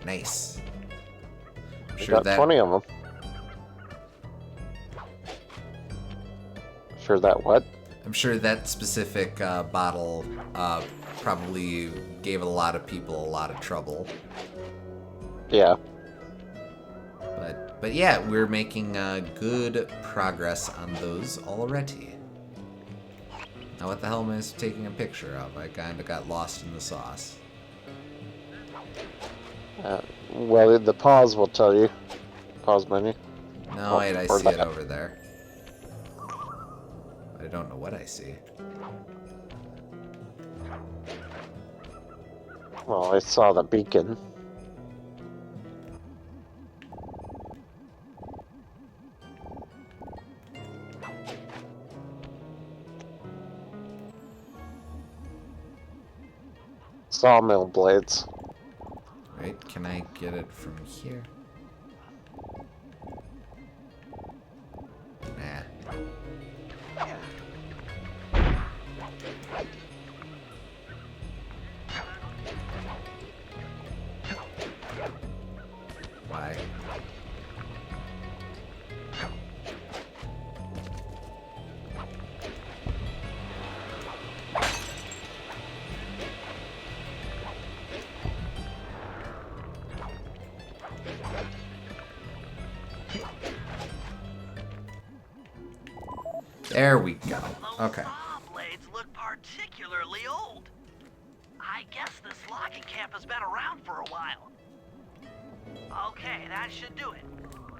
Nice. You Sure got that 20 of them. Sure that what? I'm sure that specific bottle probably gave a lot of people a lot of trouble. Yeah. But yeah, we're making good progress on those already. Now what the hell am I taking a picture of? I kind of got lost in the sauce. Well, the pause will tell you. Pause menu. No, wait, I or see it that. over there. I don't know what I see. Well, I saw the beacon. Sawmill blades. Right, can I get it from here? Nah. Why? There we go. Okay. Those saw blades look particularly old. I guess this logging camp has been around for a while. Okay, that should do it.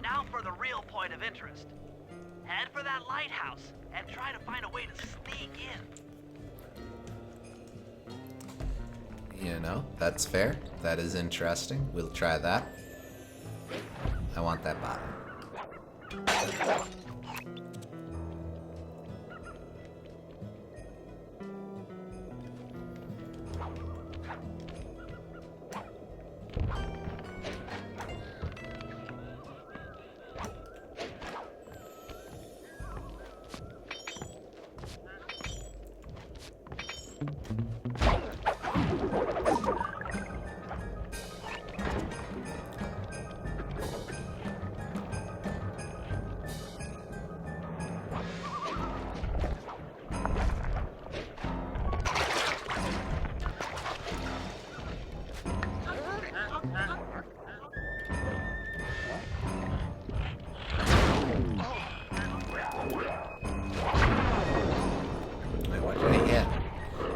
Now for the real point of interest. Head for that lighthouse and try to find a way to sneak in. You know, that's fair. That is interesting. We'll try that. I want that bottom.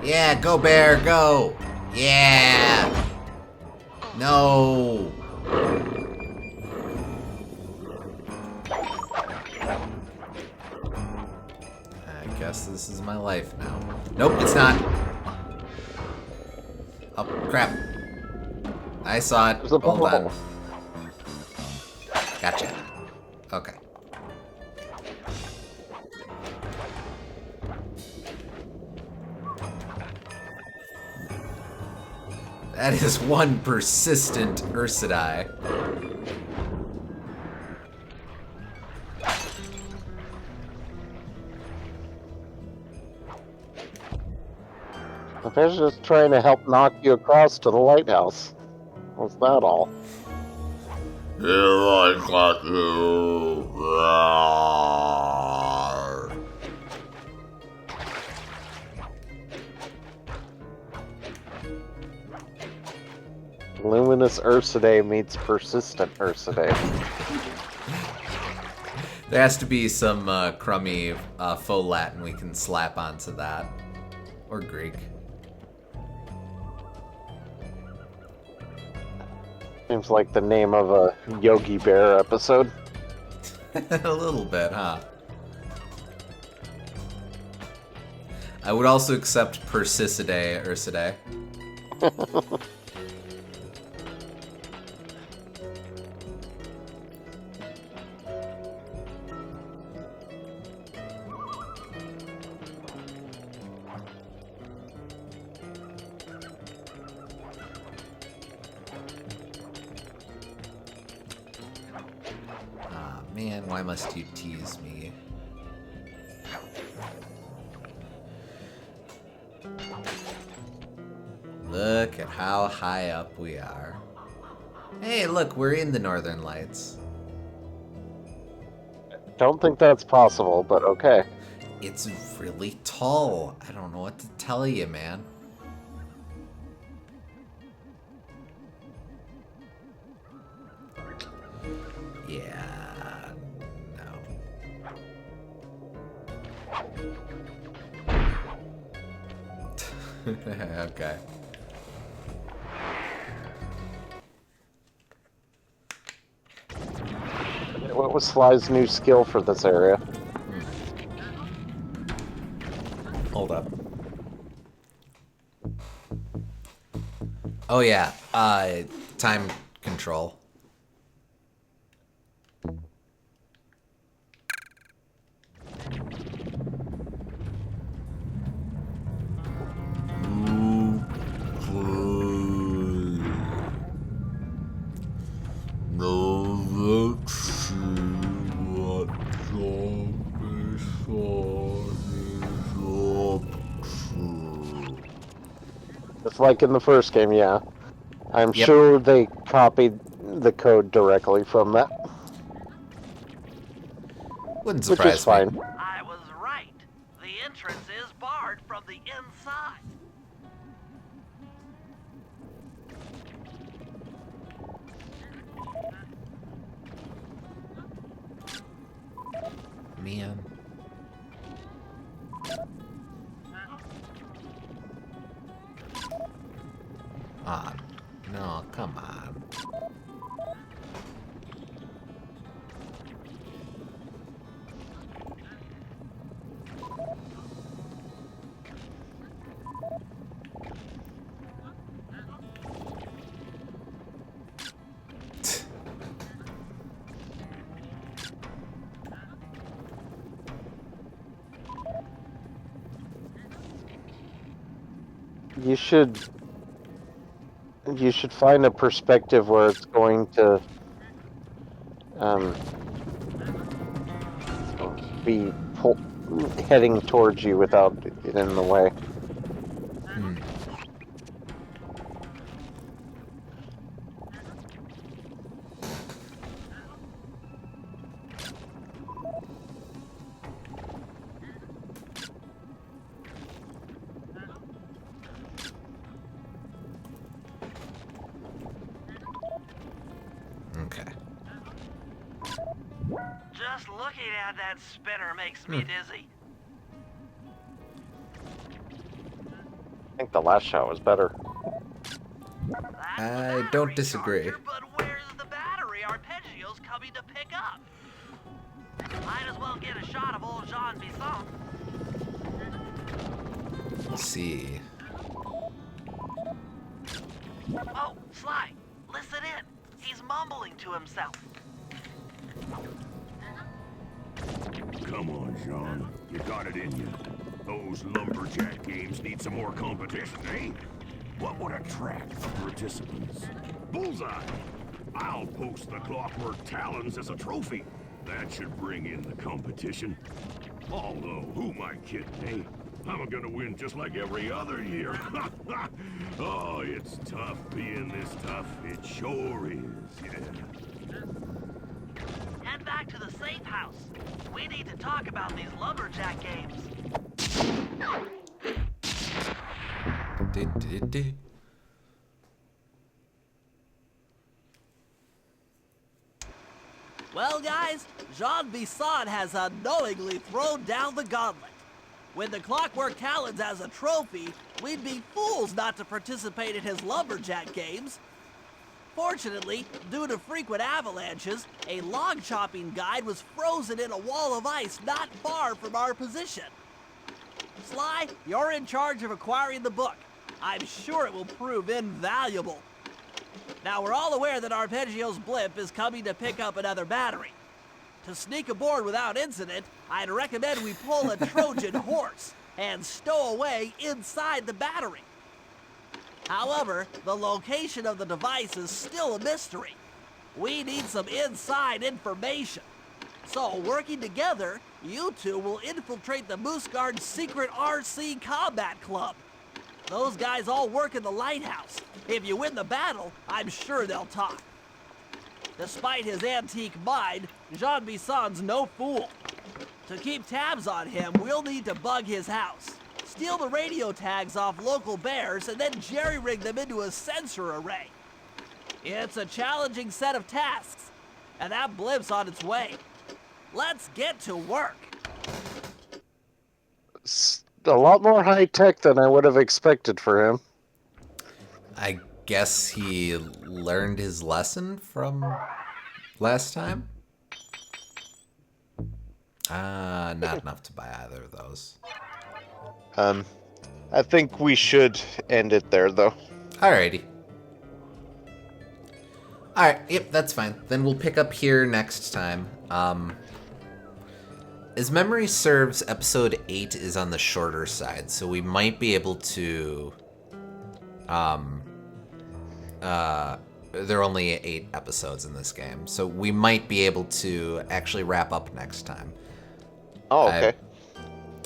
Yeah, go bear, go! Yeah! No! I guess this is my life now. Nope, it's not. Oh, crap. I saw it. There's a Hold on. ball. Gotcha. Okay. That is one persistent Ursidae. The fish is trying to help knock you across to the lighthouse. What's that all? Here I got you. Luminous Ursidae meets persistent Ursidae. There has to be some crummy faux Latin we can slap onto that. Or Greek. Seems like the name of a Yogi Bear episode. A little bit, huh? I would also accept Persicidae, Ursidae. Man, why must you tease me? Look at how high up we are. Hey, look, we're in the Northern Lights. Don't think that's possible, but okay. It's really tall. I don't know what to tell you, man. Yeah, no. Okay. What was Sly's new skill for this area? Hold up. Oh yeah, time control. It's like in the first game, yeah. I'm Yep. sure they copied the code directly from that. Wouldn't Which surprise is fine. I was right. The entrance is barred from the inside. Man. Ah, no, come on. You should find a perspective where it's going to be heading towards you without it in the way. Okay. Just looking at that spinner makes me dizzy. think the last shot was better. I don't disagree. But where's the battery Arpeggio's coming to pick up? Might as well get a shot of old Jean Bisson. Let's see. Oh, Sly, listen in. He's mumbling to himself. Come on, Jean. You got it in you. Those lumberjack games need some more competition, eh? What would attract the participants? Bullseye! I'll post the Clockwork Talons as a trophy. That should bring in the competition. Although, who am I kidding, eh? I'm gonna win just like every other year. Oh, it's tough being this tough. It sure is, yeah. Head back to the safe house. We need to talk about these lumberjack games. Well, guys, Jean Bisson has unknowingly thrown down the gauntlet. With the Clockwork Talons as a trophy, we'd be fools not to participate in his lumberjack games. Fortunately, due to frequent avalanches, a log chopping guide was frozen in a wall of ice not far from our position. Sly, you're in charge of acquiring the book. I'm sure it will prove invaluable. Now, we're all aware that Arpeggio's blimp is coming to pick up another battery. To sneak aboard without incident, I'd recommend we pull a Trojan horse and stow away inside the battery. However, the location of the device is still a mystery. We need some inside information. So, working together, you two will infiltrate the Moose Guard's secret RC combat club. Those guys all work in the lighthouse. If you win the battle, I'm sure they'll talk. Despite his antique mind, Jean Bisson's no fool. To keep tabs on him, we'll need to bug his house, steal the radio tags off local bears, and then jerry-rig them into a sensor array. It's a challenging set of tasks, and that blimp's on its way. Let's get to work. It's a lot more high-tech than I would have expected for him. I guess he learned his lesson from last time? Not enough to buy either of those. I think we should end it there, though. Alrighty. Alright, yep, that's fine. Then we'll pick up here next time. As memory serves, episode 8 is on the shorter side, so we might be able to... there are only 8 episodes in this game, so we might be able to actually wrap up next time. Oh, okay.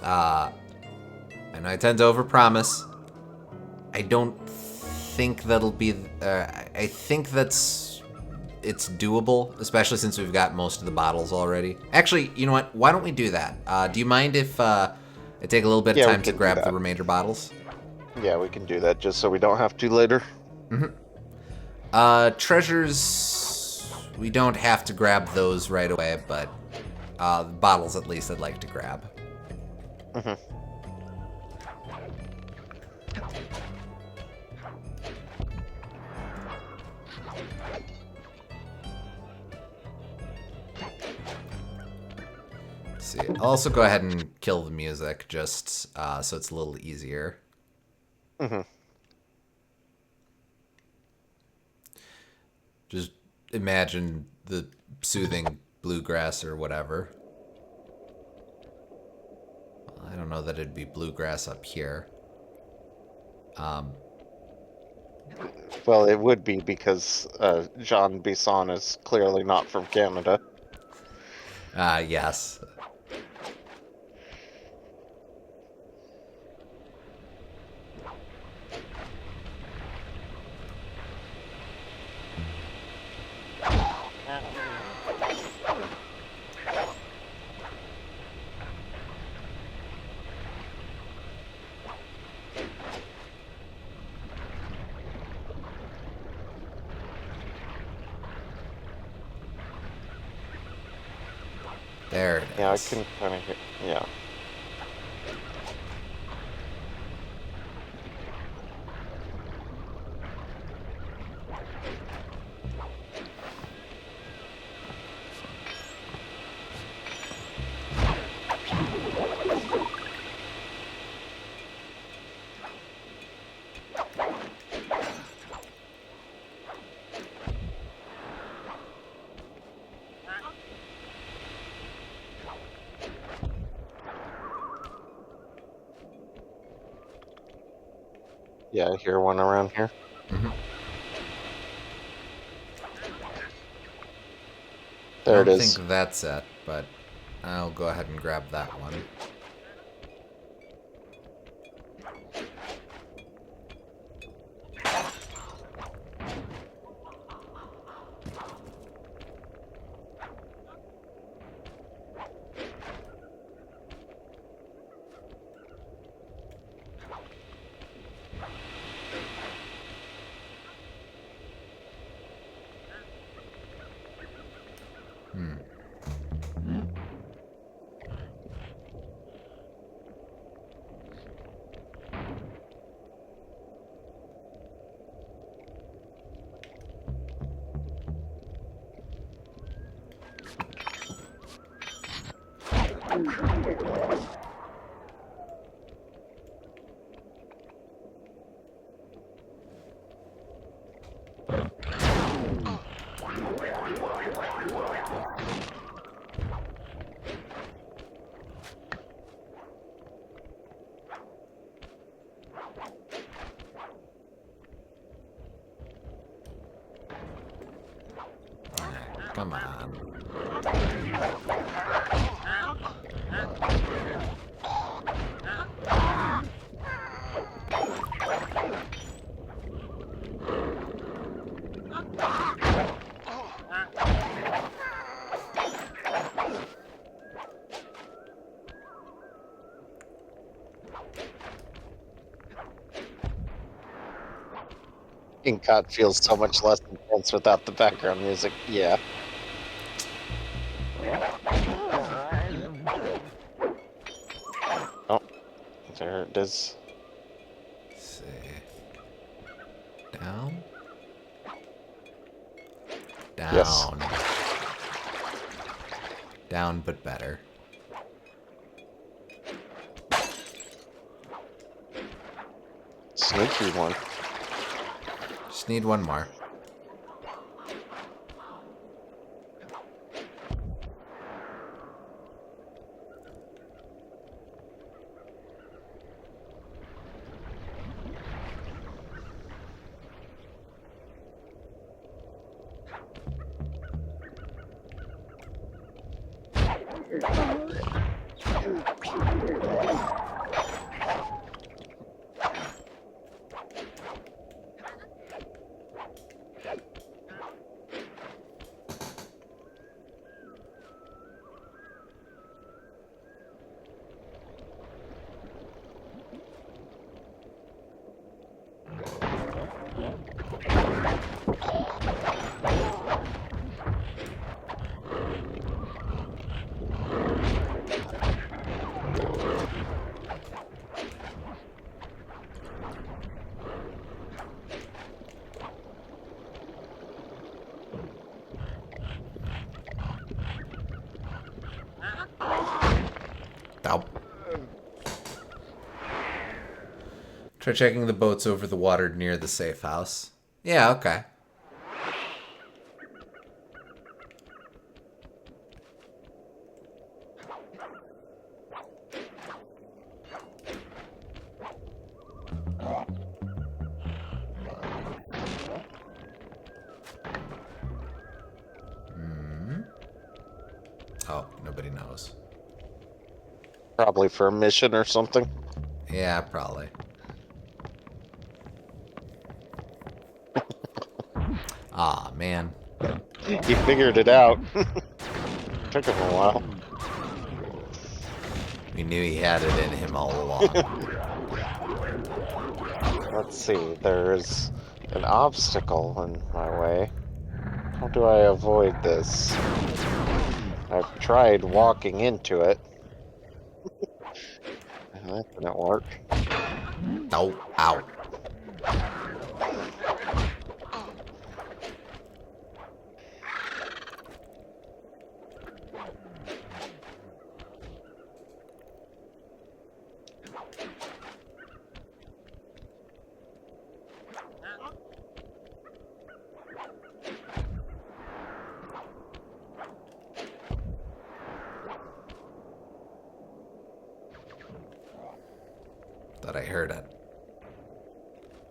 And I tend to overpromise. I don't think that'll be... I think it's doable, especially since we've got most of the bottles already. Actually, you know what? Why don't we do that? Do you mind if I take a little bit of time to grab the remainder bottles? Yeah, we can do that just so we don't have to later. Mm-hmm. Treasures, we don't have to grab those right away, but bottles at least I'd like to grab. Mm-hmm. See. I'll also go ahead and kill the music just so it's a little easier. Mm-hmm. Just imagine the soothing bluegrass or whatever. Well, I don't know that it'd be bluegrass up here. Well, it would be because Jean Bisson is clearly not from Canada. Yes. There it is. Yeah, I can kind of hear. Yeah. Yeah, I hear one around here. Mm-hmm. There I it don't is. think that's it, but I'll go ahead and grab that one. Come on. Inkot feels so much less intense without the background music. Yeah. Oh, there it is. Let's see. Down. Yes. Down. Down, but better. Sneaky one. Just need one more. Nope. Try checking the boats over the water near the safe house. Yeah, okay. Oh, nobody knows. Probably for a mission or something. Yeah, probably. Aw, man. He figured it out. Took him a while. We knew he had it in him all along. Let's see. There's an obstacle in my way. How do I avoid this? I've tried walking into it. That didn't work. Oh, ow. Thought I heard it.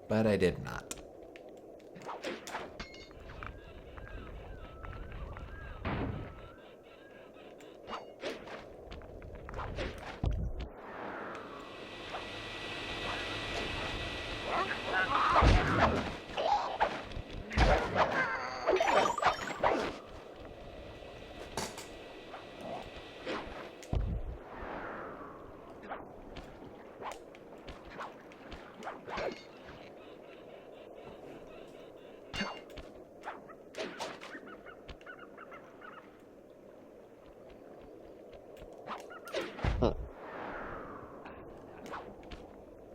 but I did not.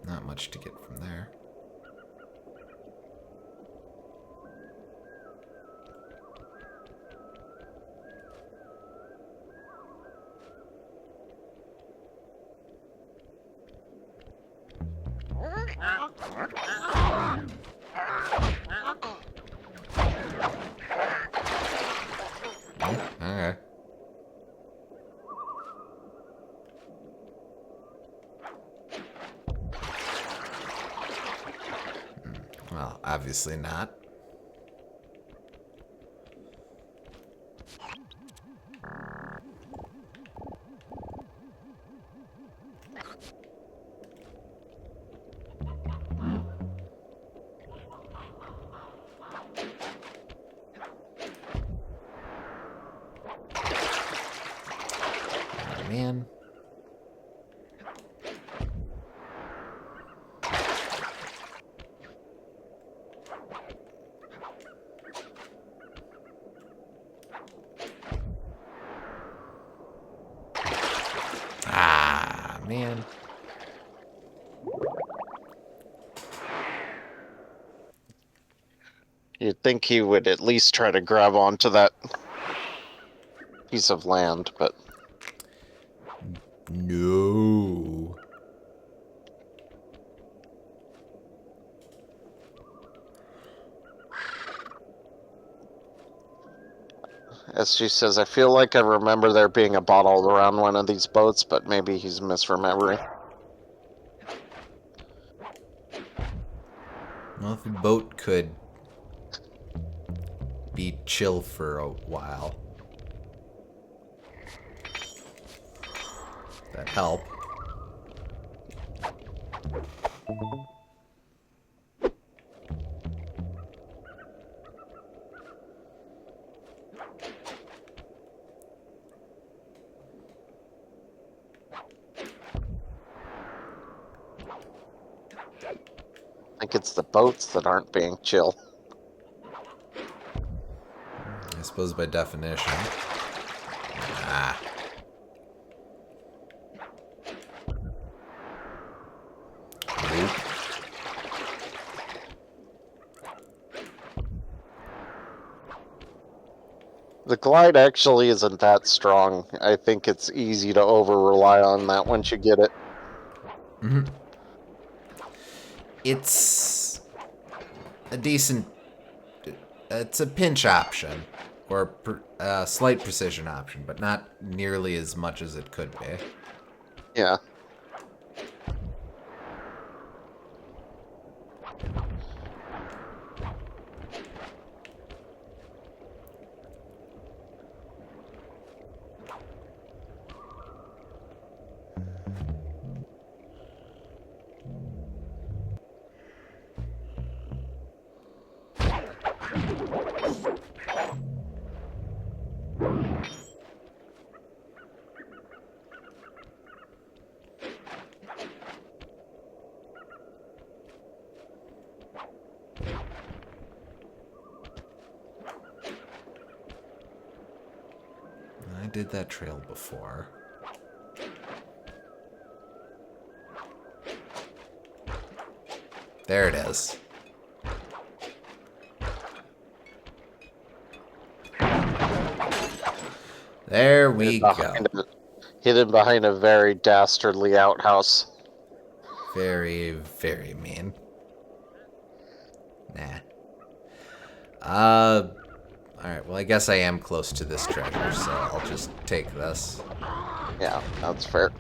Not much to get from there. Okay. Well, obviously not. Oh, man. Ah, man. You'd think he would at least try to grab onto that piece of land, but No. as she says, I feel like I remember there being a bottle around one of these boats, but maybe he's misremembering. Well, if a boat could be chill for a while, that'd help. I think it's the boats that aren't being chill. I suppose by definition. Ah. Nope. The glide actually isn't that strong. I think it's easy to over-rely on that once you get it. Mm-hmm. It's a decent... It's a pinch option, or a slight precision option, but not nearly as much as it could be. Yeah. I did that trail before. There it is. There we go. Hidden behind a very dastardly outhouse. Very, very mean. Nah. Alright, well I guess I am close to this treasure, so I'll just take this. Yeah, that's fair.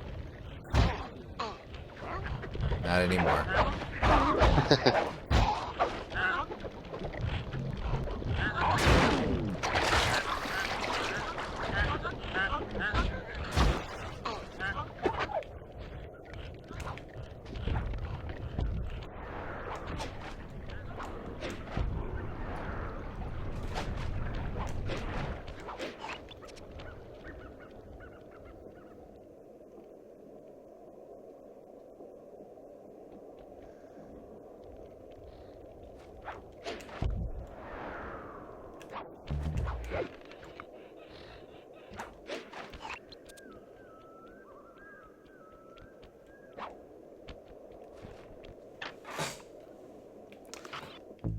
Not anymore.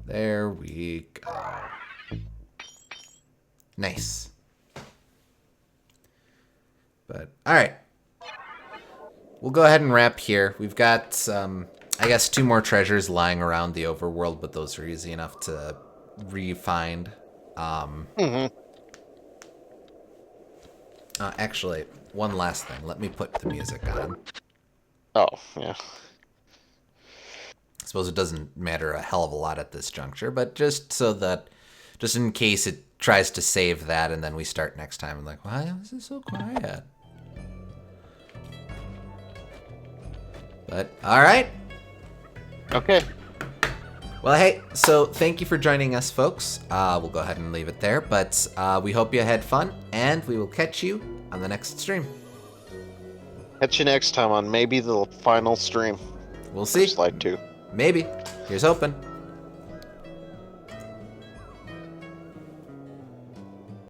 There we go. Nice. But, alright. We'll go ahead and wrap here. We've got, I guess, 2 more treasures lying around the overworld, but those are easy enough to re-find. Actually, one last thing. Let me put the music on. Oh, yeah. I suppose it doesn't matter a hell of a lot at this juncture, but just so that, just in case it tries to save that and then we start next time and like, why is it so quiet? But, alright. Okay. Well, hey, so thank you for joining us, folks. We'll go ahead and leave it there, but we hope you had fun, and we will catch you on the next stream. Catch you next time on maybe the final stream. We'll see. Slide 2. Maybe. Here's hoping.